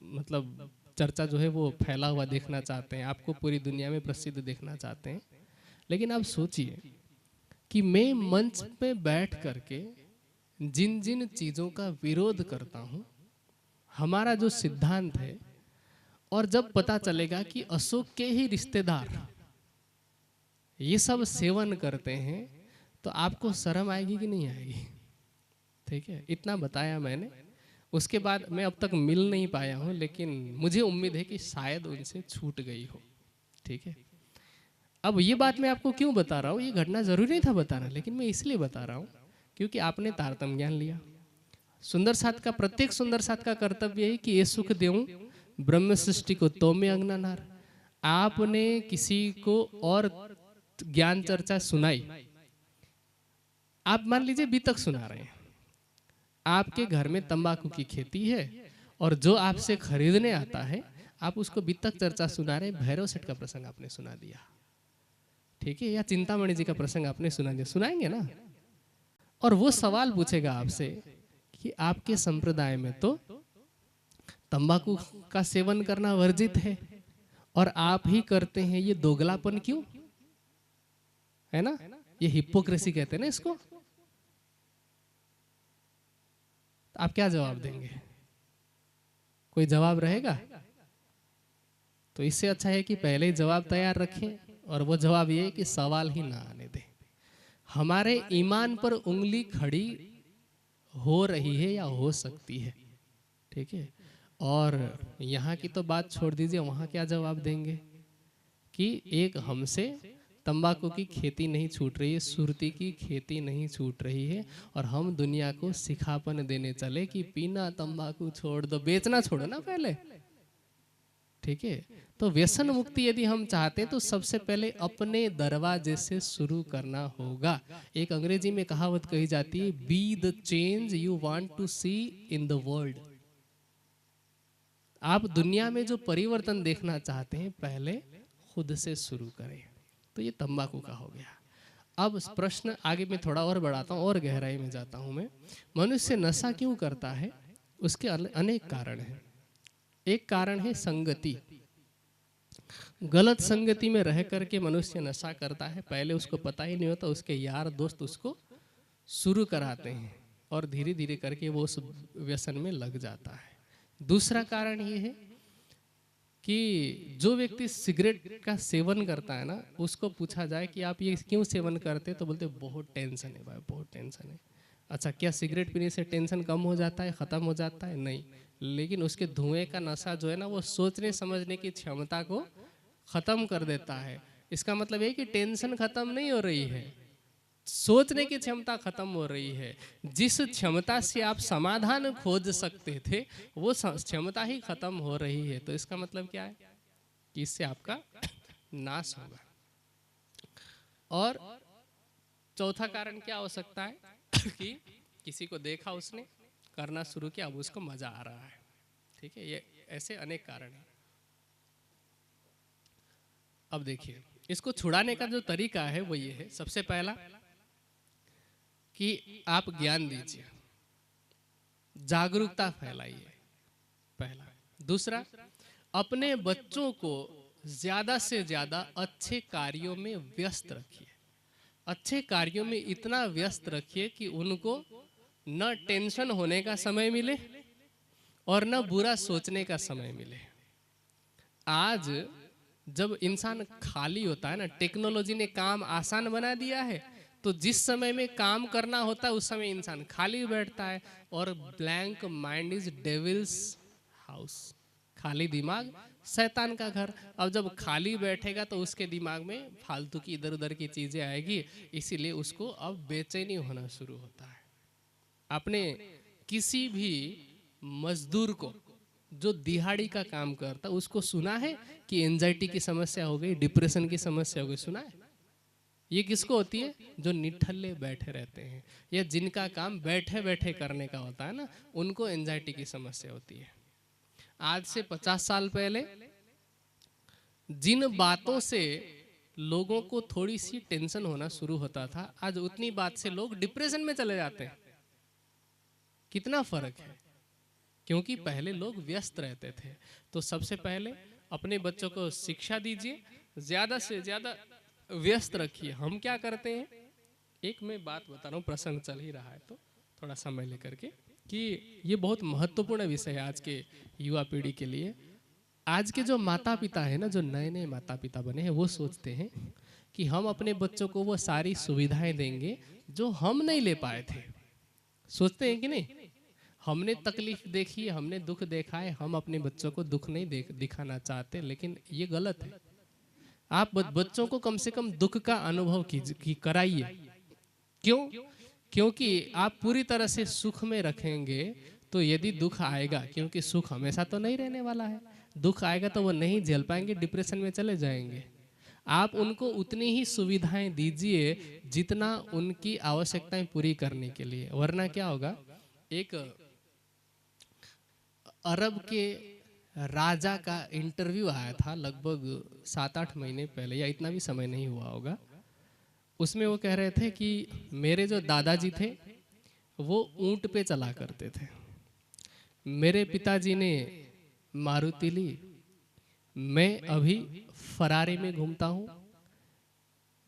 मतलब चर्चा जो है वो फैला हुआ देखना चाहते हैं, आपको पूरी दुनिया में प्रसिद्ध देखना चाहते हैं। लेकिन आप सोचिए कि मैं मंच पे बैठ करके जिन जिन चीज़ों का विरोध करता हूँ, हमारा जो सिद्धांत है, और जब पता चलेगा कि अशोक के ही रिश्तेदार ये सब सेवन करते हैं तो आपको शर्म आएगी कि नहीं आएगी। ठीक है। इतना बताया मैंने। उसके बाद मैं अब तक मिल नहीं पाया हूँ, लेकिन मुझे उम्मीद है कि शायद उनसे छूट गई हो। ठीक है। अब ये बात मैं आपको क्यों बता रहा हूँ, ये घटना जरूरी नहीं था बताना, लेकिन मैं इसलिए बता रहा हूँ क्योंकि आपने तारतम्य ज्ञान लिया। सुंदर साथ का, प्रत्येक सुंदर साथ का कर्तव्य है कि ये सुख देऊं ब्रह्म सृष्टि को तो में अंगना नार। आपने किसी को और ज्ञान चर्चा सुनाई, आप मान लीजिए बीतक सुना रहे हैं, आपके घर में तंबाकू की खेती है और जो आपसे खरीदने आता है आप उसको बीतक चर्चा सुना रहे हैं। भैरव सेठ का प्रसंग आपने सुना दिया, ठीक है, या चिंतामणि जी का प्रसंग आपने सुना दिया, सुनाएंगे ना। और वो सवाल पूछेगा आपसे कि आपके संप्रदाय में तो तंबाकू का सेवन करना वर्जित है और आप ही करते हैं, ये दोगलापन क्यों है ना? ये हिपोक्रेसी कहते हैं ना इसको। तो आप क्या जवाब देंगे? कोई जवाब रहेगा? तो इससे अच्छा है कि पहले ही जवाब तैयार रखें, और वो जवाब ये है कि सवाल ही ना आने दें। हमारे ईमान पर उंगली खड़ी हो रही है या हो सकती है, ठीक है। और यहाँ की तो बात छोड़ दीजिए, वहाँ क्या जवाब देंगे कि एक हमसे तंबाकू की खेती नहीं छूट रही है, सुरती की खेती नहीं छूट रही है, और हम दुनिया को सिखापन देने चले कि पीना तंबाकू छोड़ दो, बेचना छोड़ो ना पहले, ठीक है। तो व्यसन मुक्ति यदि हम चाहते हैं तो सबसे पहले अपने दरवाजे से शुरू करना होगा। एक अंग्रेजी में कहावत कही जाती है, be the change you want to see in the world. आप दुनिया में जो परिवर्तन देखना चाहते हैं पहले खुद से शुरू करें। तो ये तंबाकू का हो गया। अब प्रश्न आगे मैं थोड़ा और बढ़ाता हूँ और गहराई में जाता हूँ मैं। मनुष्य नशा क्यों करता है? उसके अनेक कारण हैं। एक कारण है संगति। गलत संगति में रह करके मनुष्य नशा करता है, पहले उसको पता ही नहीं होता, उसके यार दोस्त उसको शुरू कराते हैं और धीरे धीरे करके वो उस व्यसन में लग जाता है। दूसरा कारण ये है कि जो व्यक्ति सिगरेट का सेवन करता है ना, उसको पूछा जाए कि आप ये क्यों सेवन करते हैं, तो बोलते बहुत टेंशन है भाई, बहुत टेंशन है। अच्छा, क्या सिगरेट पीने से टेंशन कम हो जाता है, ख़त्म हो जाता है? नहीं, लेकिन उसके धुएं का नशा जो है ना, वो सोचने समझने की क्षमता को ख़त्म कर देता है। इसका मतलब ये कि टेंशन ख़त्म नहीं हो रही है, सोचने की क्षमता खत्म हो रही है। जिस क्षमता से आप समाधान खोज सकते थे वो क्षमता ही खत्म हो रही है। तो इसका मतलब क्या है कि इससे आपका नाश होगा। और चौथा कारण क्या हो सकता है कि किसी को देखा, उसने करना शुरू किया, अब उसको मजा आ रहा है, ठीक है। ये ऐसे अनेक कारण हैं। अब देखिए, इसको छुड़ाने का जो तरीका है वो ये है, सबसे पहला कि आप ज्ञान दीजिए, जागरूकता फैलाइए, पहला। दूसरा, अपने बच्चों को ज्यादा से ज्यादा अच्छे कार्यों में व्यस्त रखिए। अच्छे कार्यों में इतना व्यस्त रखिए कि उनको न टेंशन होने का समय मिले और न बुरा सोचने का समय मिले। आज जब इंसान खाली होता है ना, टेक्नोलॉजी ने काम आसान बना दिया है, तो जिस समय में काम करना होता है उस समय इंसान खाली बैठता है। और blank mind is devils house, खाली दिमाग शैतान का घर। अब जब खाली बैठेगा तो उसके दिमाग में फालतू की इधर उधर की चीजें आएगी, इसीलिए उसको अब बेचैनी होना शुरू होता है। आपने किसी भी मजदूर को जो दिहाड़ी का काम करता, उसको सुना है कि एंजाइटी की समस्या हो गई, डिप्रेशन की समस्या हो गई? सुना है? ये किसको होती है? जो निठल्ले बैठे रहते हैं या जिनका काम बैठे बैठे करने का होता है ना, उनको एंजाइटी की समस्या होती है। आज से 50 साल पहले जिन बातों से लोगों को थोड़ी सी टेंशन होना शुरू होता था, आज उतनी बात से लोग डिप्रेशन में चले जाते हैं। कितना फर्क है? क्योंकि पहले लोग व्यस्त रहते थे। तो सबसे पहले अपने बच्चों को शिक्षा दीजिए, ज्यादा से ज्यादा व्यस्त रखिए। हम क्या करते हैं, एक मैं बात बता रहा हूँ, प्रसंग चल ही रहा है तो थोड़ा समय लेकर के, कि ये बहुत महत्वपूर्ण विषय है आज के युवा पीढ़ी के लिए। आज के जो माता पिता है ना, जो नए नए माता पिता बने हैं, वो सोचते हैं कि हम अपने बच्चों को वो सारी सुविधाएं देंगे जो हम नहीं ले पाए थे। सोचते हैं कि नहीं? हमने तकलीफ देखी है, हमने दुख देखा है, हम अपने बच्चों को दुख नहीं दिखाना चाहते, लेकिन ये गलत है। आप बच्चों को कम से कम दुख का अनुभव कराइए। क्यों? क्योंकि आप पूरी तरह से सुख में रखेंगे तो यदि दुख आएगा, क्योंकि सुख हमेशा तो नहीं रहने वाला है, दुख आएगा तो वो नहीं झेल पाएंगे, डिप्रेशन में चले जाएंगे। आप उनको उतनी ही सुविधाएं दीजिए जितना उनकी आवश्यकताएं पूरी करने के लिए, वरना क्या होगा, एक अरब के राजा का इंटरव्यू आया था लगभग 7-8 महीने पहले, या इतना भी समय नहीं हुआ होगा। उसमें वो कह रहे थे कि मेरे जो दादाजी थे वो ऊंट पे चला करते थे। मेरे पिताजी ने मारुति ली, मैं अभी फरारी में घूमता हूँ।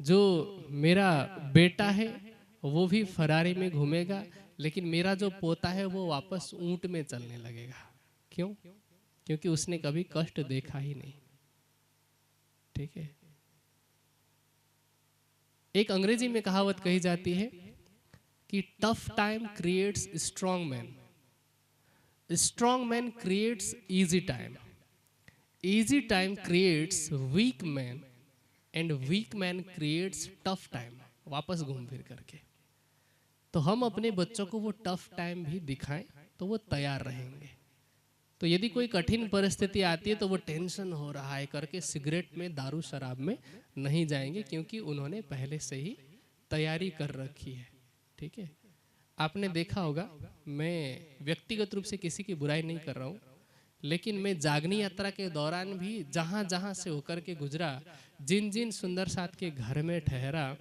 जो मेरा बेटा है वो भी फरारी में घूमेगा, लेकिन मेरा जो पोता है वो वापस ऊंट में चलने लगेगा। क्यों? क्योंकि उसने कभी कष्ट देखा ही नहीं। ठीक है। एक अंग्रेजी में कहावत कही जाती है कि tough time creates strong man, strong man creates easy time, easy time creates weak man, and weak man creates tough time. वापस घूम फिर करके तो हम अपने बच्चों को वो टफ टाइम भी दिखाएं तो वो तैयार रहेंगे। तो यदि कोई कठिन परिस्थिति आती है तो वो टेंशन हो रहा है करके सिगरेट में, दारू शराब में नहीं जाएंगे, क्योंकि उन्होंने पहले से ही तैयारी कर रखी है। ठीक है। आपने देखा होगा, मैं व्यक्तिगत रूप से किसी की बुराई नहीं कर रहा हूँ, लेकिन मैं जागनी यात्रा के दौरान भी जहाँ जहाँ से होकर के गुजरा, जिन जिन सुंदर साथ के घर में ठहरा,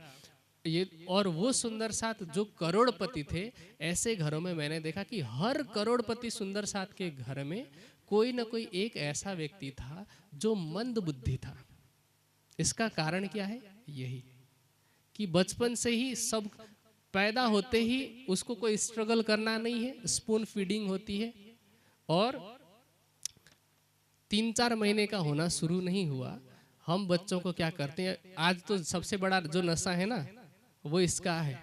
ये और वो सुंदर साथ जो करोड़पति थे, ऐसे घरों में मैंने देखा कि हर करोड़पति सुंदर साथ के घर में कोई ना कोई एक ऐसा व्यक्ति था जो मंद बुद्धि था। इसका कारण क्या है? यही कि बचपन से ही सब पैदा होते ही उसको कोई स्ट्रगल करना नहीं है, स्पून फीडिंग होती है, और 3-4 महीने का होना शुरू नहीं हुआ, हम बच्चों को क्या करते हैं, आज तो सबसे बड़ा जो नशा है ना वो इसका है।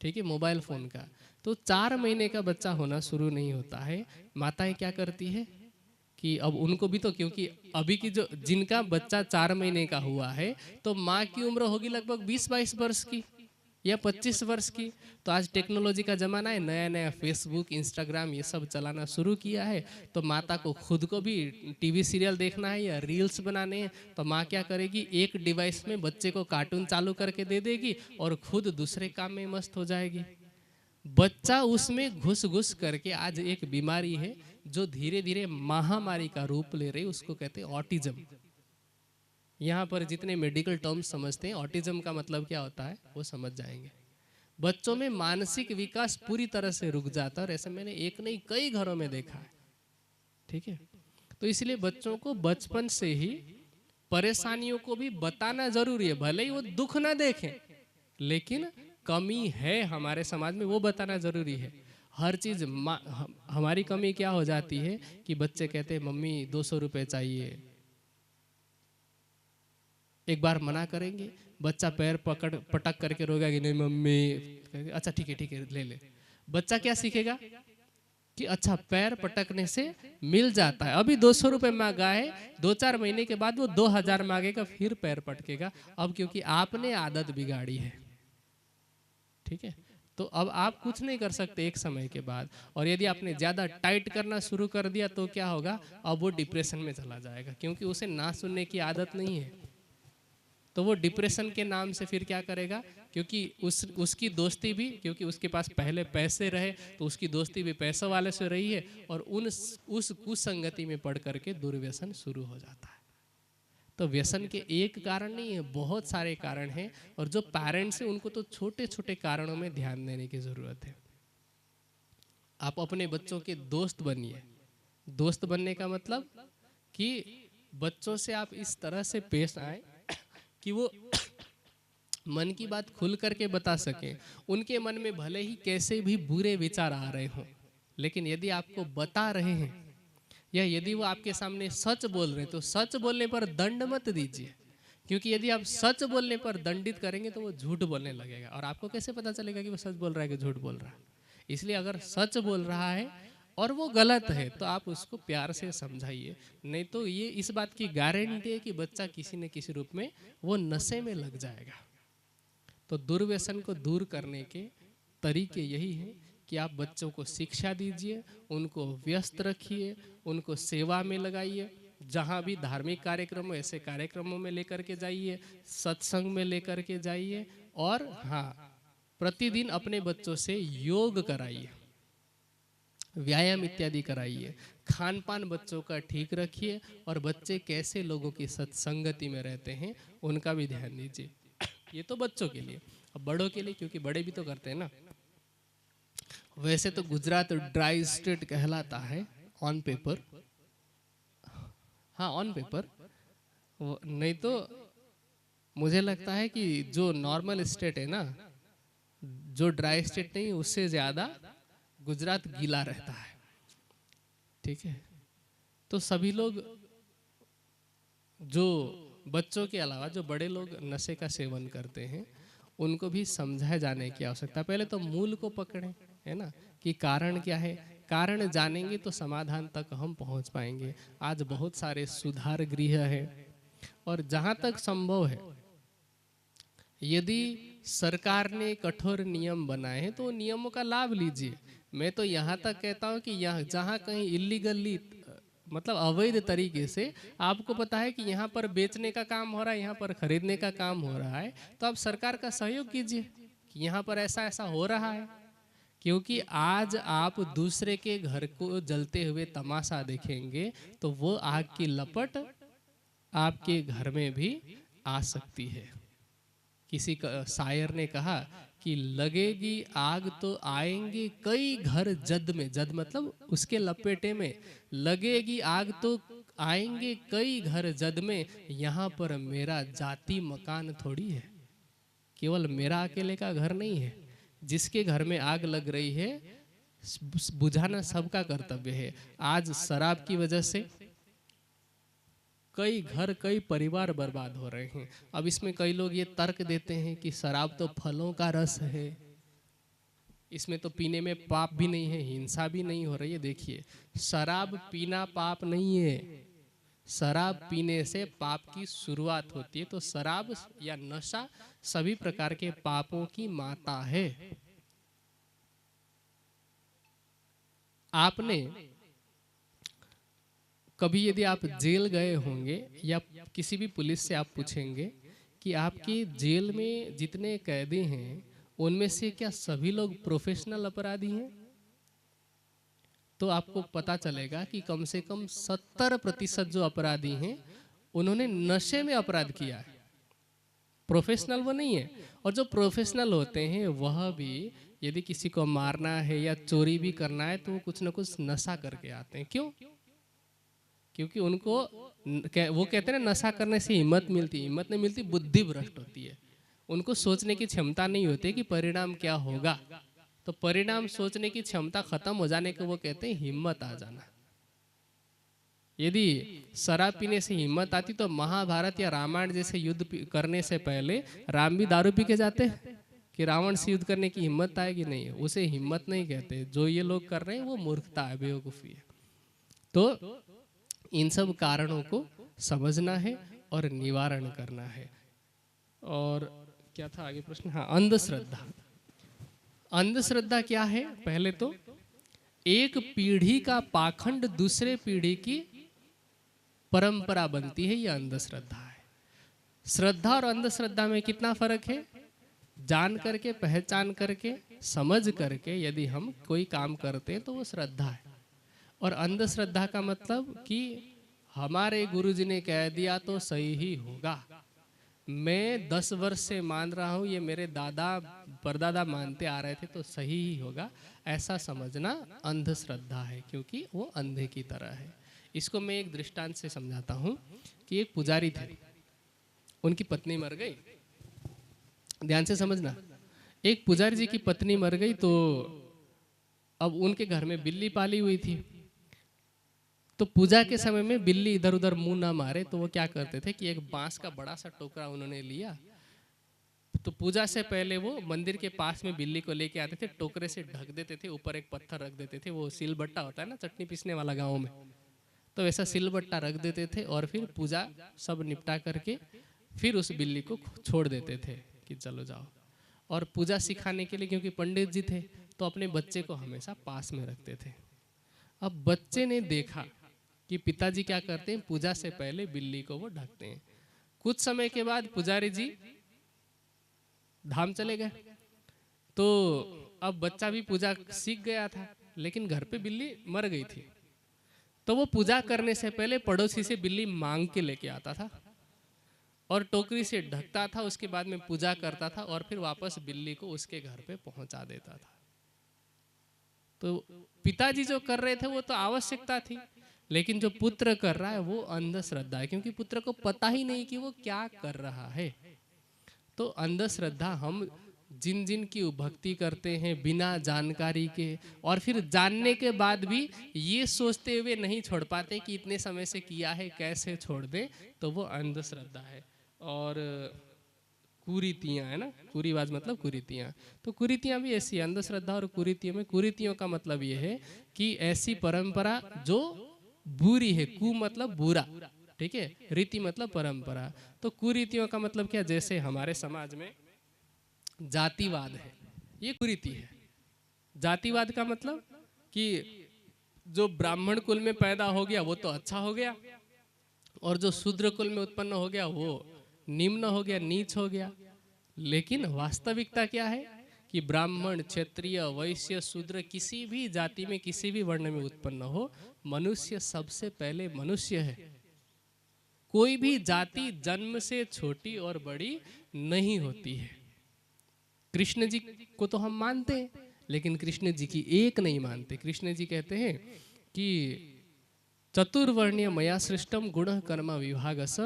ठीक है, मोबाइल फोन का। तो 4 महीने का बच्चा होना शुरू नहीं होता है, माताएं क्या करती है कि अब उनको भी तो, क्योंकि अभी की जो जिनका बच्चा 4 महीने का हुआ है तो माँ की उम्र होगी लगभग 20-22 वर्ष की या 25 वर्ष की। तो आज टेक्नोलॉजी का जमाना है, नया नया फेसबुक, इंस्टाग्राम ये सब चलाना शुरू किया है। तो माता को खुद को भी टीवी सीरियल देखना है या रील्स बनाने हैं, तो माँ क्या करेगी, एक डिवाइस में बच्चे को कार्टून चालू करके दे देगी और खुद दूसरे काम में मस्त हो जाएगी। बच्चा उसमें घुस घुस करके, आज एक बीमारी है जो धीरे धीरे महामारी का रूप ले रही, उसको कहते हैं ऑटिज्म। यहाँ पर जितने मेडिकल टर्म्स समझते हैं ऑटिज्म का मतलब क्या होता है वो समझ जाएंगे। बच्चों में मानसिक विकास पूरी तरह से रुक जाता है, और ऐसे मैंने एक नहीं कई घरों में देखा है। ठीक है। तो इसलिए बच्चों को बचपन से ही परेशानियों को भी बताना जरूरी है, भले ही वो दुख ना देखें, लेकिन कमी है हमारे समाज में वो बताना जरूरी है। हर चीज हमारी कमी क्या हो जाती है कि बच्चे कहते हैं मम्मी 200 रुपये चाहिए, एक बार मना करेंगे, बच्चा पैर पकड़ पटक करके रोगा कि नहीं मम्मी, अच्छा ठीक है ले ले। बच्चा क्या सीखेगा कि अच्छा पैर पटकने से मिल जाता है। अभी 200 रुपये मांगा है, 2-4 महीने के बाद वो 2000 मांगेगा, फिर पैर पटकेगा। अब क्योंकि आपने आदत बिगाड़ी है। ठीक है। तो अब आप कुछ नहीं कर सकते एक समय के बाद, और यदि आपने ज्यादा टाइट करना शुरू कर दिया तो क्या होगा, अब वो डिप्रेशन में चला जाएगा, क्योंकि उसे ना सुनने की आदत नहीं है। तो वो डिप्रेशन के नाम से फिर क्या करेगा, क्योंकि उसकी दोस्ती भी, क्योंकि उसके पास पहले पैसे रहे तो उसकी दोस्ती भी पैसों वाले से रही है, और उस कुसंगति में पड़ करके दुर्व्यसन शुरू हो जाता है। तो व्यसन के एक कारण नहीं है, बहुत सारे कारण हैं, और जो पेरेंट्स हैं उनको तो छोटे छोटे कारणों में ध्यान देने की जरूरत है। आप अपने बच्चों के दोस्त बनिए। दोस्त बनने का मतलब कि बच्चों से आप इस तरह से पेश आए कि वो मन की बात खुल करके बता सकें। उनके मन में भले ही कैसे भी बुरे विचार आ रहे हों, लेकिन यदि आपको बता रहे हैं या यदि वो आपके सामने सच बोल रहे हैं तो सच बोलने पर दंड मत दीजिए, क्योंकि यदि आप सच बोलने पर दंडित करेंगे तो वो झूठ बोलने लगेगा, और आपको कैसे पता चलेगा कि वो सच बोल रहा है कि झूठ बोल रहा है। इसलिए अगर सच बोल रहा है और वो गलत है तो आप उसको प्यार से समझाइए, नहीं तो ये इस बात की गारंटी है कि बच्चा किसी न किसी रूप में वो नशे में लग जाएगा। तो दुर्व्यसन को दूर करने के तरीके यही हैं कि आप बच्चों को शिक्षा दीजिए, उनको व्यस्त रखिए, उनको सेवा में लगाइए, जहाँ भी धार्मिक कार्यक्रम हो ऐसे कार्यक्रमों में लेकर के जाइए, सत्संग में लेकर के जाइए, और हाँ प्रतिदिन अपने बच्चों से योग कराइए, व्यायाम इत्यादि कराइए, खान पान बच्चों का ठीक रखिए, और बच्चे कैसे लोगों की सत्संगति में रहते हैं उनका भी ध्यान दीजिए। ये तो बच्चों के लिए। अब बड़ों के लिए, क्योंकि बड़े भी तो करते हैं ना। वैसे तो गुजरात ड्राई स्टेट कहलाता है ऑन पेपर, हाँ ऑन पेपर, नहीं तो मुझे लगता है कि जो नॉर्मल स्टेट है ना, जो ड्राई स्टेट नहीं उससे ज्यादा गुजरात गीला रहता है। ठीक है, तो सभी लोग, जो बच्चों के अलावा जो बड़े लोग नशे का सेवन करते हैं उनको भी समझाए जाने की आवश्यकता। पहले तो मूल को पकड़ें, है ना, कि कारण क्या है। कारण जानेंगे तो समाधान तक हम पहुंच पाएंगे। आज बहुत सारे सुधार गृह है, और जहां तक संभव है यदि सरकार ने कठोर नियम बनाए हैं तो नियमों का लाभ लीजिए। मैं तो यहाँ तक कहता हूँ कि यहाँ जहाँ कहीं इलीगली, मतलब अवैध तरीके से आपको पता है कि यहाँ पर बेचने का काम हो रहा है, यहाँ पर खरीदने का काम हो रहा है, तो आप सरकार का सहयोग कीजिए कि यहाँ पर ऐसा ऐसा हो रहा है। क्योंकि आज आप दूसरे के घर को जलते हुए तमाशा देखेंगे तो वो आग की लपट आपके घर में भी आ सकती है। किसी शायर ने कहा कि लगेगी आग तो आएंगे कई घर जद में, जद मतलब उसके लपेटे में, लगेगी आग तो आएंगे कई घर जद में, यहाँ पर मेरा जाति मकान थोड़ी है। केवल मेरा अकेले का घर नहीं है, जिसके घर में आग लग रही है बुझाना सबका कर्तव्य है। आज शराब की वजह से कई घर कई परिवार बर्बाद हो रहे हैं। अब इसमें कई लोग ये तर्क देते हैं कि शराब तो फलों का रस है, इसमें तो पीने में पाप भी नहीं है, हिंसा भी नहीं हो रही है। देखिए, शराब पीना पाप नहीं है, शराब पीने से पाप की शुरुआत होती है। तो शराब या नशा सभी प्रकार के पापों की माता है। आपने कभी यदि आप जेल गए होंगे या किसी भी पुलिस से आप पूछेंगे कि आपके जेल में जितने कैदी हैं उनमें से क्या सभी लोग प्रोफेशनल अपराधी हैं, तो आपको पता चलेगा कि कम से कम 70% जो अपराधी हैं उन्होंने नशे में अपराध किया है, प्रोफेशनल वो नहीं है। और जो प्रोफेशनल होते हैं वह भी यदि किसी को मारना है या चोरी भी करना है तो वो कुछ ना कुछ नशा करके आते हैं। क्यों? क्योंकि उनको वो कहते हैं ना, नशा करने से हिम्मत मिलती, हिम्मत नहीं मिलती, बुद्धि भ्रष्ट होती है। उनको सोचने की क्षमता नहीं होती कि परिणाम क्या होगा, तो परिणाम सोचने की क्षमता खत्म हो जाने को वो कहते हैं हिम्मत आ जाना। यदि शराब पीने से हिम्मत आती तो महाभारत या रामायण जैसे युद्ध करने से पहले राम भी दारू पी के जाते कि रावण से युद्ध करने की हिम्मत आएगी? नहीं, उसे हिम्मत नहीं कहते। जो ये लोग कर रहे हैं वो मूर्खता है, बेवकूफ़ी है। तो इन सब कारणों को समझना है और निवारण करना है। और क्या था आगे प्रश्न? हाँ, अंधश्रद्धा। अंधश्रद्धा क्या है? पहले तो एक पीढ़ी का पाखंड दूसरे पीढ़ी की परंपरा बनती है, यह अंधश्रद्धा है। श्रद्धा और अंधश्रद्धा में कितना फर्क है? जान करके, पहचान करके, समझ करके यदि हम कोई काम करते हैं तो वो श्रद्धा है। और अंधश्रद्धा का मतलब कि हमारे गुरुजी ने कह दिया तो सही ही होगा, मैं 10 वर्ष से मान रहा हूँ, ये मेरे दादा परदादा मानते आ रहे थे तो सही ही होगा, ऐसा समझना अंधश्रद्धा है, क्योंकि वो अंधे की तरह है। इसको मैं एक दृष्टांत से समझाता हूँ कि एक पुजारी थे, उनकी पत्नी मर गई। ध्यान से समझना, एक पुजारी जी की पत्नी मर गई तो अब उनके घर में बिल्ली पाली हुई थी। तो पूजा के समय में बिल्ली इधर उधर मुंह ना मारे तो वो क्या करते थे कि एक बांस का बड़ा सा टोकरा उन्होंने लिया, तो पूजा से पहले वो मंदिर के पास में बिल्ली को लेके आते थे, टोकरे से ढक देते थे, ऊपर एक पत्थर रख देते थे, वो सिलबट्टा होता है ना चटनी पीसने वाला गाँव में, तो वैसा सिलबट्टा रख देते थे और फिर पूजा सब निपटा करके फिर उस बिल्ली को छोड़ देते थे कि चलो जाओ। और पूजा सिखाने के लिए, क्योंकि पंडित जी थे, तो अपने बच्चे को हमेशा पास में रखते थे। अब बच्चे ने देखा कि पिताजी क्या करते हैं, पूजा से पहले बिल्ली को वो ढकते हैं। कुछ समय के बाद पुजारी जी धाम चले गए, तो अब बच्चा भी पूजा सीख गया था, लेकिन घर पे बिल्ली मर गई थी। तो वो पूजा करने से पहले पड़ोसी से बिल्ली मांग के लेके आता था और टोकरी से ढकता था, उसके बाद में पूजा करता था और फिर वापस बिल्ली को उसके घर पे पहुंचा देता था। तो पिताजी जो कर रहे थे वो तो आवश्यकता थी, लेकिन जो पुत्र कर रहा है वो अंधश्रद्धा है, क्योंकि पुत्र को पता ही नहीं कि वो क्या कर रहा है। तो अंधश्रद्धा हम जिन जिन की भक्ति करते हैं बिना जानकारी के, और फिर जानने के बाद भी ये सोचते हुए नहीं छोड़ पाते कि इतने समय से किया है कैसे छोड़ दें, तो वो अंधश्रद्धा है। और कुरीतियाँ है ना, कुरीवाज मतलब कुरीतियाँ, तो कुरीतियाँ भी ऐसी है। अंधश्रद्धा और कुरीतियों में, कुरीतियों का मतलब ये है कि ऐसी परंपरा जो बुरी है, कु मतलब बुरा, ठीक है, रीति मतलब परंपरा। तो कुरीतियों का मतलब क्या, जैसे हमारे समाज में जातिवाद है, ये कुरीति है। जातिवाद का मतलब कि जो ब्राह्मण कुल में पैदा हो गया वो तो अच्छा हो गया, और जो शूद्र कुल में उत्पन्न हो गया वो निम्न हो गया, नीच हो गया। लेकिन वास्तविकता क्या है कि ब्राह्मण, क्षत्रिय, वैश्य, शूद्र, किसी भी जाति में, किसी भी वर्ण में उत्पन्न हो, मनुष्य सबसे पहले मनुष्य है। कोई भी जाति जन्म से छोटी और बड़ी नहीं होती है। कृष्ण जी को तो हम मानते हैं, लेकिन कृष्ण जी की एक नहीं मानते। कृष्ण जी कहते हैं कि चतुर्वर्ण्य मया सृष्टम गुण कर्म विभागस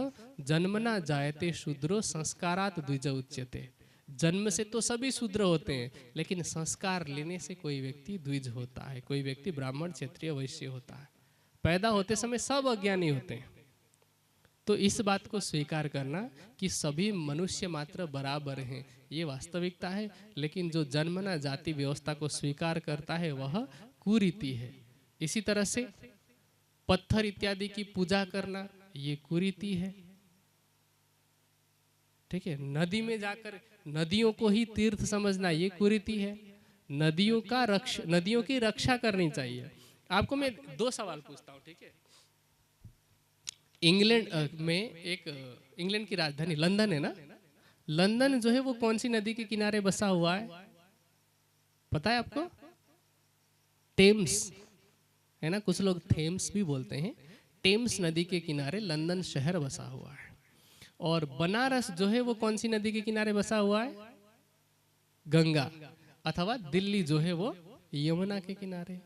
जन्मना जायते शूद्रो संस्कारात द्विज उच्यते। जन्म से तो सभी शूद्र होते हैं, लेकिन संस्कार लेने से कोई व्यक्ति द्विज होता है, कोई व्यक्ति ब्राह्मण, क्षत्रिय, वैश्य होता है। पैदा होते समय सब अज्ञानी होते हैं। तो इस बात को स्वीकार करना कि सभी मनुष्य मात्र बराबर हैं, ये वास्तविकता है। लेकिन जो जन्मना जाति व्यवस्था को स्वीकार करता है वह कुरीति है। इसी तरह से पत्थर इत्यादि की पूजा करना ये कुरीति है, ठीक है। नदी में जाकर नदियों को ही तीर्थ समझना ये कुरीति है। नदियों की रक्षा करनी चाहिए। आपको मैं 2 सवाल पूछता हूँ, ठीक है। इंग्लैंड में इंग्लैंड की राजधानी लंदन है ना, लंदन जो है वो कौन सी नदी के किनारे बसा हुआ है, पता है आपको? टेम्स है ना, कुछ लोग थेम्स भी बोलते हैं। टेम्स नदी के किनारे लंदन शहर बसा हुआ है। और बनारस जो है वो कौन सी नदी के किनारे बसा हुआ है? गंगा। अथवा दिल्ली जो है वो यमुना के किनारे।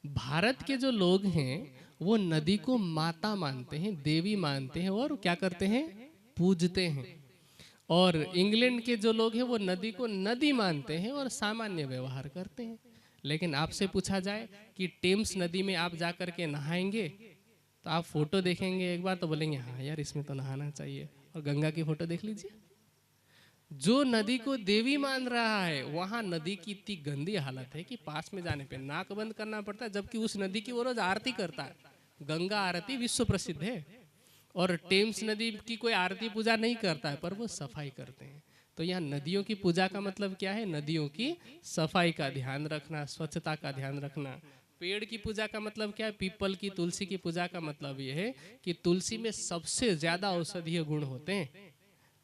भारत के जो लोग हैं वो नदी को माता मानते हैं, देवी मानते हैं, और क्या करते हैं? पूजते हैं। और इंग्लैंड के जो लोग हैं वो नदी को नदी मानते हैं और सामान्य व्यवहार करते हैं। लेकिन आपसे पूछा जाए कि टेम्स नदी में आप जाकर के नहाएंगे, तो आप फोटो देखेंगे एक बार तो बोलेंगे हाँ यार इसमें तो नहाना चाहिए, और गंगा की फोटो देख लीजिए। जो नदी को देवी मान रहा है वहां नदी की इतनी गंदी हालत है कि पास में जाने पे नाक बंद करना पड़ता है, जबकि उस नदी की वो रोज आरती करता है। गंगा आरती विश्व प्रसिद्ध है, और टेम्स नदी की कोई आरती पूजा नहीं करता है, पर वो सफाई करते हैं। तो यहाँ नदियों की पूजा का मतलब क्या है? नदियों की सफाई का ध्यान रखना, स्वच्छता का ध्यान रखना। पेड़ की पूजा का मतलब क्या है? पीपल की, तुलसी की पूजा का मतलब ये है कि तुलसी में सबसे ज्यादा औषधीय गुण होते हैं,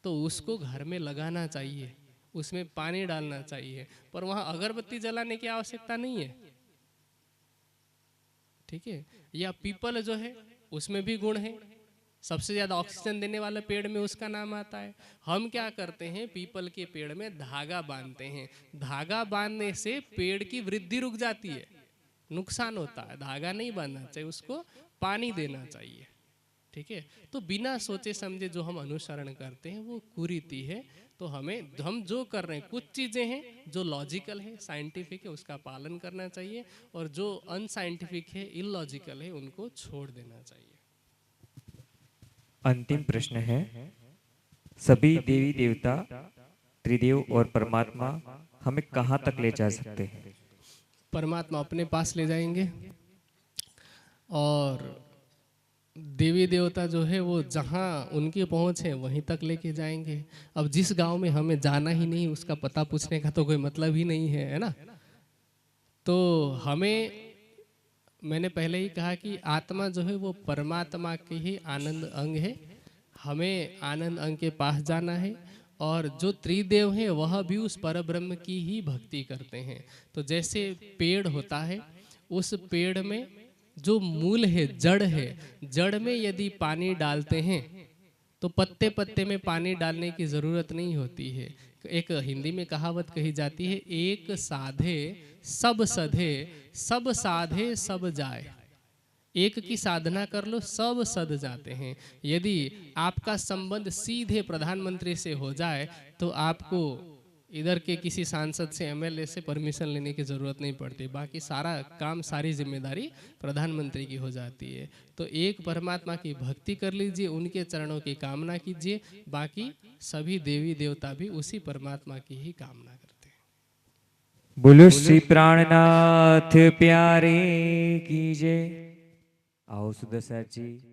तो उसको घर में लगाना चाहिए, उसमें पानी डालना चाहिए, पर वहां अगरबत्ती जलाने की आवश्यकता नहीं है, ठीक है। या पीपल जो है उसमें भी गुण है, सबसे ज्यादा ऑक्सीजन देने वाले पेड़ में उसका नाम आता है। हम क्या करते हैं? पीपल के पेड़ में धागा बांधते हैं। धागा बांधने से पेड़ की वृद्धि रुक जाती है, नुकसान होता है। धागा नहीं बांधना चाहिए, उसको पानी देना चाहिए, ठीक है। तो बिना सोचे समझे जो हम अनुसरण करते हैं वो कुरीति है। तो हम जो कर रहे हैं, कुछ चीजें हैं जो लॉजिकल है, साइंटिफिक है, उसका पालन करना चाहिए, और जो अनसाइंटिफिक है, इलॉजिकल है, उनको छोड़ देना चाहिए। अंतिम प्रश्न है, सभी देवी देवता, त्रिदेव और परमात्मा हमें कहाँ तक ले जा सकते हैं? परमात्मा अपने पास ले जाएंगे, और देवी देवता जो है वो जहाँ उनकी पहुँच है वहीं तक लेके जाएंगे। अब जिस गांव में हमें जाना ही नहीं, उसका पता पूछने का तो कोई मतलब ही नहीं है ना। तो मैंने पहले ही कहा कि आत्मा जो है वो परमात्मा के ही आनंद अंग है। हमें आनंद अंग के पास जाना है, और जो त्रिदेव हैं वह भी उस परब्रह्म की ही भक्ति करते हैं। तो जैसे पेड़ होता है, उस पेड़ में जो मूल है, जड़ है, जड़ में यदि पानी डालते हैं तो पत्ते पत्ते में पानी डालने की जरूरत नहीं होती है। एक हिंदी में कहावत कही जाती है, एक साधे सब सधे, सब साधे सब जाए। एक की साधना कर लो, सब सध जाते हैं। यदि आपका संबंध सीधे प्रधानमंत्री से हो जाए तो आपको इधर के किसी सांसद से, एमएलए से परमिशन लेने की जरूरत नहीं पड़ती। बाकी सारा काम, सारी जिम्मेदारी प्रधानमंत्री की हो जाती है। तो एक परमात्मा की भक्ति कर लीजिए, उनके चरणों की कामना कीजिए, बाकी सभी देवी देवता भी उसी परमात्मा की ही कामना करते हैं। बोलो श्री प्राणनाथ प्यारे की जय। आओ सुदर्शन जी।